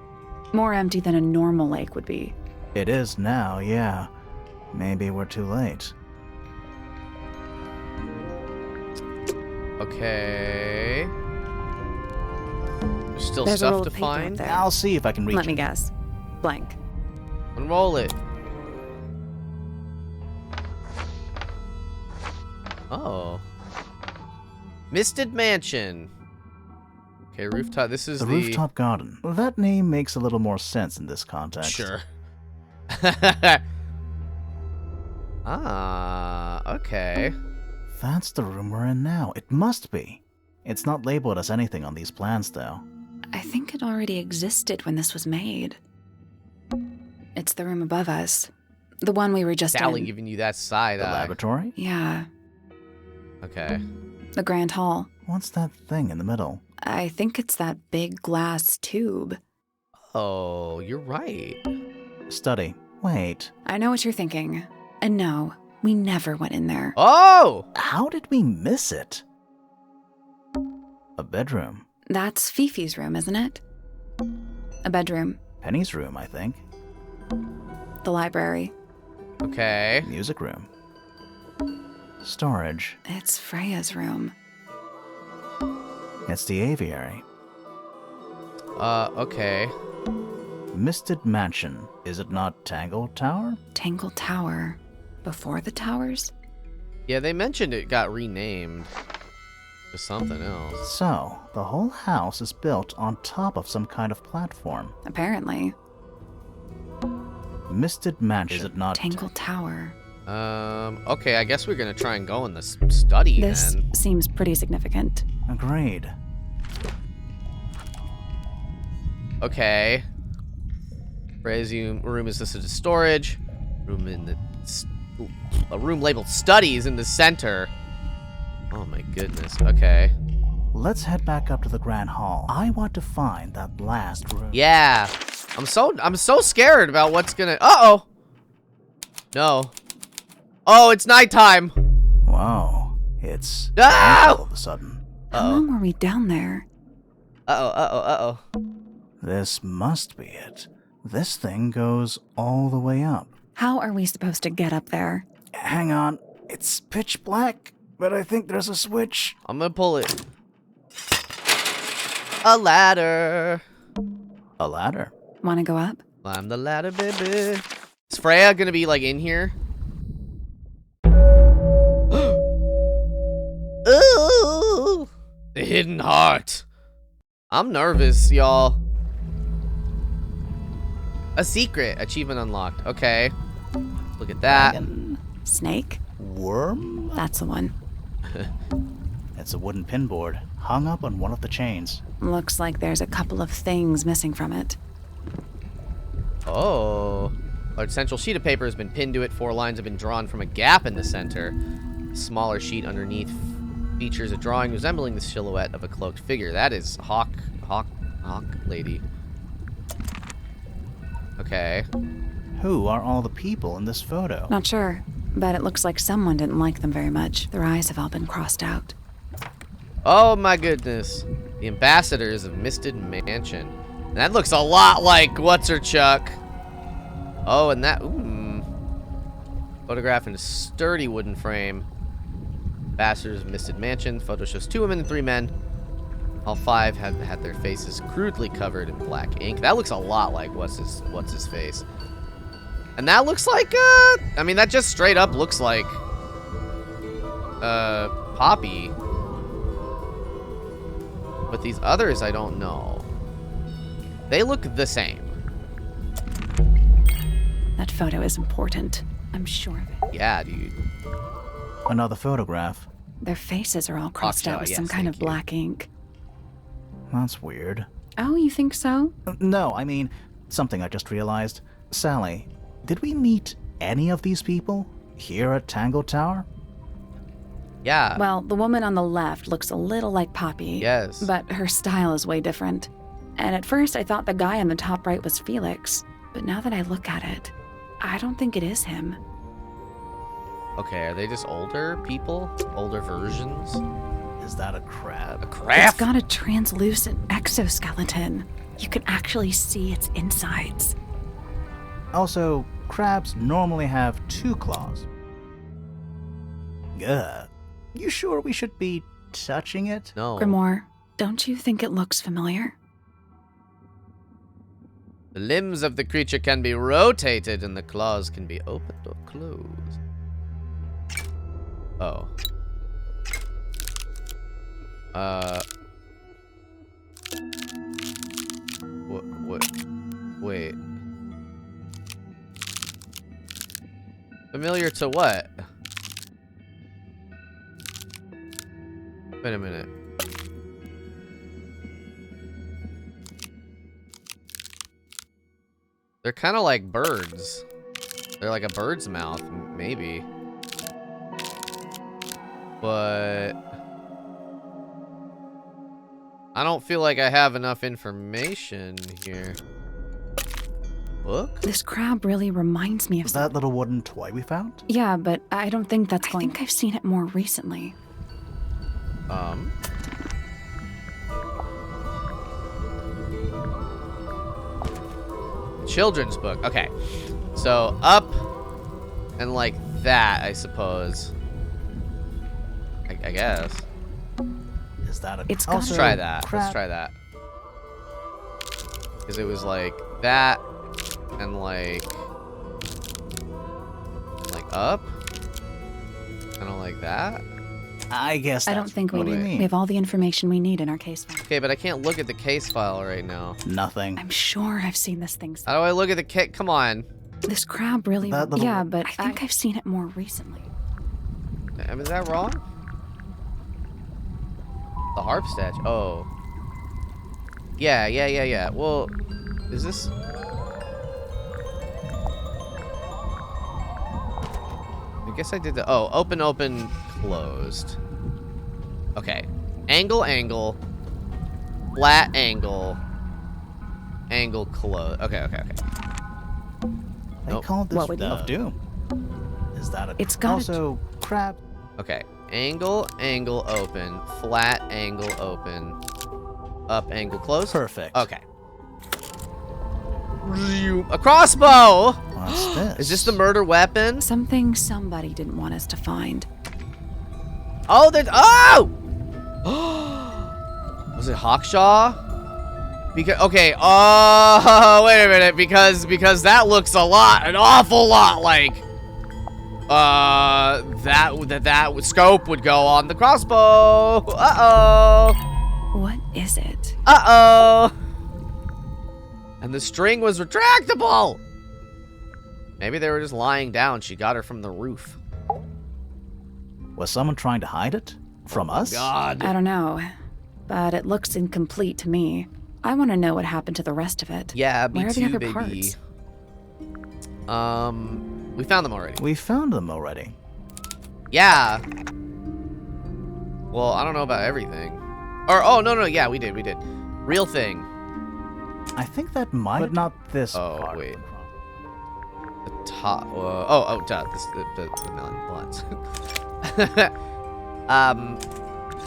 More empty than a normal lake would be. It is now, yeah. Maybe we're too late. Okay. There's still There's a stuff roll to of paper up find. there. I'll see if I can reach Let me it. guess. Blank. Unroll it. Oh. Misted Mansion. Okay, rooftop. This is The the rooftop garden. That name makes a little more sense in this context. Sure. Okay. That's the room we're in now. It must be. It's not labeled as anything on these plans, though. I think it already existed when this was made. It's the room above us. The one we were just Sally in. giving you that side The eye. laboratory? Yeah, Okay. the Grand Hall. What's that thing in the middle? I think it's that big glass tube. Oh, you're right. Study. Wait. I know what you're thinking. And no, We never went in there. Oh! How did we miss it? A bedroom. That's Fifi's room, isn't it? A bedroom. Penny's room, I think. The library. Okay. Music room. Storage. It's Freya's room. It's the aviary. Okay. Misted Mansion. Is it not Tangled Tower? Tangled Tower. Before the towers? Yeah, they mentioned it got renamed to something else. So, the whole house is built on top of some kind of platform. Apparently. Misted Mansion. Is it not Tangled Tower. Okay, I guess we're gonna try and go in the study This then. seems pretty significant. Agreed. Okay. Freya's room is listed as storage. A room labeled studies in the center. Oh my goodness. Okay. Let's head back up to the Grand Hall. I want to find that last room. Yeah. I'm so scared about what's gonna. Uh-oh. No. Oh, it's nighttime. Whoa. It's Ah! all of a sudden. How long were we down there? Uh-oh. This must be it. This thing goes all the way up. How are we supposed to get up there? Hang on. It's pitch black, but I think there's a switch. I'm gonna pull it. A ladder. A ladder. Want to go up? Climb the ladder, baby. Is Freya gonna be like in here? Ooh, the hidden heart. I'm nervous, y'all. A secret. Achievement unlocked. Okay. Look at that. Dragon. Snake? Worm? That's the one. It's a wooden pinboard hung up on one of the chains. Looks like there's a couple of things missing from it. Oh. A central sheet of paper has been pinned to it. 4 lines have been drawn from a gap in the center. A smaller sheet underneath features a drawing resembling the silhouette of a cloaked figure. That is Hawk Lady. Okay. Who are all the people in this photo? Not sure, but it looks like someone didn't like them very much. Their eyes have all been crossed out. Oh my goodness. The ambassadors of Misted Mansion. That looks a lot like What's-Her-Chuck. Oh, and that, photograph in a sturdy wooden frame. Ambassadors of Misted Mansion. Photo shows 2 women and 3 men. All 5 have had their faces crudely covered in black ink. That looks a lot like what's his face. And that looks like, I mean, that just straight up looks like, Poppy. But these others, I don't know. They look the same. That photo is important. I'm sure of it. Yeah, dude. Another photograph. Their faces are all crossed out with some kind of black ink. That's weird. Oh, you think so? No, I mean, something I just realized. Sally, did we meet any of these people here at Tangled Tower? Yeah. Well, the woman on the left looks a little like Poppy. Yes. But her style is way different. And at first I thought the guy on the top right was Felix. But now that I look at it, I don't think it is him. Okay, are they just older people? Older versions? Is that a crab? A crab? It's got a translucent exoskeleton. You can actually see its insides. Also, crabs normally have 2 claws. Ugh. You sure we should be touching it? No. Grimoire, don't you think it looks familiar? The limbs of the creature can be rotated and the claws can be opened or closed. Oh. What? Wait. Familiar to what? Wait a minute. They're kind of like birds. They're like a bird's mouth, maybe. But I don't feel like I have enough information here. book? This crab really reminds me of That little wooden toy we found? Yeah, but I don't think that's going. I think I've seen it more recently. Children's book. Okay. So, up and like that, I suppose. I guess. Is that a... It's Let's got try that. crap. Let's try that. Because it was like that and like up and like that. I guess I that's don't think what we you do. mean. We have all the information we need in our case file. Okay, but I can't look at the case file right now. Nothing. I'm sure I've seen this thing. How do I look at the case? Come on. This crab really. That little- Yeah, but I think I've seen it more recently. Is that wrong? The harp statue. Oh. Yeah. Well, is this... I guess I did the... Oh, open, closed. Okay. Angle. Flat angle. Angle, close. Okay. They Nope. called this What would you- of Doom. Is that a... It's got a- also crab? Okay. Angle, open. Flat angle, open. Up, angle, close. Perfect. Okay. A crossbow! What's this? Is this the murder weapon? Something somebody didn't want us to find. Oh, there's... Oh! Was it Hawkshaw? Because... Okay, wait a minute. Because that looks an awful lot like... that scope would go on the crossbow. Uh-oh. What is it? Uh-oh. And the string was retractable. Maybe they were just lying down. She got her from the roof. Was someone trying to hide it? From us? God. I don't know, but it looks incomplete to me. I want to know what happened to the rest of it. Yeah, me Where are too, the other baby. parts? We found them already. We found them already. Yeah. Well, I don't know about everything. Or, oh, no, yeah, we did. Real thing. I think that might... But not this Oh, part. wait. The top. Duh. This the melon blunts.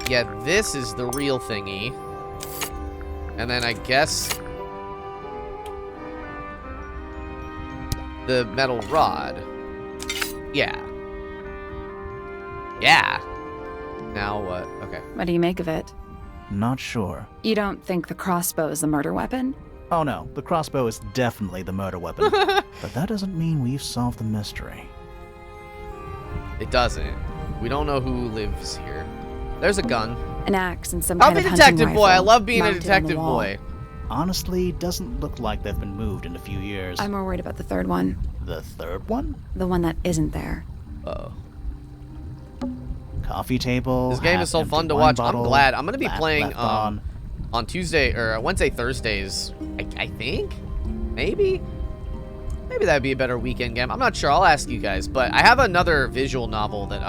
Yeah, this is the real thingy. And then I guess the metal rod. Yeah. Now what? Okay. What do you make of it? Not sure. You don't think the crossbow is the murder weapon? Oh no, the crossbow is definitely the murder weapon. But that doesn't mean we've solved the mystery. It doesn't. We don't know who lives here. There's a gun. An axe and some I'll kind be of hunting detective boy. I rifle love being a mounted on the detective wall. boy. Honestly, doesn't look like they've been moved in a few years. I'm more worried about the third one. The third one? The one that isn't there. Uh-oh. Coffee table. This game is so half-empty fun to wine watch. bottle, I'm glad. I'm gonna be lamp playing left on. on Tuesday or Wednesday, Thursdays. I think. Maybe that'd be a better weekend game. I'm not sure. I'll ask you guys. But I have another visual novel that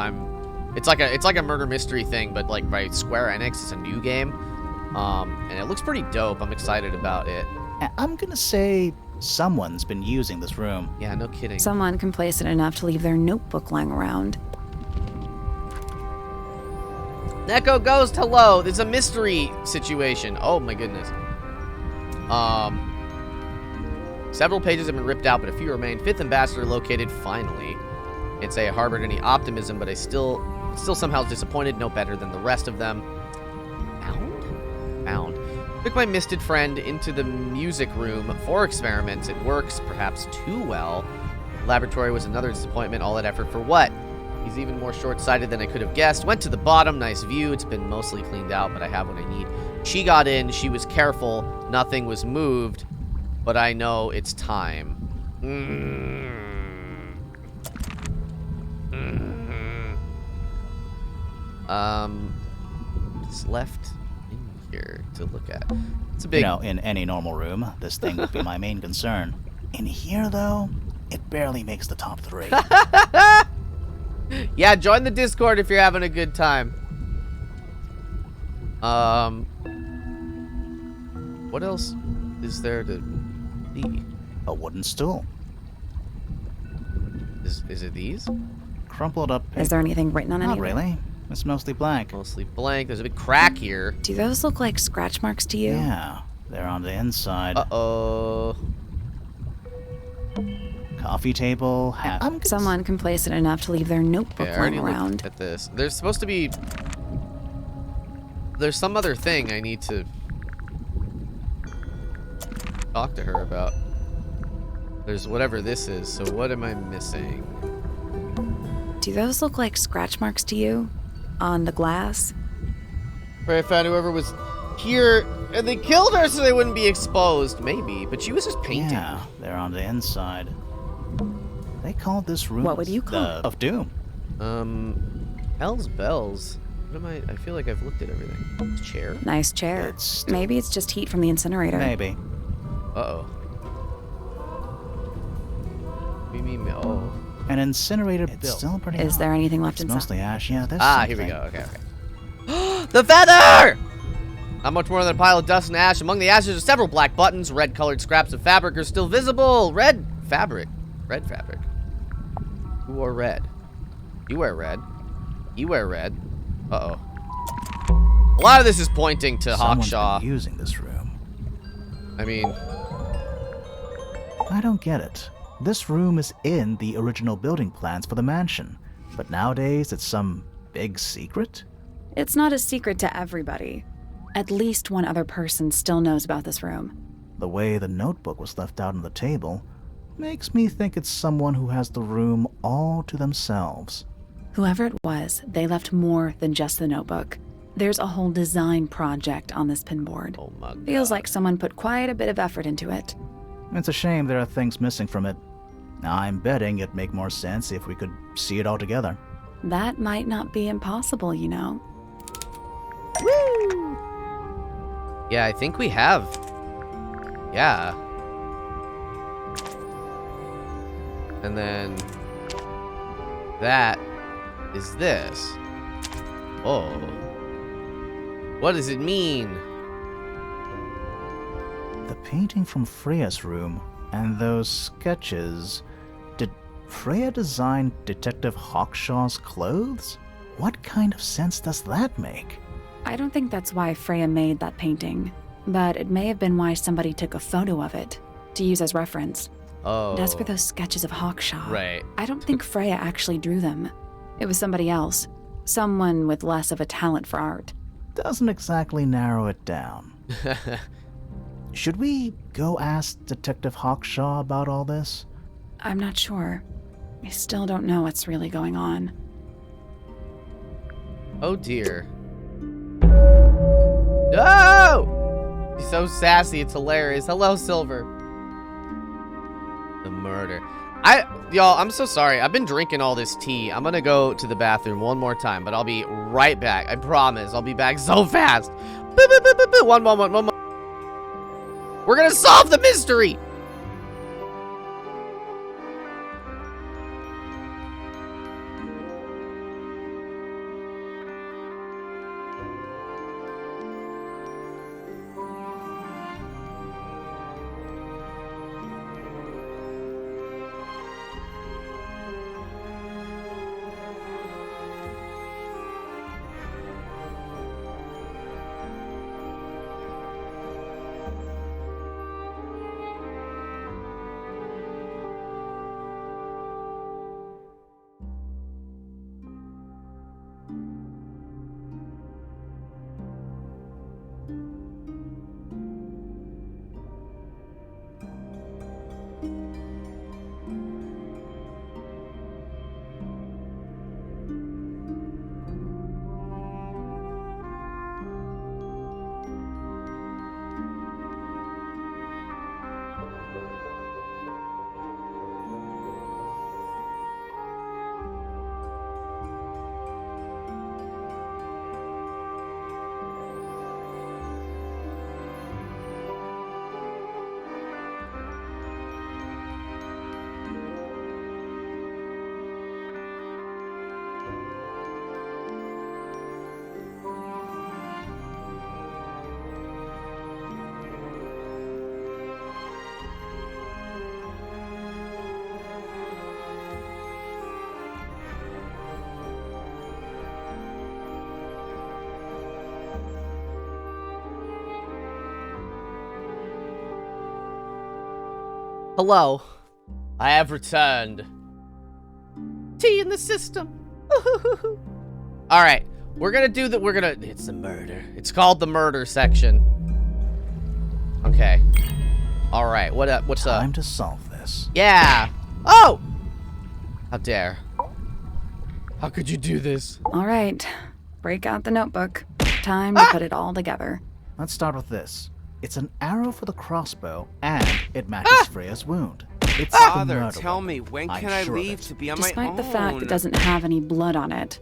It's like a murder mystery thing, but like by Square Enix. It's a new game, and it looks pretty dope. I'm excited about it. I'm gonna say someone's been using this room. Yeah, no kidding. Someone complacent enough to leave their notebook lying around. Neko goes to low. There's a mystery situation. Oh my goodness. Several pages have been ripped out, but a few remain. Fifth ambassador located finally. Can't say I harbored any optimism, but I still somehow disappointed. No better than the rest of them. Found. Took my misted friend into the music room for experiments. It works, perhaps too well. Laboratory was another disappointment. All that effort for what? He's even more short-sighted than I could have guessed. Went to the bottom. Nice view. It's been mostly cleaned out, but I have what I need. She got in. She was careful. Nothing was moved. But I know it's time. It's left in here to look at. It's a big... You know, in any normal room, this thing would be my main concern. In here, though, it barely makes the top 3. Yeah, join the Discord if you're having a good time. What else is there to see? a wooden stool. Is it these? Crumpled up paper. Is there anything written on any Not of it? really. It's mostly blank. Mostly blank. There's a big crack here. Do those look like scratch marks to you? Yeah, they're on the inside. Uh-oh. Coffee table, hat. Someone complacent enough to leave their notebook Okay, I already lying around. looked at this. There's supposed to be... There's some other thing I need to talk to her about. There's whatever this is, so what am I missing? Do those look like scratch marks to you? On the glass? Pray I found whoever was here, and they killed her so they wouldn't be exposed. Maybe, but she was just painting. Yeah, they're on the inside. They called this room... What would you call it? Of Doom. Hell's bells. What am I feel like I've looked at everything. Chair? Nice chair. It's... Maybe it's just heat from the incinerator. Maybe. Uh-oh. We mean, oh. An incinerator It's built. Still pretty Is hot. there anything left It's inside? mostly ash. Yeah, there's Ah, here we something. go. Okay, okay. The feather! Not much more than a pile of dust and ash. Among the ashes are several black buttons. Red-colored scraps of fabric are still visible. Red fabric. Red fabric. Who wore red? You wear red. You wear red. Uh-oh. A lot of this is pointing to Someone's Hawkshaw. been using this room. I mean, I don't get it. This room is in the original building plans for the mansion, but nowadays it's some big secret? It's not a secret to everybody. At least one other person still knows about this room. The way the notebook was left out on the table makes me think it's someone who has the room all to themselves. Whoever it was, they left more than just the notebook. There's a whole design project on this pinboard. oh my god. Feels like someone put quite a bit of effort into it. It's a shame there are things missing from it. I'm betting it'd make more sense if we could see it all together. That might not be impossible, you know. Yeah, I think we have. Yeah. And then that is this. Oh. What does it mean? The painting from Freya's room and those sketches. Did Freya design Detective Hawkshaw's clothes? What kind of sense does that make? I don't think that's why Freya made that painting, but it may have been why somebody took a photo of it to use as reference. Oh. And as for those sketches of Hawkshaw, Right. I don't think Freya actually drew them. It was somebody else, someone with less of a talent for art. Doesn't exactly narrow it down. Should we go ask Detective Hawkshaw about all this? I'm not sure. I still don't know what's really going on. Oh dear. No! He's so sassy, it's hilarious. Hello, Silver. The murder. Y'all, I'm so sorry. I've been drinking all this tea. I'm gonna go to the bathroom one more time, but I'll be right back. I promise. I'll be back so fast. Boop, boop, boop, boop, boop. One moment, one moment. We're gonna solve the mystery! Hello. I have returned. Tea in the system. All right. We're gonna do that. It's the murder. It's called the murder section. Okay. All right. What's up? Time to solve this. Yeah. Oh! How dare. How could you do this? All right, break out the notebook. Time to put it all together. Let's start with this. It's an arrow for the crossbow, and it matches Freya's wound. It's the Father, murder tell weapon. me, when I'm can I sure of leave it. to be on Despite my own? the fact it doesn't have any blood on it,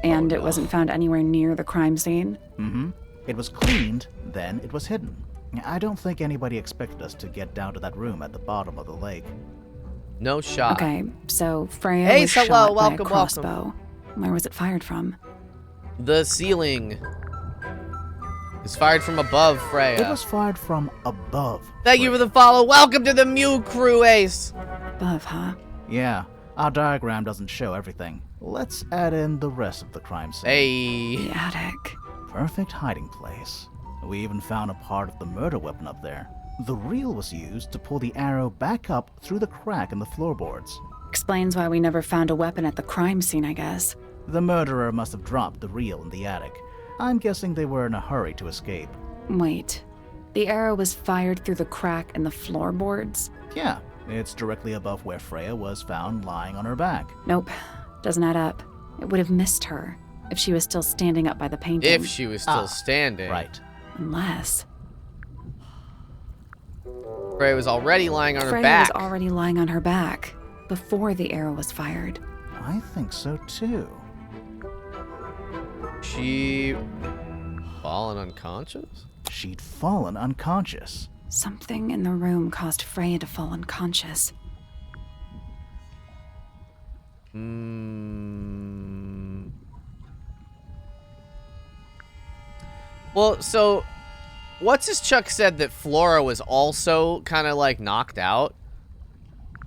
and it wasn't found anywhere near the crime scene. Mm-hmm. It was cleaned, then it was hidden. I don't think anybody expected us to get down to that room at the bottom of the lake. No shot. Okay, so Freya Hey, was hello, shot by welcome, a crossbow. Where was it fired from? The ceiling. It's fired from above, Freya. It was fired from above. Thank you for the follow. Welcome to the Mew Crew, Ace. Above, huh? Yeah, our diagram doesn't show everything. Let's add in the rest of the crime scene. Hey. The attic. Perfect hiding place. We even found a part of the murder weapon up there. The reel was used to pull the arrow back up through the crack in the floorboards. Explains why we never found a weapon at the crime scene, I guess. The murderer must have dropped the reel in the attic. I'm guessing they were in a hurry to escape. Wait. The arrow was fired through the crack in the floorboards? Yeah, it's directly above where Freya was found lying on her back. Nope. Doesn't add up. It would have missed her if she was still standing up by the painting. If she was still standing. Right. Unless... Freya was already lying on her Freya back. was already lying on her back before the arrow was fired. I think so too. She fallen unconscious? She'd fallen unconscious. Something in the room caused Freya to fall unconscious. Well, so what's his Chuck said that Flora was also kind of like knocked out.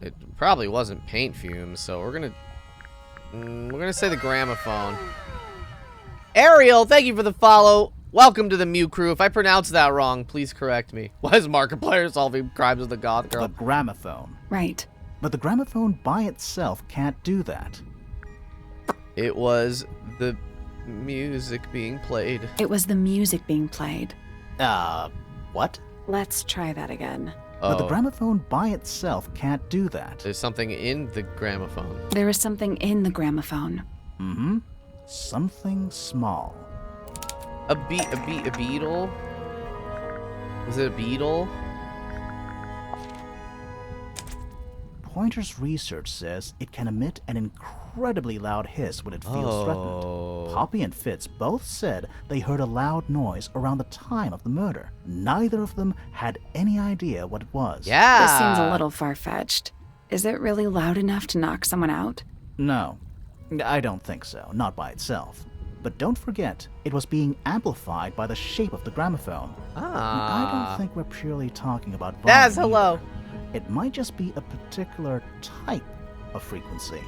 It probably wasn't paint fumes, so we're gonna say the gramophone. Ariel, thank you for the follow. Welcome to the Mew Crew. If I pronounce that wrong, please correct me. Why is Markiplier solving crimes with the goth girl? The gramophone. Right. But the gramophone by itself can't do that. It was the music being played. It was the music being played. What? Let's try that again. Oh, But the gramophone by itself can't do that. there's something in the gramophone. There was something in the gramophone. Mm-hmm. Something small. A beetle? Was it a beetle? Pointer's research says it can emit an incredibly loud hiss when it feels threatened. Poppy and Fitz both said they heard a loud noise around the time of the murder. Neither of them had any idea what it was. Yeah. This seems a little far-fetched. Is it really loud enough to knock someone out? No, I don't think so, not by itself. But don't forget, it was being amplified by the shape of the gramophone. I don't think we're purely talking about volume. That's hello. either. It might just be a particular type of frequency.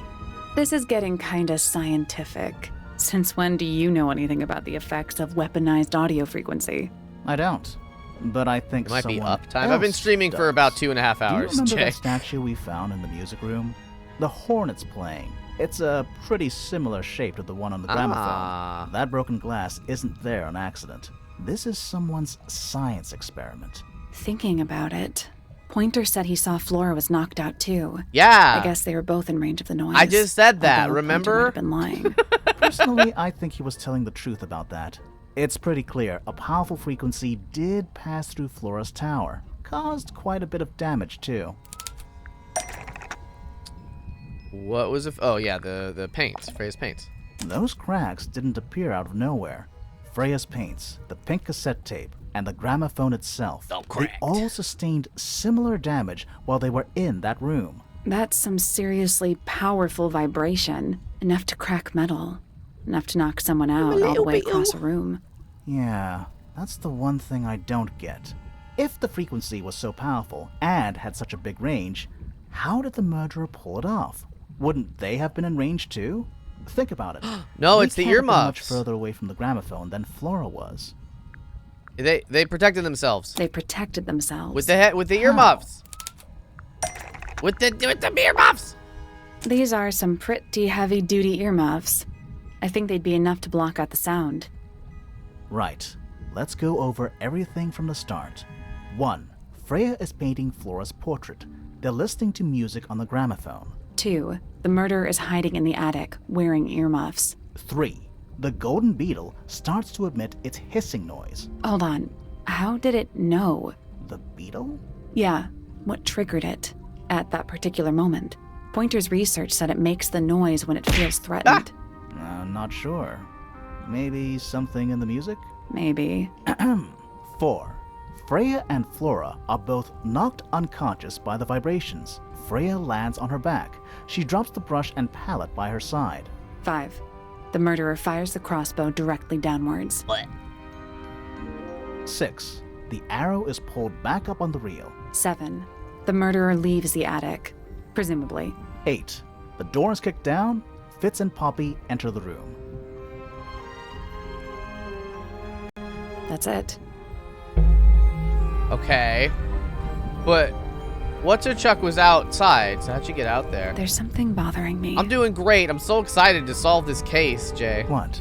This is getting kinda scientific. Since when do you know anything about the effects of weaponized audio frequency? I don't, but I think It might be someone uptime. I've been else streaming for does. about 2.5 Do you hours, remember Jay. that statue we found in the music room? The hornet's playing. It's a pretty similar shape to the one on the gramophone. That broken glass isn't there on accident. This is someone's science experiment. Thinking about it, Pointer said he saw Flora was knocked out too. Yeah. I guess they were both in range of the noise. I just said that, Although Pointer remember? might have been lying. Personally, I think he was telling the truth about that. It's pretty clear a powerful frequency did pass through Flora's tower. Caused quite a bit of damage too. What was it? Oh, yeah, the paints. Freya's paints. Those cracks didn't appear out of nowhere. Freya's paints, the pink cassette tape, and the gramophone itself, they all sustained similar damage while they were in that room. That's some seriously powerful vibration. Enough to crack metal. Enough to knock someone out all the way across a room. Yeah, that's the one thing I don't get. If the frequency was so powerful and had such a big range, how did the murderer pull it off? Wouldn't they have been in range too? Think about it. No, They it's the can't have been much earmuffs. further away from the gramophone than Flora was. They protected themselves They protected themselves. with the earmuffs. With the earmuffs. These are some pretty heavy-duty earmuffs. I think they'd be enough to block out the sound. Right. Let's go over everything from the start. 1. Freya is painting Flora's portrait. They're listening to music on the gramophone. 2. The murderer is hiding in the attic, wearing earmuffs. 3. The golden beetle starts to emit its hissing noise. Hold on. How did it know? The beetle? Yeah. What triggered it at that particular moment? Pointer's research said it makes the noise when it feels threatened. Not sure. Maybe something in the music? Maybe. 4. Freya and Flora are both knocked unconscious by the vibrations. Freya lands on her back. She drops the brush and palette by her side. 5. The murderer fires the crossbow directly downwards. What? 6. The arrow is pulled back up on the reel. 7. The murderer leaves the attic, presumably. 8. The door is kicked down. Fitz and Poppy enter the room. That's it. Okay. But What's-Her-Chuck was outside, so how'd you get out there? There's something bothering me. I'm doing great. I'm so excited to solve this case, Jay. What?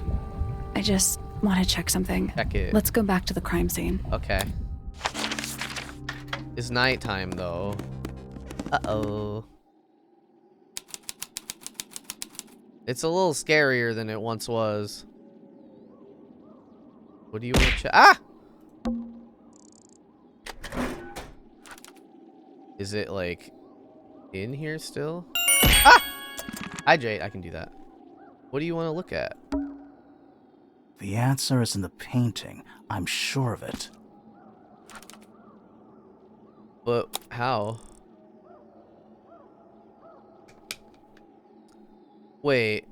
I just want to check something. Check it. Let's go back to the crime scene. Okay. It's nighttime, though. Uh-oh. It's a little scarier than it once was. What do you want to check? Ah! Is it, like, in here still? Ah! Hi, Jade. I can do that. What do you want to look at? The answer is in the painting. I'm sure of it. But how? Wait.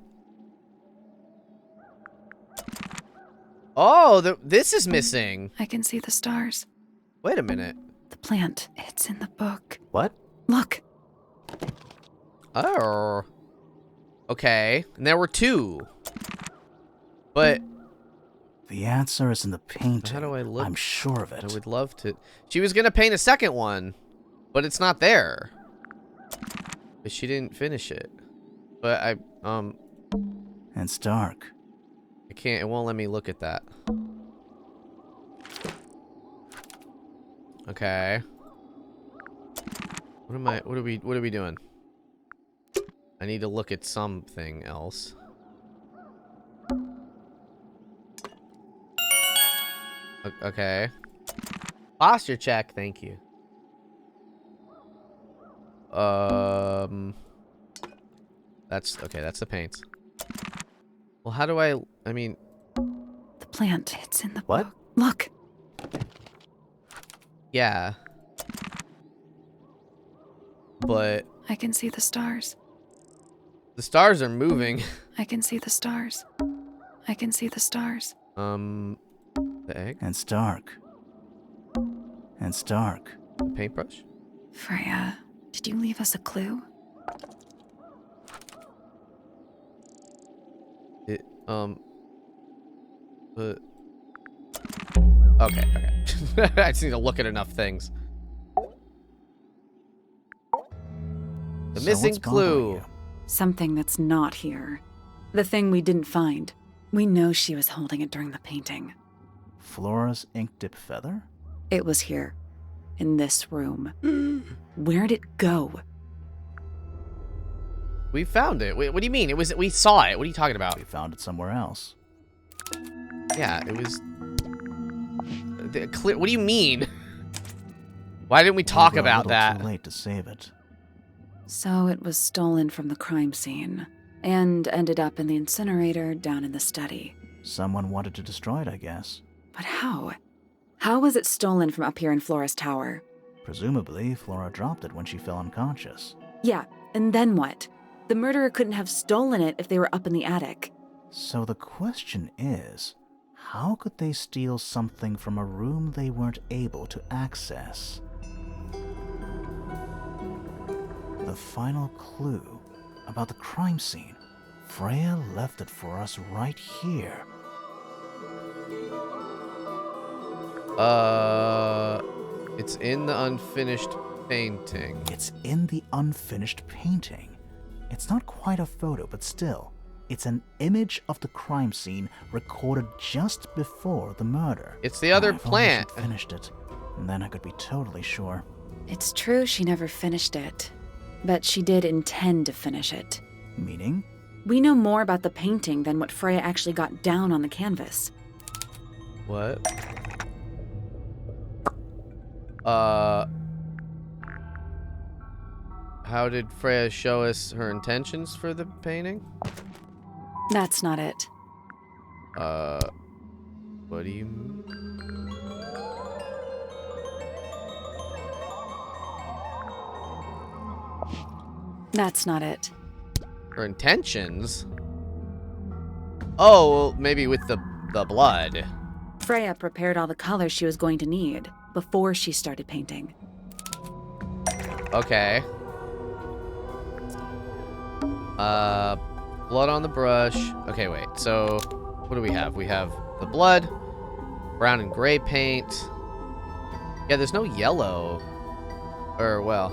Oh, this is missing. I can see the stars. Wait a minute. The plant. It's in the book. What? Look. Oh. Okay. And there were 2. But the answer is in the painting. how do I look? I'm sure of it. I would love to. She was gonna paint a second one, but it's not there. But she didn't finish it. But And it's dark. I can't. It won't let me look at that. Okay. What are we doing? I need to look at something else. Okay. Posture check, thank you. That's okay, that's the paints. Well, how do I mean The plant. It's in the What? book. Look. yeah. But I can see the stars. the stars are moving. I can see the stars. I can see the stars. The egg? And it's dark. And it's dark. The paintbrush? Freya, did you leave us a clue? It, but... Okay. I just need to look at enough things. The So missing what's bothering clue. you? Something that's not here. The thing we didn't find. We know she was holding it during the painting. Flora's ink dip feather? It was here. In this room. Where'd it go? We found it. Wait, what do you mean? We saw it. What are you talking about? We found it somewhere else. Yeah, it was... What do you mean? Why didn't we talk We were a about little that? Too late to save it. So it was stolen from the crime scene. And ended up in the incinerator down in the study. Someone wanted to destroy it, I guess. But how? How was it stolen from up here in Flora's tower? Presumably, Flora dropped it when she fell unconscious. Yeah, and then what? The murderer couldn't have stolen it if they were up in the attic. So the question is, how could they steal something from a room they weren't able to access? The final clue about the crime scene. Freya left it for us right here. It's in the unfinished painting? It's in the unfinished painting. It's not quite a photo, but still. It's an image of the crime scene recorded just before the murder. It's the other If only plant. she'd finished it, and then I could be totally sure. It's true she never finished it, but she did intend to finish it. Meaning? We know more about the painting than what Freya actually got down on the canvas. What? How did Freya show us her intentions for the painting? That's not it. What do you mean? That's not it. Her intentions? Oh, well, maybe with the blood. Freya prepared all the colors she was going to need before she started painting. Okay. Blood on the brush. Okay, wait. So, what do we have? We have the blood, brown and gray paint. Yeah, there's no yellow. Or, well.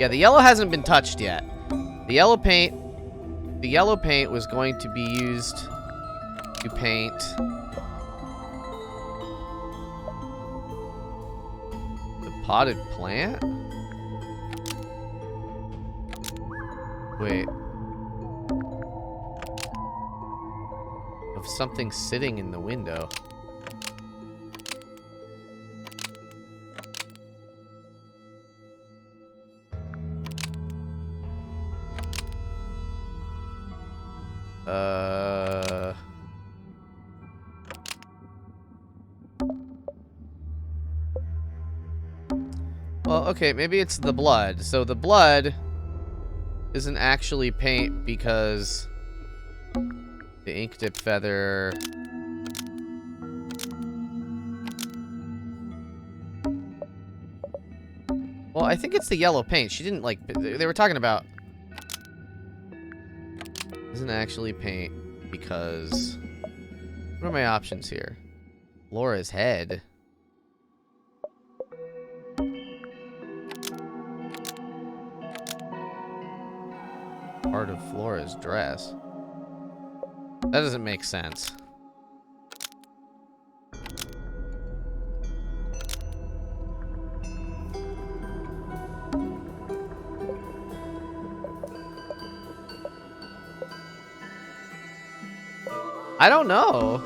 Yeah, the yellow hasn't been touched yet. The yellow paint was going to be used to paint the potted plant? Wait. Of something sitting in the window. Well, okay, maybe it's the blood. So the blood isn't actually paint because the ink dip feather. Well, I think it's the yellow paint. She didn't like. They were talking about. Isn't actually paint because. What are my options here? Laura's head. Part of Flora's dress. That doesn't make sense. I don't know.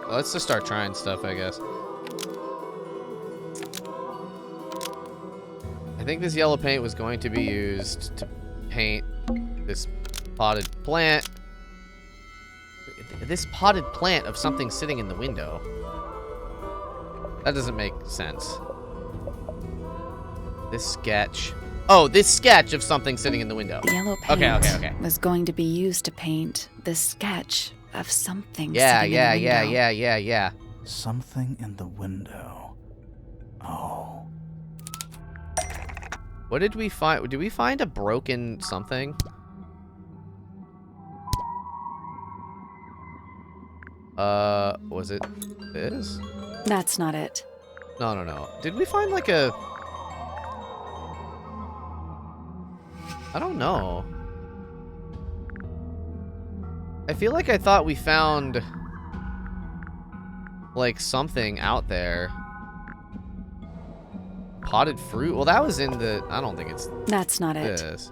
Let's just start trying stuff, I guess. I think this yellow paint was going to be used to paint this potted plant. This potted plant of something sitting in the window. That doesn't make sense. This sketch. Oh, this sketch of something sitting in the window. The yellow paint Okay. was going to be used to paint the sketch of something Yeah. sitting in the window. Something in the window. Oh. What did we find? Did we find a broken something? Was it this? That's not it. No. Did we find like a... I don't know. I feel like I thought we found like something out there. Potted fruit? Well, that was in the... I don't think it's... That's not it. This.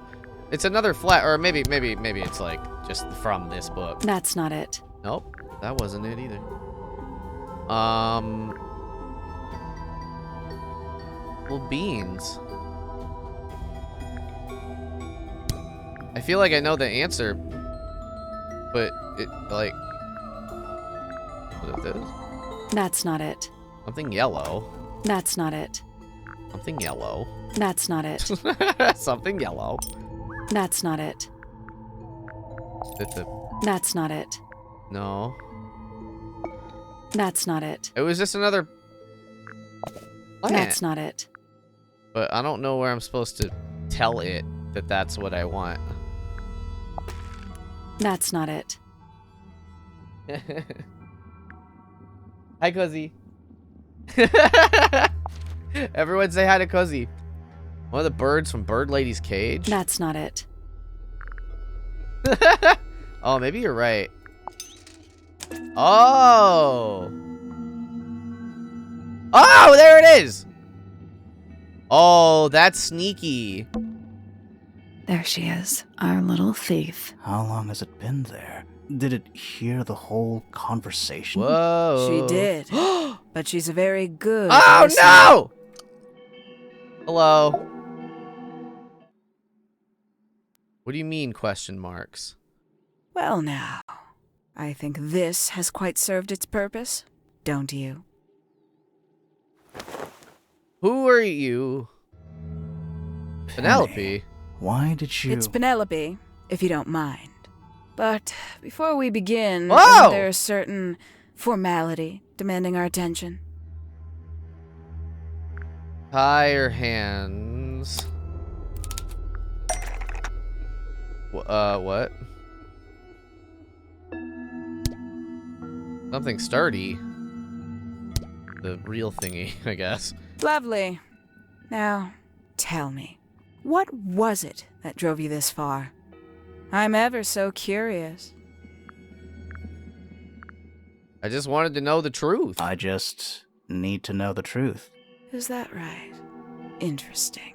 It's another flat... Or maybe it's like just from this book. That's not it. Nope. That wasn't it either. Well, beans. I feel like I know the answer, but it, like... What is this? That's not it. Something yellow. That's not it. Something yellow. That's not it. Something yellow. That's not it. It's a... That's not it. No. That's not it. It was just another plant. That's not it. But I don't know where I'm supposed to tell it that that's what I want. That's not it. Hi, Cozy. Everyone say hi to Cozy. One of the birds from Bird Lady's cage? That's not it. Oh, maybe you're right. Oh! Oh, there it is! Oh, that's sneaky. There she is, our little thief. How long has it been there? Did it hear the whole conversation? Whoa. She did. But she's a very good Oh, listener. no! Hello. What do you mean, question marks? Well, now, I think this has quite served its purpose, don't you? Who are you? Penelope. Penny, why did you... It's Penelope, if you don't mind. But before we begin, Whoa! isn't there a certain formality demanding our attention? Tie your hands. What? Something sturdy. The real thingy, I guess. Lovely. Now, tell me, what was it that drove you this far? I'm ever so curious. I just wanted to know the truth. I just need to know the truth. Is that right? Interesting.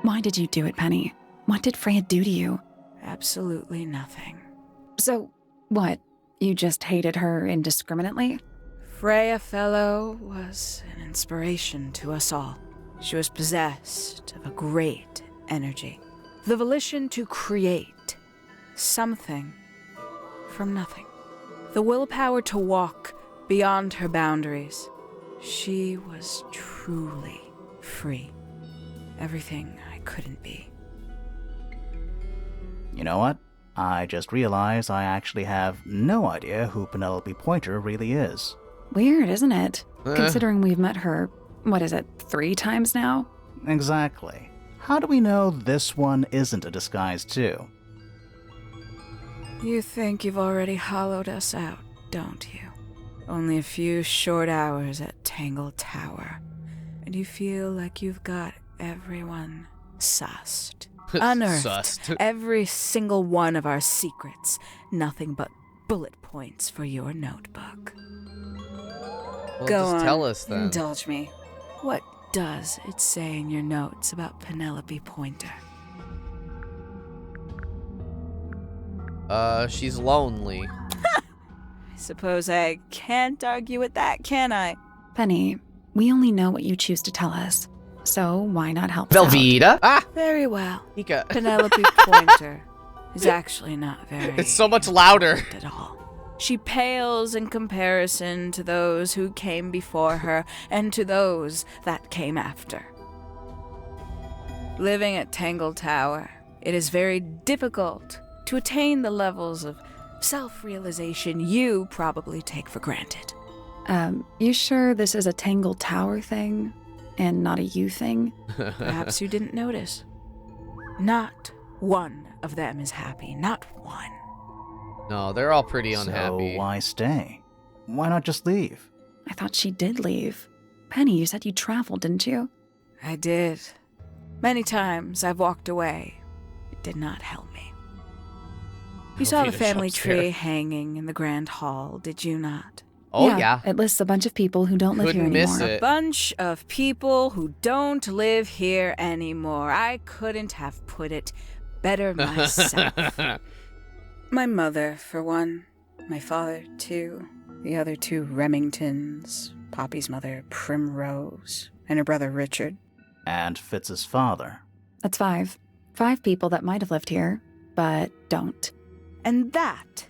Why did you do it, Penny? What did Freya do to you? Absolutely nothing. So, what? You just hated her indiscriminately? Freya Fellow was an inspiration to us all. She was possessed of a great energy, the volition to create something from nothing, the willpower to walk beyond her boundaries. She was truly free, everything I couldn't be. You know what? I just realized I actually have no idea who Penelope Pointer really is. Weird, isn't it? Considering we've met her, what is it, 3 times now? Exactly. How do we know this one isn't a disguise too? You think you've already hollowed us out, don't you? Only a few short hours at Tangled Tower, and you feel like you've got everyone sussed. Unearthed Sussed. every single one of our secrets. Nothing but bullet points for your notebook. Well, Go just on, tell us then. indulge me. What does it say in your notes about Penelope Pointer? She's lonely. I suppose I can't argue with that, can I? Penny, we only know what you choose to tell us. So why not help us out? Velveeta? Ah! Very well. Ika. Penelope Pointer is actually not very... It's so much louder. At all. She pales in comparison to those who came before her and to those that came after. Living at Tangled Tower, it is very difficult to attain the levels of self-realization you probably take for granted. You sure this is a Tangled Tower thing and not a you thing? Perhaps you didn't notice. Not one of them is happy, not one. No, they're all pretty unhappy. So why stay? Why not just leave? I thought she did leave. Penny, you said you traveled, didn't you? I did. Many times I've walked away. It did not help me. You saw the Velveeta family shops there. tree hanging in the grand hall, did you not? Oh, yeah. It lists a bunch of people who don't live here Couldn't anymore. miss it. Bunch of people who don't live here anymore. I couldn't have put it better myself. My mother, for one. My father, too. The other 2 Remingtons. Poppy's mother, Primrose. And her brother, Richard. And Fitz's father. That's 5. 5 people that might have lived here, but don't. And that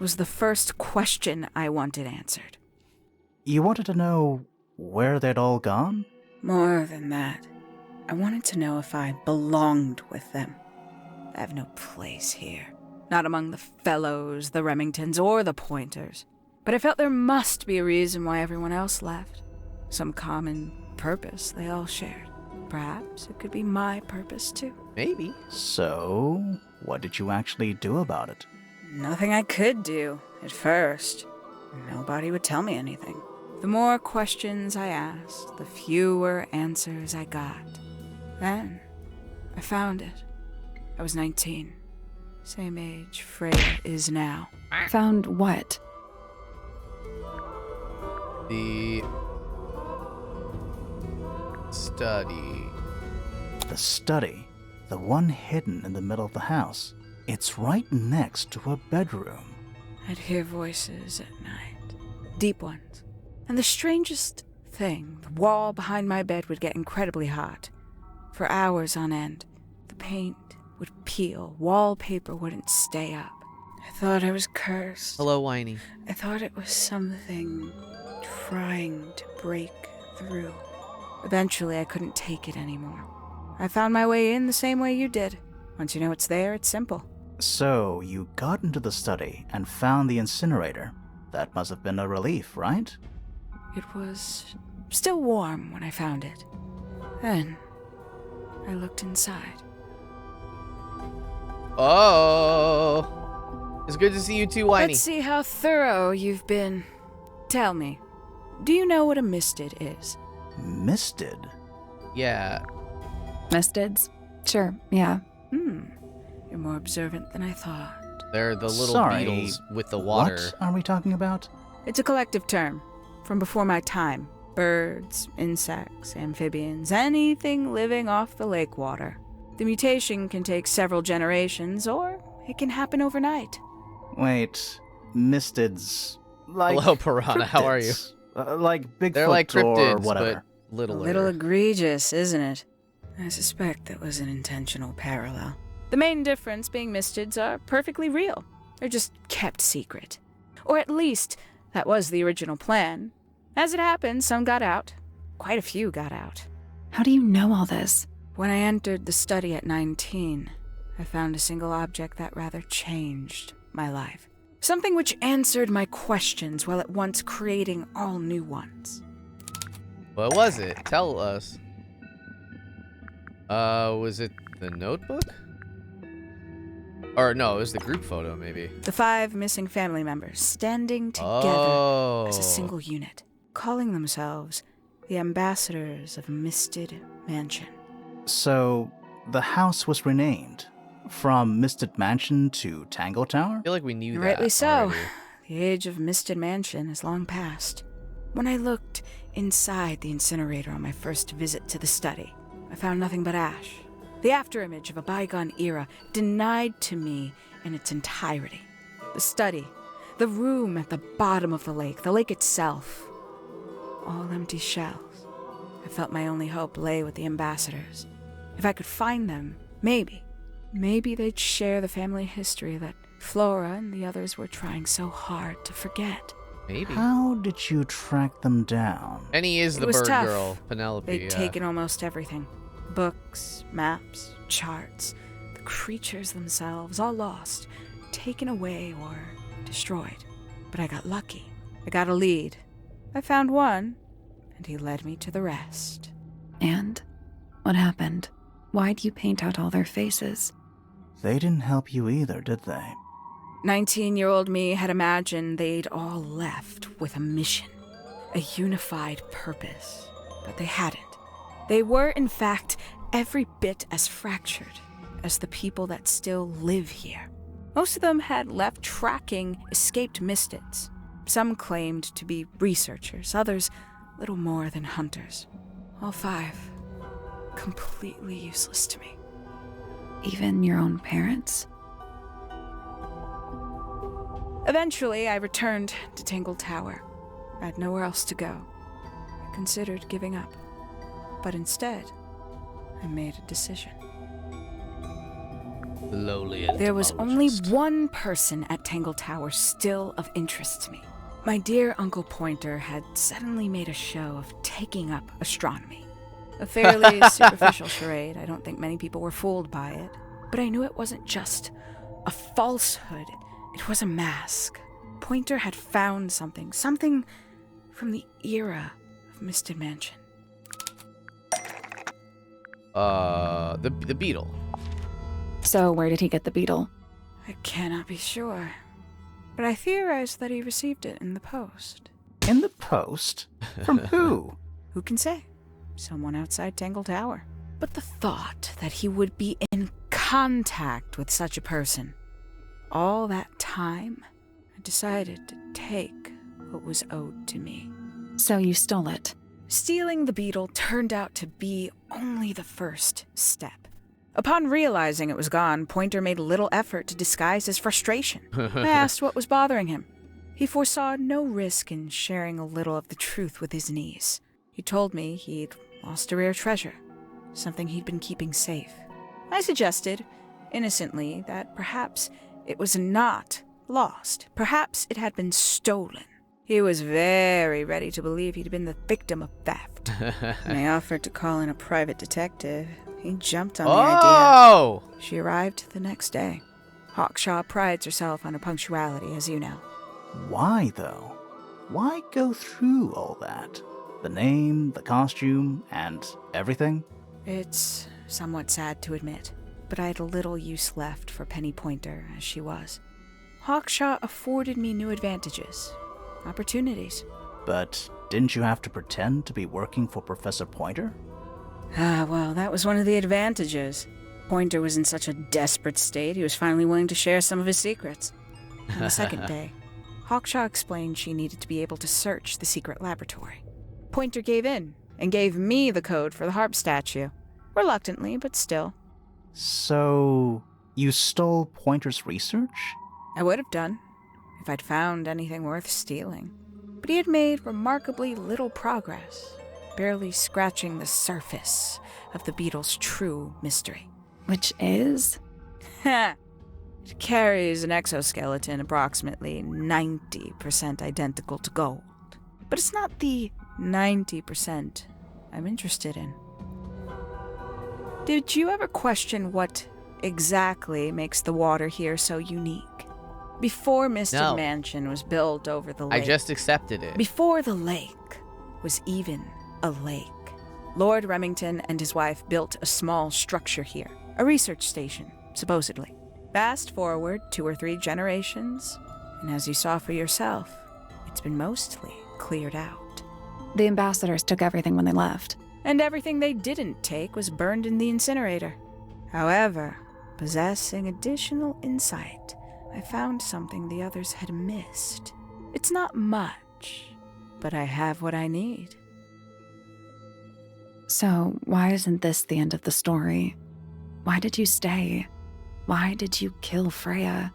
was the first question I wanted answered. You wanted to know where they'd all gone? More than that, I wanted to know if I belonged with them. I have no place here. Not among the Fellows, the Remingtons, or the Pointers. But I felt there must be a reason why everyone else left. Some common purpose they all shared. Perhaps it could be my purpose, too. Maybe. So, what did you actually do about it? Nothing I could do, at first. Nobody would tell me anything. The more questions I asked, the fewer answers I got. Then, I found it. I was 19. Same age Freya is now. Found what? The study. The study, the one hidden in the middle of the house. It's right next to her bedroom. I'd hear voices at night, deep ones. And the strangest thing, the wall behind my bed would get incredibly hot. For hours on end, the paint would peel, wallpaper wouldn't stay up. I thought I was cursed. Hello, Whiny. I thought it was something trying to break through. Eventually, I couldn't take it anymore. I found my way in the same way you did. Once you know it's there, it's simple. So, you got into the study and found the incinerator. That must have been a relief, right? It was still warm when I found it. Then, I looked inside. Oh. It's good to see you too, Whiny. Let's see how thorough you've been. Tell me, do you know what a misted is? Misted? Yeah. Mistids? Sure, yeah. You're more observant than I thought. They're the little Sorry, beetles with the water. What are we talking about? It's a collective term from before my time. Birds, insects, amphibians, anything living off the lake water. The mutation can take several generations, or it can happen overnight. Wait, mistids. Like Hello, Piranha. How are you? cryptids. Like Bigfoot They're like or cryptids, whatever. A but littler. little egregious, isn't it? I suspect that was an intentional parallel. The main difference being mistids are perfectly real. They're just kept secret. Or at least, that was the original plan. As it happened, some got out. Quite a few got out. How do you know all this? When I entered the study at 19, I found a single object that rather changed my life. Something which answered my questions while at once creating all new ones. What was it? Tell us. Was it the notebook? Or no, it was the group photo, maybe. The 5 missing family members standing together as a single unit, calling themselves the ambassadors of Misted Mansion. So, the house was renamed from Misted Mansion to Tangled Tower? I feel like we knew that. Rightly so. already. The age of Misted Mansion is long past. When I looked inside the incinerator on my first visit to the study, I found nothing but ash. The afterimage of a bygone era denied to me in its entirety. The study, the room at the bottom of the lake itself, all empty shells. I felt my only hope lay with the ambassadors. If I could find them, maybe they'd share the family history that Flora and the others were trying so hard to forget. Maybe. How did you track them down? And he is It the was bird tough. girl, Penelope. They'd taken almost everything. Books, maps, charts, the creatures themselves, all lost, taken away or destroyed. But I got lucky. I got a lead. I found one, and he led me to the rest. And? What happened? Why'd you paint out all their faces? They didn't help you either, did they? 19-year-old me had imagined they'd all left with a mission, a unified purpose, but they hadn't. They were, in fact, every bit as fractured as the people that still live here. Most of them had left tracking escaped mistids. Some claimed to be researchers, others little more than hunters. All 5, completely useless to me. Even your own parents? Eventually, I returned to Tangled Tower. I had nowhere else to go. I considered giving up. But instead, I made a decision. Lowly There was only entomologist. one person at Tangled Tower still of interest to me. My dear Uncle Pointer had suddenly made a show of taking up astronomy. A fairly superficial charade. I don't think many people were fooled by it. But I knew it wasn't just a falsehood. It was a mask. Pointer had found something from the era of Misted Mansion. The beetle. So where did he get the beetle? I cannot be sure, but I theorize that he received it in the post. In the post? From who? Who can say? Someone outside Tangled Tower. But the thought that he would be in contact with such a person, all that time, I decided to take what was owed to me. So you stole it. Stealing the beetle turned out to be only the first step. Upon realizing it was gone, Pointer made little effort to disguise his frustration. I asked what was bothering him. He foresaw no risk in sharing a little of the truth with his niece. He told me he'd lost a rare treasure, something he'd been keeping safe. I suggested, innocently, that perhaps it was not lost. Perhaps it had been stolen. He was very ready to believe he'd been the victim of theft. When I offered to call in a private detective, he jumped on the idea. She arrived the next day. Hawkshaw prides herself on her punctuality, as you know. Why, though? Why go through all that? The name, the costume, and everything? It's somewhat sad to admit, but I had little use left for Penny Pointer as she was. Hawkshaw afforded me new advantages, opportunities. But didn't you have to pretend to be working for Professor Pointer? Well, that was one of the advantages. Pointer was in such a desperate state, he was finally willing to share some of his secrets. On the second day, Hawkshaw explained she needed to be able to search the secret laboratory. Pointer gave in and gave me the code for the harp statue. Reluctantly, but still. So, you stole Pointer's research? I would have done, if I'd found anything worth stealing. But he had made remarkably little progress, barely scratching the surface of the beetle's true mystery. Which is? It carries an exoskeleton approximately 90% identical to gold. But it's not the 90% I'm interested in. Did you ever question what exactly makes the water here so unique? Before Misted No. Mansion was built over the lake. I just accepted it. Before the lake was even a lake, Lord Remington and his wife built a small structure here, a research station, supposedly. Fast forward 2 or 3 generations, and as you saw for yourself, it's been mostly cleared out. The ambassadors took everything when they left. And everything they didn't take was burned in the incinerator. However, possessing additional insight, I found something the others had missed. It's not much, but I have what I need. So, why isn't this the end of the story? Why did you stay? Why did you kill Freya?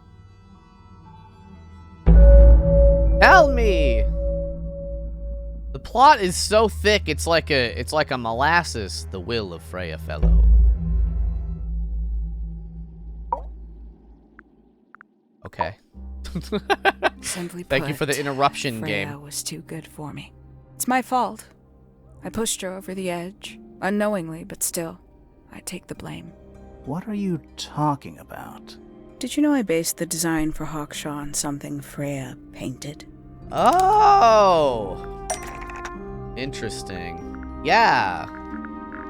Tell me! The plot is so thick, it's like a molasses, the will of Freya fellow. Okay. Simply put, Thank you for the interruption Freya game. was too good for me. It's my fault. I pushed her over the edge, unknowingly, but still, I take the blame. What are you talking about? Did you know I based the design for Hawkshaw on something Freya painted? Oh! Interesting. Yeah.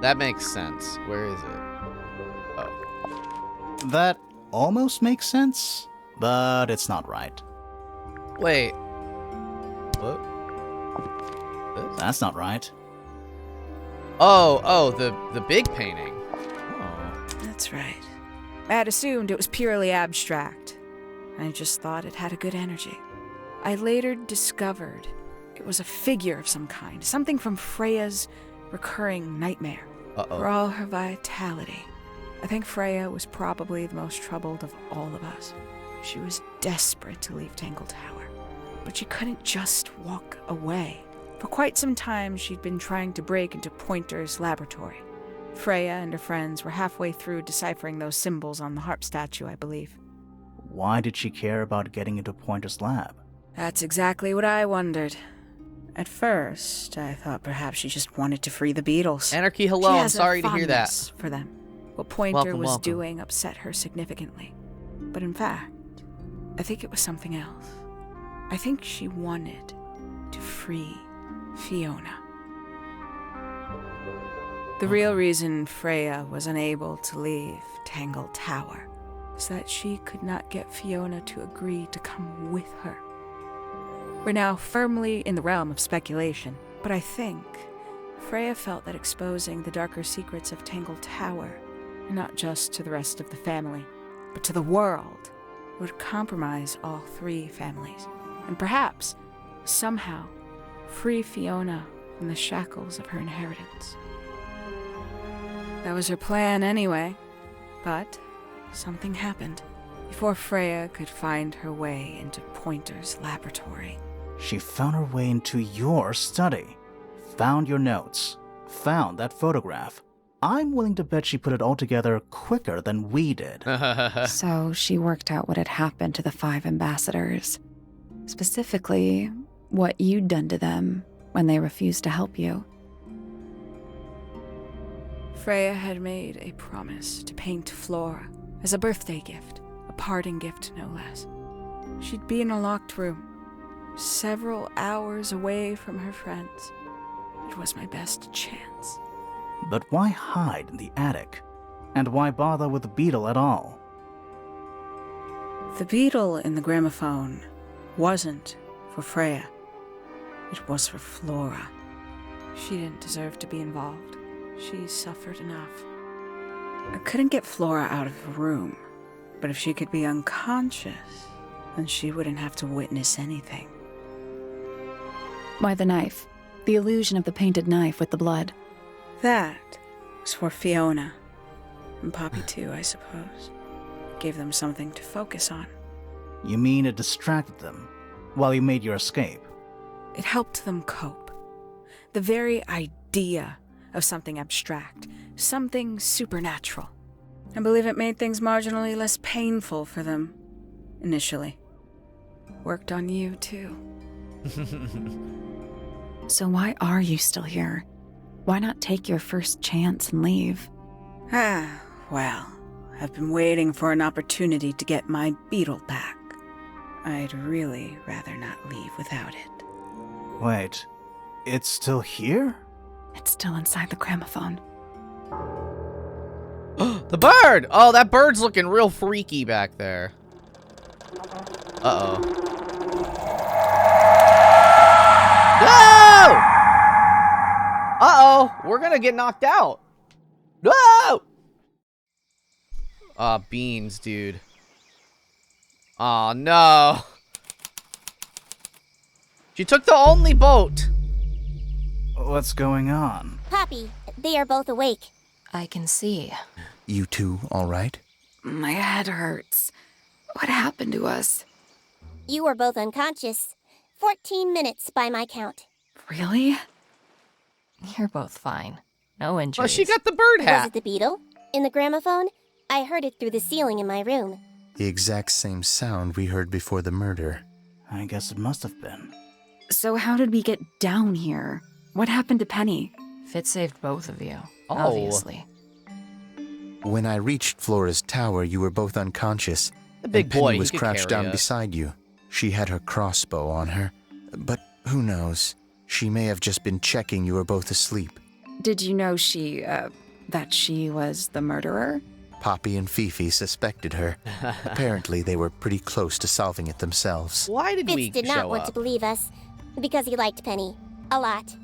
That makes sense. Where is it? Oh. That almost makes sense, but it's not right. Wait. What? This? That's not right. Oh, the big painting. Oh. That's right. I had assumed it was purely abstract. I just thought it had a good energy. I later discovered it was a figure of some kind, something from Freya's recurring nightmare. Uh-oh. For all her vitality, I think Freya was probably the most troubled of all of us. She was desperate to leave Tangled Tower, but she couldn't just walk away. For quite some time, she'd been trying to break into Pointer's laboratory. Freya and her friends were halfway through deciphering those symbols on the harp statue, I believe. Why did she care about getting into Pointer's lab? That's exactly what I wondered. At first, I thought perhaps she just wanted to free the beetles. Anarchy, hello. She I'm has a sorry to hear that. fondness for them. What Pointer Welcome, was welcome. doing upset her significantly. But in fact, I think it was something else. I think she wanted to free Fiona. The real reason Freya was unable to leave Tangled Tower is that she could not get Fiona to agree to come with her. We're now firmly in the realm of speculation, but I think Freya felt that exposing the darker secrets of Tangled Tower, not just to the rest of the family, but to the world, would compromise all three families, and perhaps, somehow, free Fiona from the shackles of her inheritance. That was her plan anyway, but something happened before Freya could find her way into Pointer's laboratory. She found her way into your study, found your notes, found that photograph. I'm willing to bet she put it all together quicker than we did. So she worked out what had happened to the 5 ambassadors. Specifically, what you'd done to them when they refused to help you. Freya had made a promise to paint Flora as a birthday gift, a parting gift no less. She'd be in a locked room, several hours away from her friends. It was my best chance. But why hide in the attic? And why bother with the beetle at all? The beetle in the gramophone wasn't for Freya. It was for Flora. She didn't deserve to be involved. She suffered enough. I couldn't get Flora out of the room, but if she could be unconscious, then she wouldn't have to witness anything. Why the knife? The illusion of the painted knife with the blood. That was for Fiona. And Poppy too, I suppose. Gave them something to focus on. You mean it distracted them while you made your escape? It helped them cope. The very idea of something abstract, something supernatural. I believe it made things marginally less painful for them, initially. Worked on you, too. So why are you still here? Why not take your first chance and leave? Well, I've been waiting for an opportunity to get my beetle back. I'd really rather not leave without it. Wait, it's still here? It's still inside the gramophone. The bird! Oh, that bird's looking real freaky back there. Uh-oh. No! Uh-oh, we're gonna get knocked out. No! Beans, dude. Oh, no. She took the only boat. What's going on? Poppy, they are both awake. I can see. You two all right? My head hurts. What happened to us? You were both unconscious. 14 minutes by my count. Really? You're both fine. No injuries. Oh, she got the bird Was hat. it the beetle? In the gramophone? I heard it through the ceiling in my room. The exact same sound we heard before the murder. I guess it must have been. So how did we get down here? What happened to Penny? Fitz saved both of you, Oh. obviously. When I reached Flora's tower, you were both unconscious. The big and Penny boy, he was could crouched carry down us. beside you. She had her crossbow on her. But who knows? She may have just been checking you were both asleep. Did you know that she was the murderer? Poppy and Fifi suspected her. Apparently, they were pretty close to solving it themselves. Why did we Fitz did show not want up? to believe us, because he liked Penny. A lot.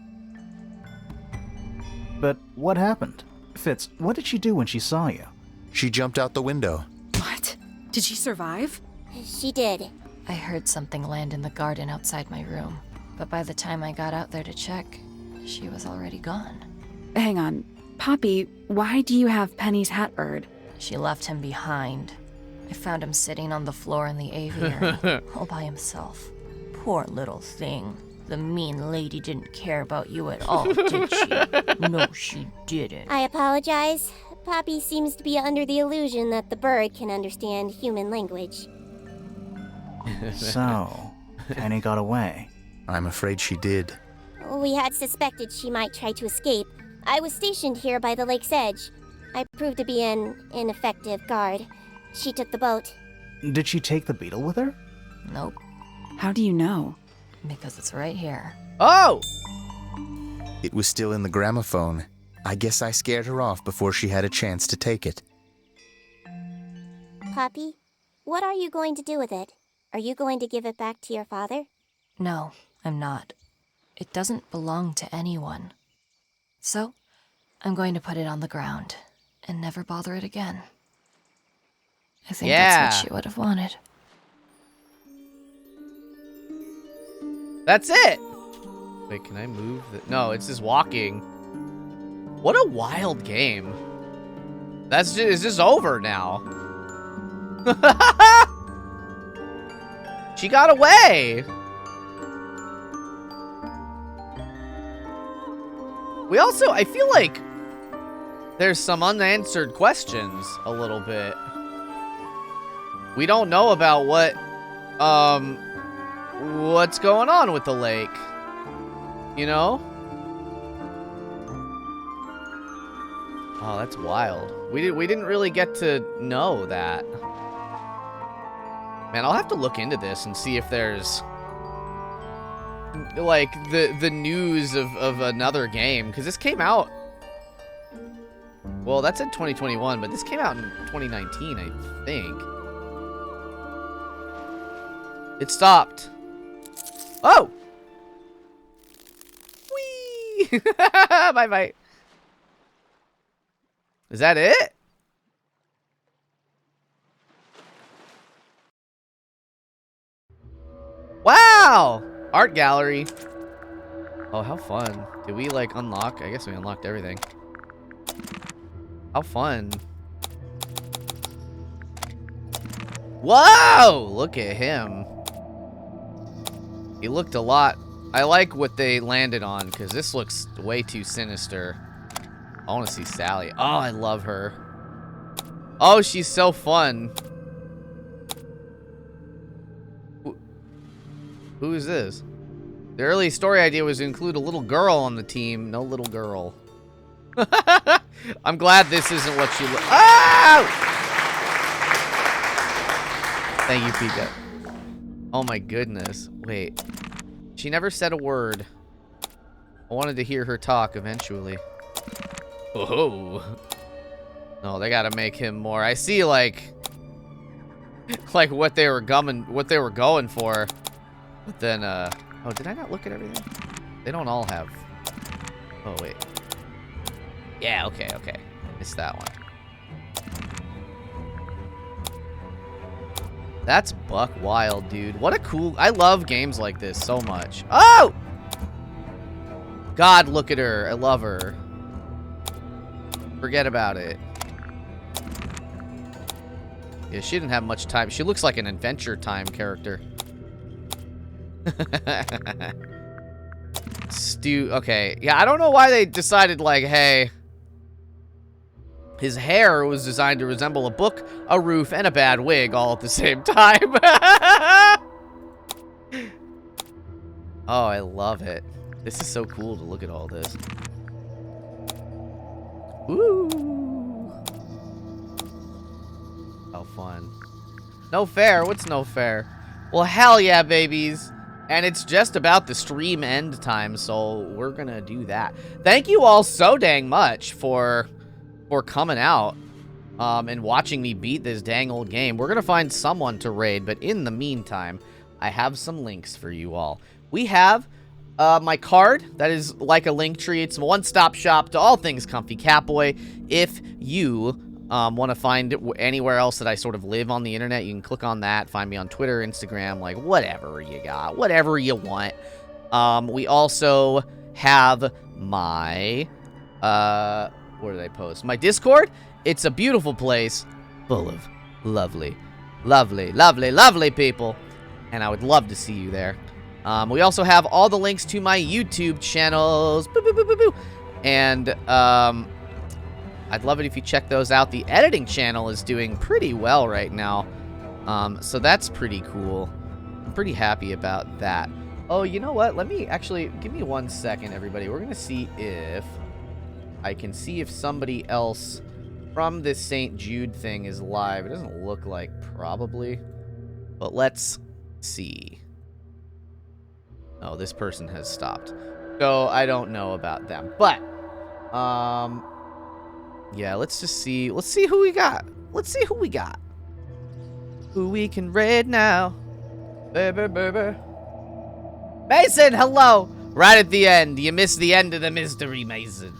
But what happened? Fitz, what did she do when she saw you? She jumped out the window. What? Did she survive? She did. I heard something land in the garden outside my room, but by the time I got out there to check, she was already gone. Hang on. Poppy, why do you have Penny's hat bird? She left him behind. I found him sitting on the floor in the aviary, all by himself. Poor little thing. The mean lady didn't care about you at all, did she? No, she didn't. I apologize. Poppy seems to be under the illusion that the bird can understand human language. So, Penny got away. I'm afraid she did. We had suspected she might try to escape. I was stationed here by the lake's edge. I proved to be an ineffective guard. She took the boat. Did she take the beetle with her? Nope, How do you know? because it's right here. Oh! It was still in the gramophone. I guess I scared her off before she had a chance to take it. Poppy, what are you going to do with it? Are you going to give it back to your father? No, I'm not. It doesn't belong to anyone. So, I'm going to put it on the ground and never bother it again. I think that's what she would have wanted. That's it! Wait, can I move? No, it's just walking. What a wild game. It's just over now. She got away! We also, I feel like there's some unanswered questions a little bit. We don't know about what's going on with the lake. You know? Oh, that's wild. We didn't really get to know that. Man, I'll have to look into this and see if there's like the news of another game, because this came out. Well, that's in 2021, but this came out in 2019, I think. It stopped. Oh! Whee! Bye-bye. Is that it? Wow! Art gallery. Oh, how fun. Did we, like, unlock? I guess we unlocked everything. How fun. Whoa! Look at him. He looked a lot. I like what they landed on, because this looks way too sinister. I want to see Sally. Oh, I love her. Oh, she's so fun. Who is this? The early story idea was to include a little girl on the team. No little girl. I'm glad this isn't what she looks. Oh! Thank you, Pika. Oh my goodness. Wait. She never said a word. I wanted to hear her talk eventually. Oh. No, they gotta make him more. I see like what they were going for. But then oh, did I not look at everything? They don't all have. Oh wait. Yeah, okay. Missed that one. That's buck wild, dude. What a cool... I love games like this so much. Oh! God, look at her. I love her. Forget about it. Yeah, she didn't have much time. She looks like an Adventure Time character. Okay. Yeah, I don't know why they decided, like, hey... His hair was designed to resemble a book, a roof, and a bad wig all at the same time. Oh, I love it. This is so cool to look at all this. Woo! How fun. No fair? What's no fair? Well, hell yeah, babies. And it's just about the stream end time, so we're gonna do that. Thank you all so dang much for coming out and watching me beat this dang old game. We're gonna find someone to raid, but in the meantime, I have some links for you all. We have my card that is like a link tree. It's a one-stop shop to all things Comfy Catboy. If you want to find it anywhere else that I sort of live on the internet, you can click on that. Find me on Twitter, Instagram, like whatever you got, whatever you want. We also have my where did I post? My Discord. It's a beautiful place full of lovely, lovely, lovely, lovely people. And I would love to see you there. We also have all the links to my YouTube channels. Boo, boo, boo, boo, boo. And I'd love it if you check those out. The editing channel is doing pretty well right now. So that's pretty cool. I'm pretty happy about that. Oh, you know what? Let me actually, give me 1 second, everybody. We're going to see if I can see if somebody else from this St. Jude thing is live. It doesn't look like probably, but let's see. Oh, this person has stopped. So I don't know about them, but yeah, let's just see. Let's see who we got. Let's see who we got. Who we can raid now. Baby, baby. Mason, hello! Right at the end. You missed the end of the mystery, Mason.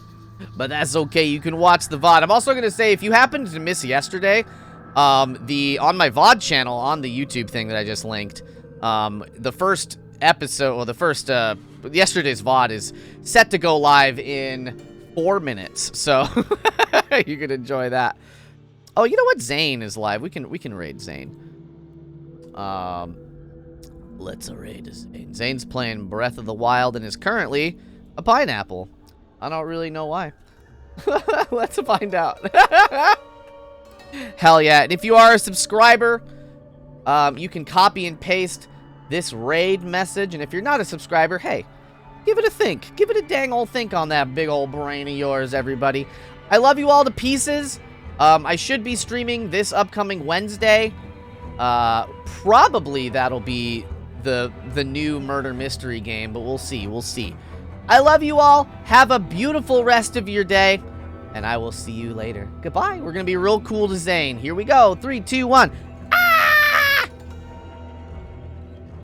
But that's okay. You can watch the VOD. I'm also going to say, if you happened to miss yesterday, on my VOD channel, on the YouTube thing that I just linked, the first episode, or the first, yesterday's VOD is set to go live in 4 minutes. So, you can enjoy that. Oh, you know what? Zane is live. We can raid Zane. Let's raid Zane. Zane's playing Breath of the Wild and is currently a pineapple. I don't really know why. Let's find out. Hell yeah. And if you are a subscriber, you can copy and paste this raid message. And if you're not a subscriber, hey, give it a think. Give it a dang old think on that big old brain of yours, everybody. I love you all to pieces. I should be streaming this upcoming Wednesday. Probably that'll be the new murder mystery game, but we'll see. We'll see. I love you all. Have a beautiful rest of your day, and I will see you later. Goodbye. We're going to be real cool to Zane. Here we go. 3, 2, 1.